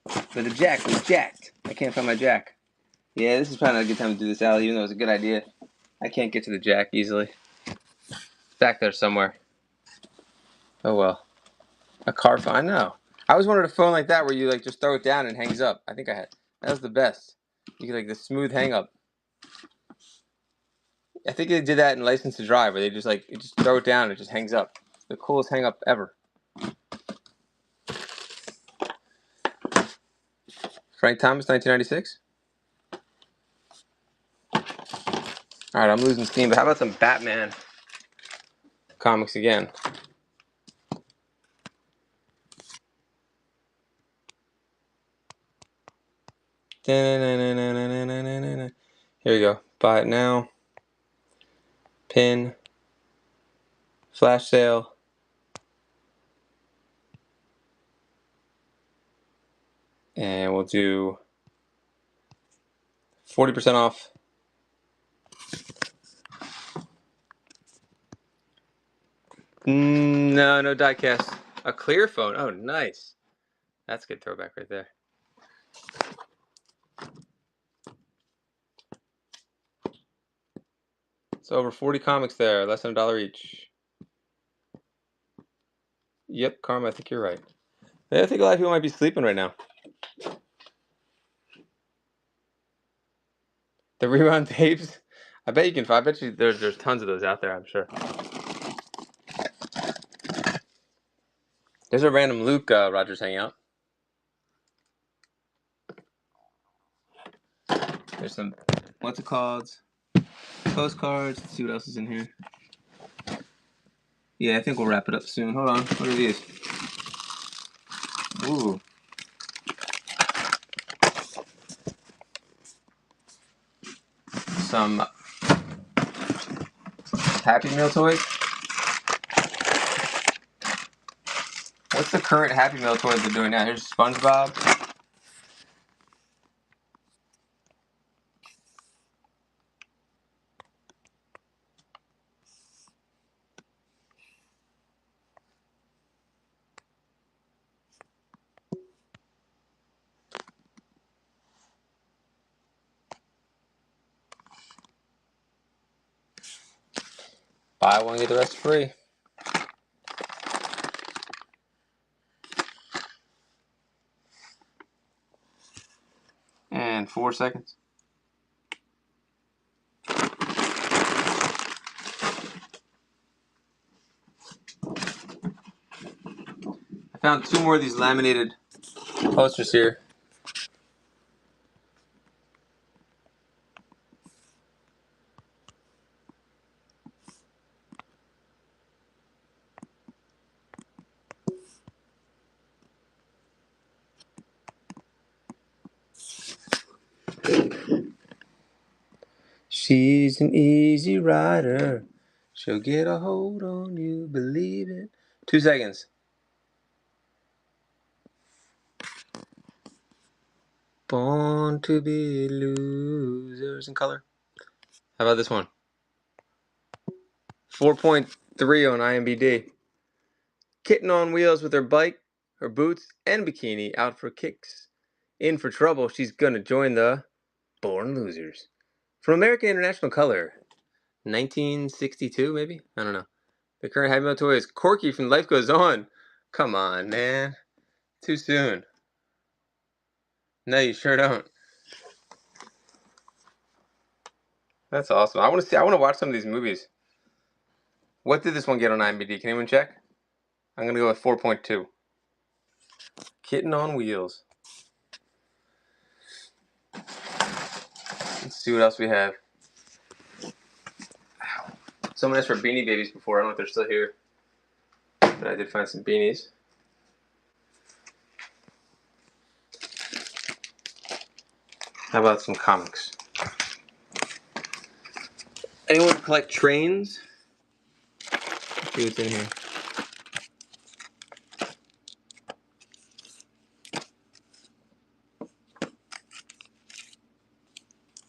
But the Jack was jacked. I can't find my Jack. Yeah, this is probably not a good time to do this, Allie, even though it's a good idea. I can't get to the Jack easily. It's back there somewhere. Oh well. A car phone, I know. I always wanted a phone like that where you like just throw it down and it hangs up. I think I had. That was the best. You get like the smooth hang up. I think they did that in License to Drive, where they just just throw it down and it just hangs up. It's the coolest hang up ever. Frank Thomas, 1996. All right, I'm losing steam, but how about some Batman comics again? Here we go. Buy it now. Pin. Flash sale. And we'll do 40% off. No die cast. A clear phone. Oh, nice. That's a good throwback right there. So over 40 comics there, less than $1 each. Yep, Karma, I think you're right. I think a lot of people might be sleeping right now. The rerun tapes? I bet you can find. I bet you there's tons of those out there, I'm sure. There's a random Luke Rogers hangout. There's some, what's it called? Postcards. Let's see what else is in here. Yeah, I think we'll wrap it up soon. Hold on. What are these? Ooh. Some Happy Meal toys. What's the current Happy Meal toys they're doing now? Here's SpongeBob. Buy one, get the rest free. And 4 seconds. I found 2 more of these laminated posters here. She's an easy rider. She'll get a hold on you, believe it. 2 seconds. Born to be losers in color. How about this one? 4.3 on IMDb. Kitten on wheels with her bike, her boots, and bikini out for kicks. In for trouble, she's gonna join the Born Losers. From American International Color. 1962, maybe? I don't know. The current Happy Meal toy is Corky from Life Goes On. Come on, man. Too soon. No, you sure don't. That's awesome. I want to watch some of these movies. What did this one get on IMDb? Can anyone check? I'm going to go with 4.2. Kitten on Wheels. Let's see what else we have. Someone asked for Beanie Babies before. I don't know if they're still here. But I did find some beanies. How about some comics? Anyone collect trains? Let's see what's in here.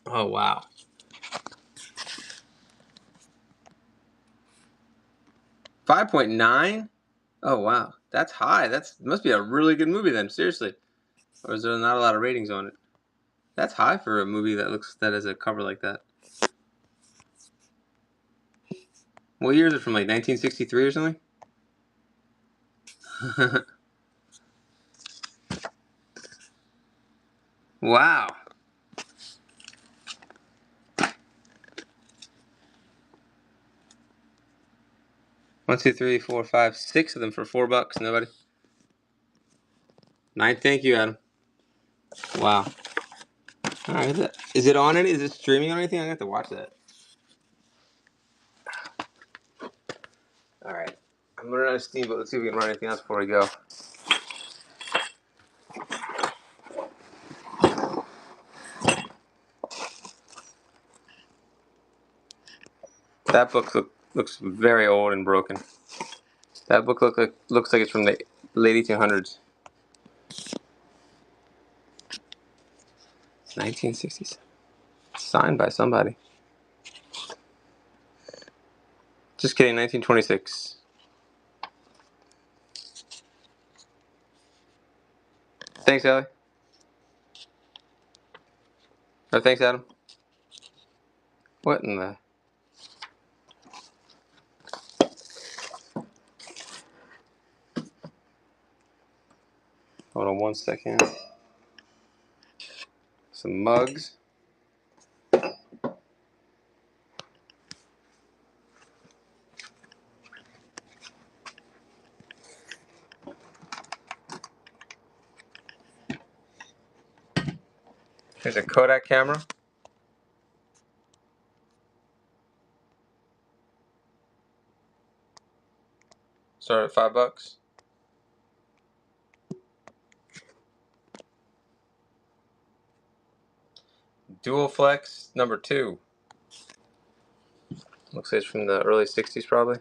Oh, wow. 5.9? Oh, wow. That's high. That must be a really good movie then, seriously. Or is there not a lot of ratings on it? That's high for a movie that has a cover like that. What year is it from, like 1963 or something? Wow. One, two, three, four, five, 6 of them for $4. Nobody. 9. Thank you, Adam. Wow. All right. Is it on any? Is it streaming on anything? I have to watch that. All right. I'm gonna run out of steam, but let's see if we can run anything else before we go. That book looks very old and broken. That book looks like it's from the late 1800s. 1967. Signed by somebody. Just kidding, 1926. Thanks, Allie. Oh, thanks, Adam. What in the... Hold on 1 second. Some mugs. Here's a Kodak camera. Started at $5. Dual Flex number 2. Looks like it's from the early 60s probably.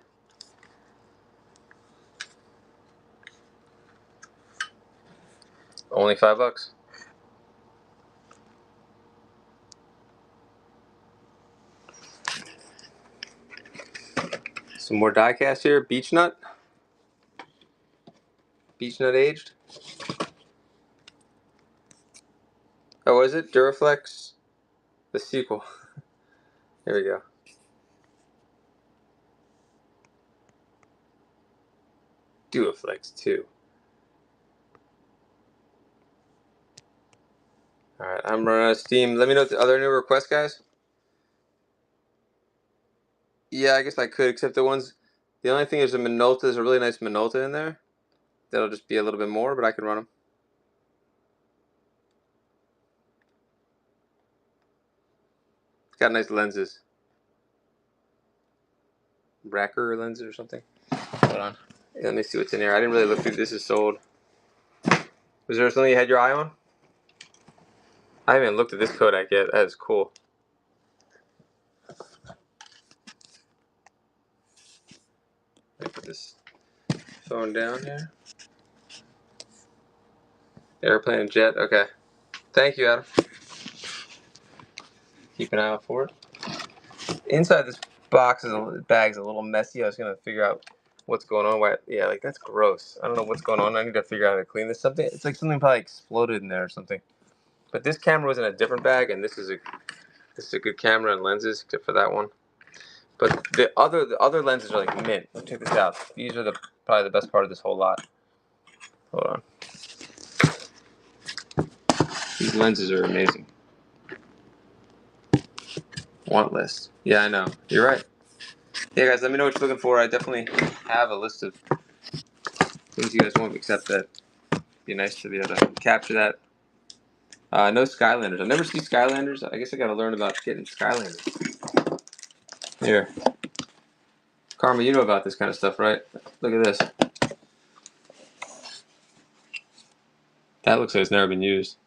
Only $5. Some more die cast here. Beech Nut. Beech Nut aged. Oh, what is it? Duraflex. The sequel. Here we go. Duraflex 2. Alright, I'm running out of steam. Let me know if are there new requests, guys? Yeah, I guess I could, except the ones... The only thing is the Minolta. There's a really nice Minolta in there. That'll just be a little bit more, but I can run them. It's got nice lenses. Racker lenses or something. Hold on. Let me see what's in here. I didn't really look through. This is sold. Was there something you had your eye on? I haven't even looked at this Kodak yet. That is cool. Let me put this phone down here. Airplane and jet. Okay. Thank you, Adam. Keep an eye out for it. Inside this bag's a little messy. I was gonna figure out what's going on. Why? Yeah, like that's gross. I don't know what's going on. I need to figure out how to clean this. Something. It's like something probably exploded in there or something. But this camera was in a different bag, and this is a good camera and lenses, except for that one. But the other lenses are like mint. Check this out. These are probably the best part of this whole lot. Hold on. These lenses are amazing. Want list. Yeah, I know. You're right. Yeah, guys, let me know what you're looking for. I definitely have a list of things you guys want, except that it'd be nice to be able to capture that. No Skylanders. I never see Skylanders. I guess I got to learn about getting Skylanders. Here. Karma, you know about this kind of stuff, right? Look at this. That looks like it's never been used.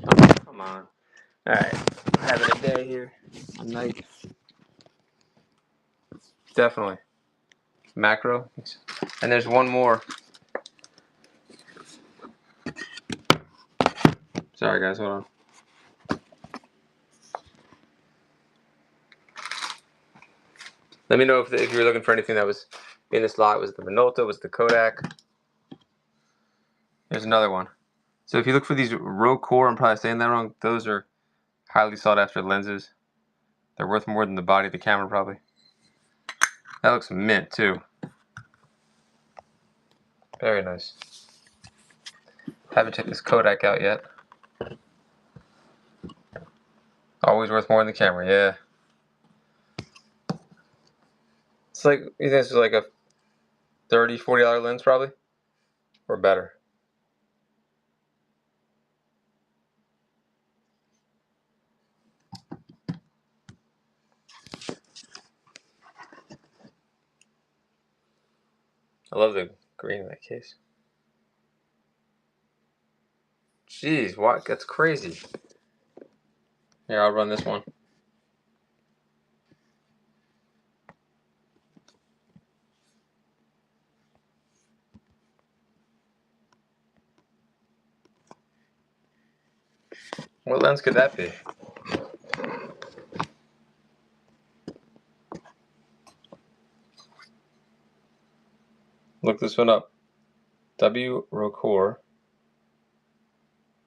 Oh, come on. Alright. I'm having a day here. A night. Definitely. Macro. And there's one more. Sorry, guys. Hold on. Let me know if you're looking for anything that was in this lot. Was the Minolta? Was the Kodak? There's another one. So if you look for these Rocore, I'm probably saying that wrong. Those are highly sought after lenses. They're worth more than the body of the camera, probably. That looks mint too. Very nice. Haven't checked this Kodak out yet. Always worth more than the camera, yeah. It's like, you think this is like a $30, $40 lens probably? Or better. I love the green in that case. Jeez, what? That's crazy. Here, I'll run this one. What lens could that be? Look this one up. W Rocore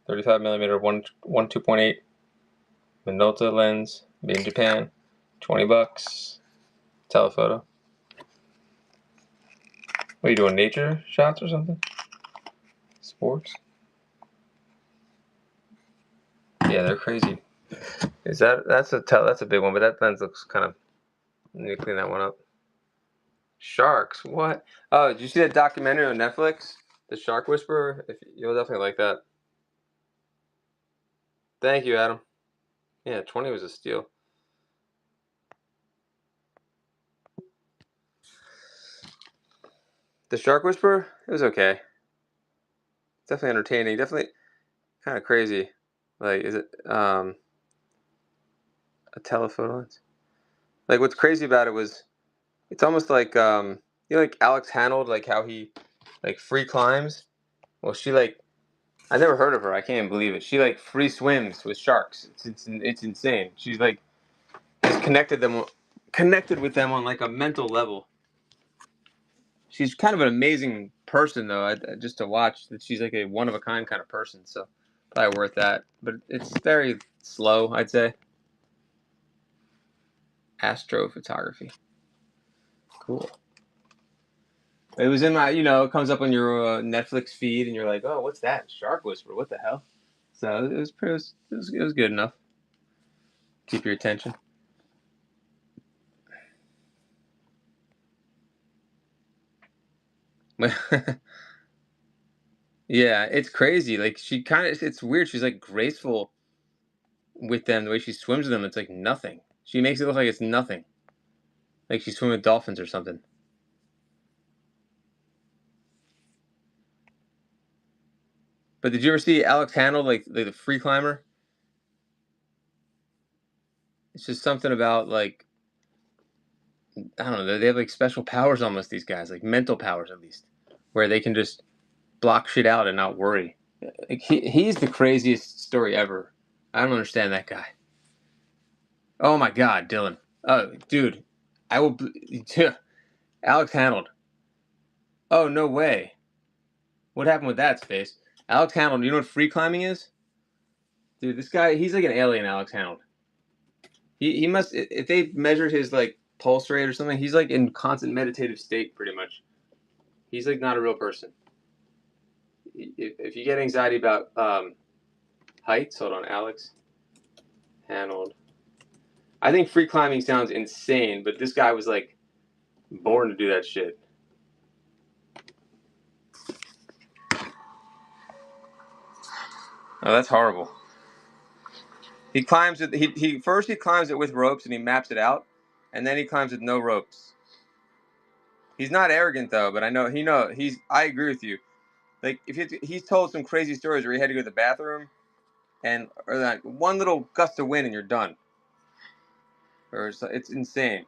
35mm 1.2.8 Minolta lens, made in Japan, $20. Telephoto. What are you doing? Nature shots or something? Sports? Yeah, they're crazy. That's a big one, but that lens looks kind of. Let me clean that one up. Sharks? What? Oh, did you see that documentary on Netflix? The Shark Whisperer? You'll definitely like that. Thank you, Adam. Yeah, 20 was a steal. The Shark Whisperer? It was okay. Definitely entertaining. Definitely kind of crazy. Like, is it a telephoto lens? Like, what's crazy about it was it's almost like like Alex Hanold, like how he like free climbs. Well, she like I never heard of her. I can't even believe it. She like free swims with sharks. It's insane. She's like has connected with them on like a mental level. She's kind of an amazing person though. Just to watch that she's like a one of a kind kind of person. So probably worth that. But it's very slow, I'd say. Astrophotography. Cool. It was in my, it comes up on your Netflix feed, and you're like, oh, what's that? Shark Whisperer? What the hell? So it was good enough. Keep your attention. Yeah, it's crazy. Like it's weird. She's like graceful with them. The way she swims with them, it's like nothing. She makes it look like it's nothing. Like she's swimming with dolphins or something. But did you ever see Alex Hanold, like the free climber? It's just something about like I don't know. They have like special powers almost. These guys, like mental powers at least, where they can just block shit out and not worry. Like he's the craziest story ever. I don't understand that guy. Oh my God, Dylan. Oh, dude, I will. Alex Hanold. Oh no way. What happened with that, Space? Alex Hanold. You know what free climbing is? Dude, this guy. He's like an alien. Alex Hanold. He must. If they measured his like pulse rate or something, he's like in constant meditative state, pretty much. He's like not a real person. If you get anxiety about heights, hold on, Alex Hanold. I think free climbing sounds insane, but this guy was like born to do that shit. Oh, that's horrible. He climbs it. He first he climbs it with ropes and he maps it out, and then he climbs with no ropes. He's not arrogant though, but I know he's. I agree with you. Like if he's told some crazy stories where he had to go to the bathroom, or like one little gust of wind and you're done. Or it's insane.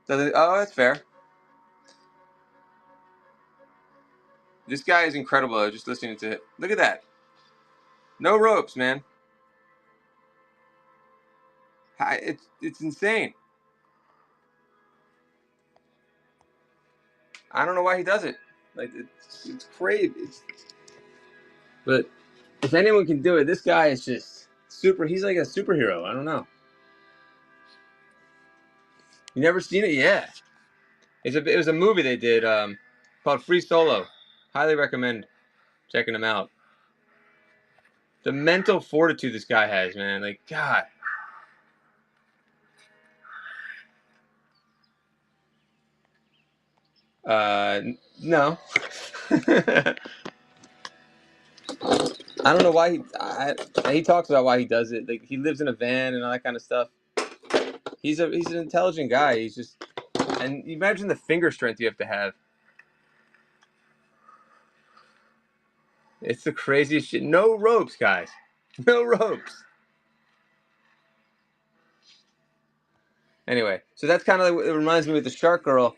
So oh, that's fair. This guy is incredible. I was just listening to it. Look at that. No ropes, man. It's insane. I don't know why he does it. Like it's crazy. But if anyone can do it, this guy is just super. He's like a superhero. I don't know. You never seen it? Yeah. It was a movie they did called Free Solo. Highly recommend checking him out. The mental fortitude this guy has, man. Like God. No. I don't know why he talks about why he does it. Like he lives in a van and all that kind of stuff. He's an intelligent guy. He's just and imagine the finger strength you have to have. It's the craziest shit. No ropes, guys. No ropes. Anyway, so that's kind of like, it reminds me with the shark girl.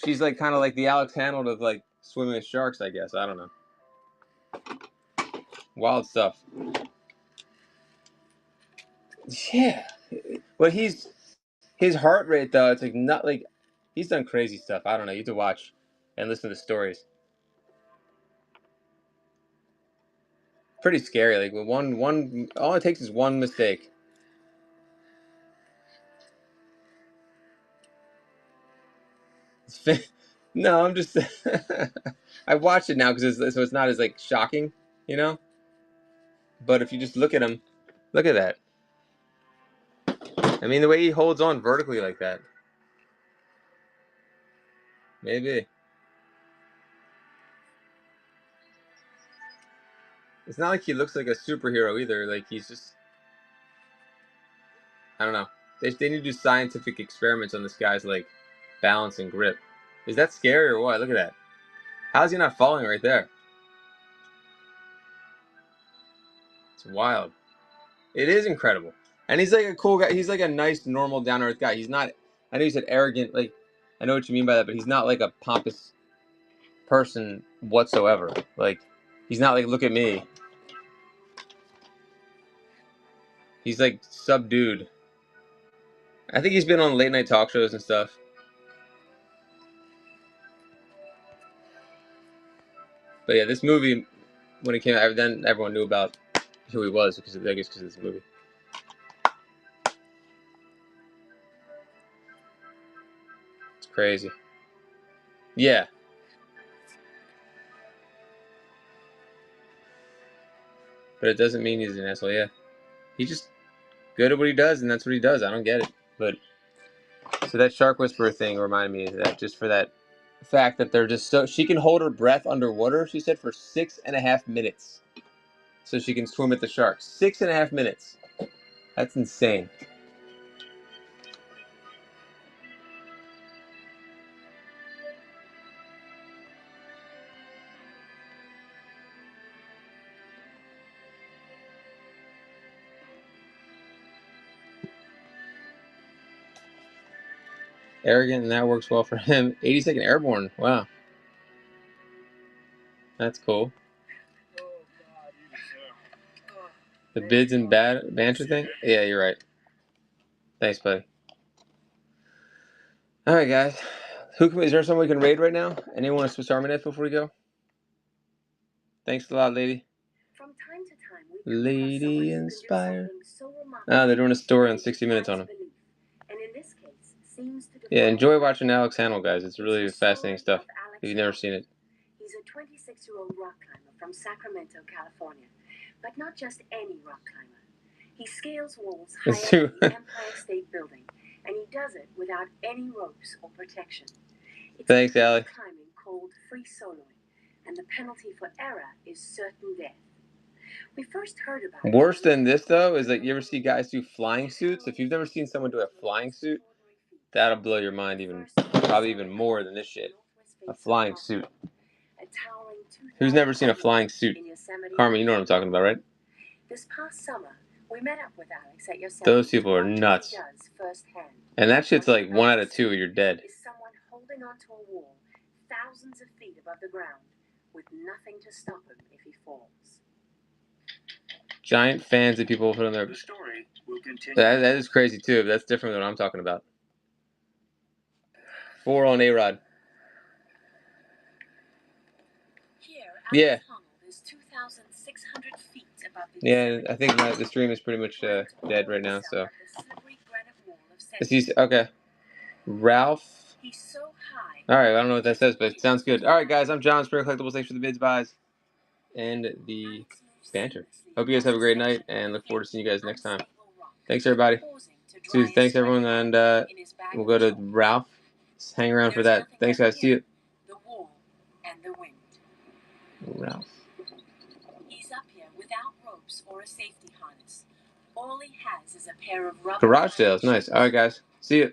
She's like kind of like the Alex Hanold of like swimming with sharks, I guess. I don't know. Wild stuff. Yeah. But his heart rate though, it's like not like he's done crazy stuff. I don't know. You have to watch and listen to the stories. Pretty scary. Like with one all it takes is one mistake. No, I'm just I watched it now because so it's not as like shocking, you know. But if you just look at him, look at that. I mean, the way he holds on vertically like that. Maybe it's not like he looks like a superhero either. Like he's just I don't know. They need to do scientific experiments on this guy's like balance and grip. Is that scary or what? Look at that. How's he not falling right there? It's wild. It is incredible. And he's like a cool guy. He's like a nice, normal, down to earth guy. He's not. I know you said arrogant. Like I know what you mean by that, but he's not like a pompous person whatsoever. Like he's not like look at me. He's like subdued. I think he's been on late night talk shows and stuff. But yeah, this movie when it came out, then everyone knew about who he was because I guess because of this movie. It's crazy. Yeah. But it doesn't mean he's an asshole. Yeah. He's just good at what he does, and that's what he does. I don't get it. But so that shark whisperer thing reminded me of that, just for that fact that they're just so she can hold her breath underwater. She said for 6.5 minutes, so she can swim at the shark. 6.5 minutes. That's insane. Arrogant, and that works well for him. 82nd Airborne. Wow, that's cool. The bids and banter thing. Yeah, you're right. Thanks, buddy. All right, guys. Is there someone we can raid right now? Anyone want a Swiss Army knife before we go? Thanks a lot, lady. From time to time, lady inspired. Oh, they're doing a story on 60 Minutes on him. Yeah, enjoy watching Alex Hanel, guys. It's really fascinating stuff. If you've never seen it. He's a 26-year-old rock climber from Sacramento, California. But not just any rock climber. He scales walls high up in the Empire State Building, and he does it without any ropes or protection. Thanks, Allie. Climbing called free soloing, and the penalty for error is certain death. We first heard about worse than this though is like you ever see guys do flying suits. If you've never seen someone do a flying suit, that'll blow your mind probably even more than this shit. A flying suit. Who's never seen a flying suit? Carmen, you know what I'm talking about, right? This past summer, we met up with Alex at Yosemite. Those people are nuts. And that shit's like 1 out of 2, you're dead. Is someone holding onto a wall thousands of feet above the ground with nothing to stop him if he falls. Giant fans that people put on their. That is crazy too. That's different than what I'm talking about. 4 on A-Rod. Yeah. Yeah, I think the stream is pretty much dead right now. So. Okay. Ralph. All right, I don't know what that says, but it sounds good. All right, guys, I'm John, Spirit Collectibles. Thanks for the bids, buys, and the banter. Hope you guys have a great night, and look forward to seeing you guys next time. Thanks, everybody. Thanks, everyone, and we'll go to Ralph. Just hang around for that. Thanks, guys. See you. Ralph. He's up here without ropes or a safety harness. All he has is a pair of rubber. Garage sales, nice. All right, guys. See you.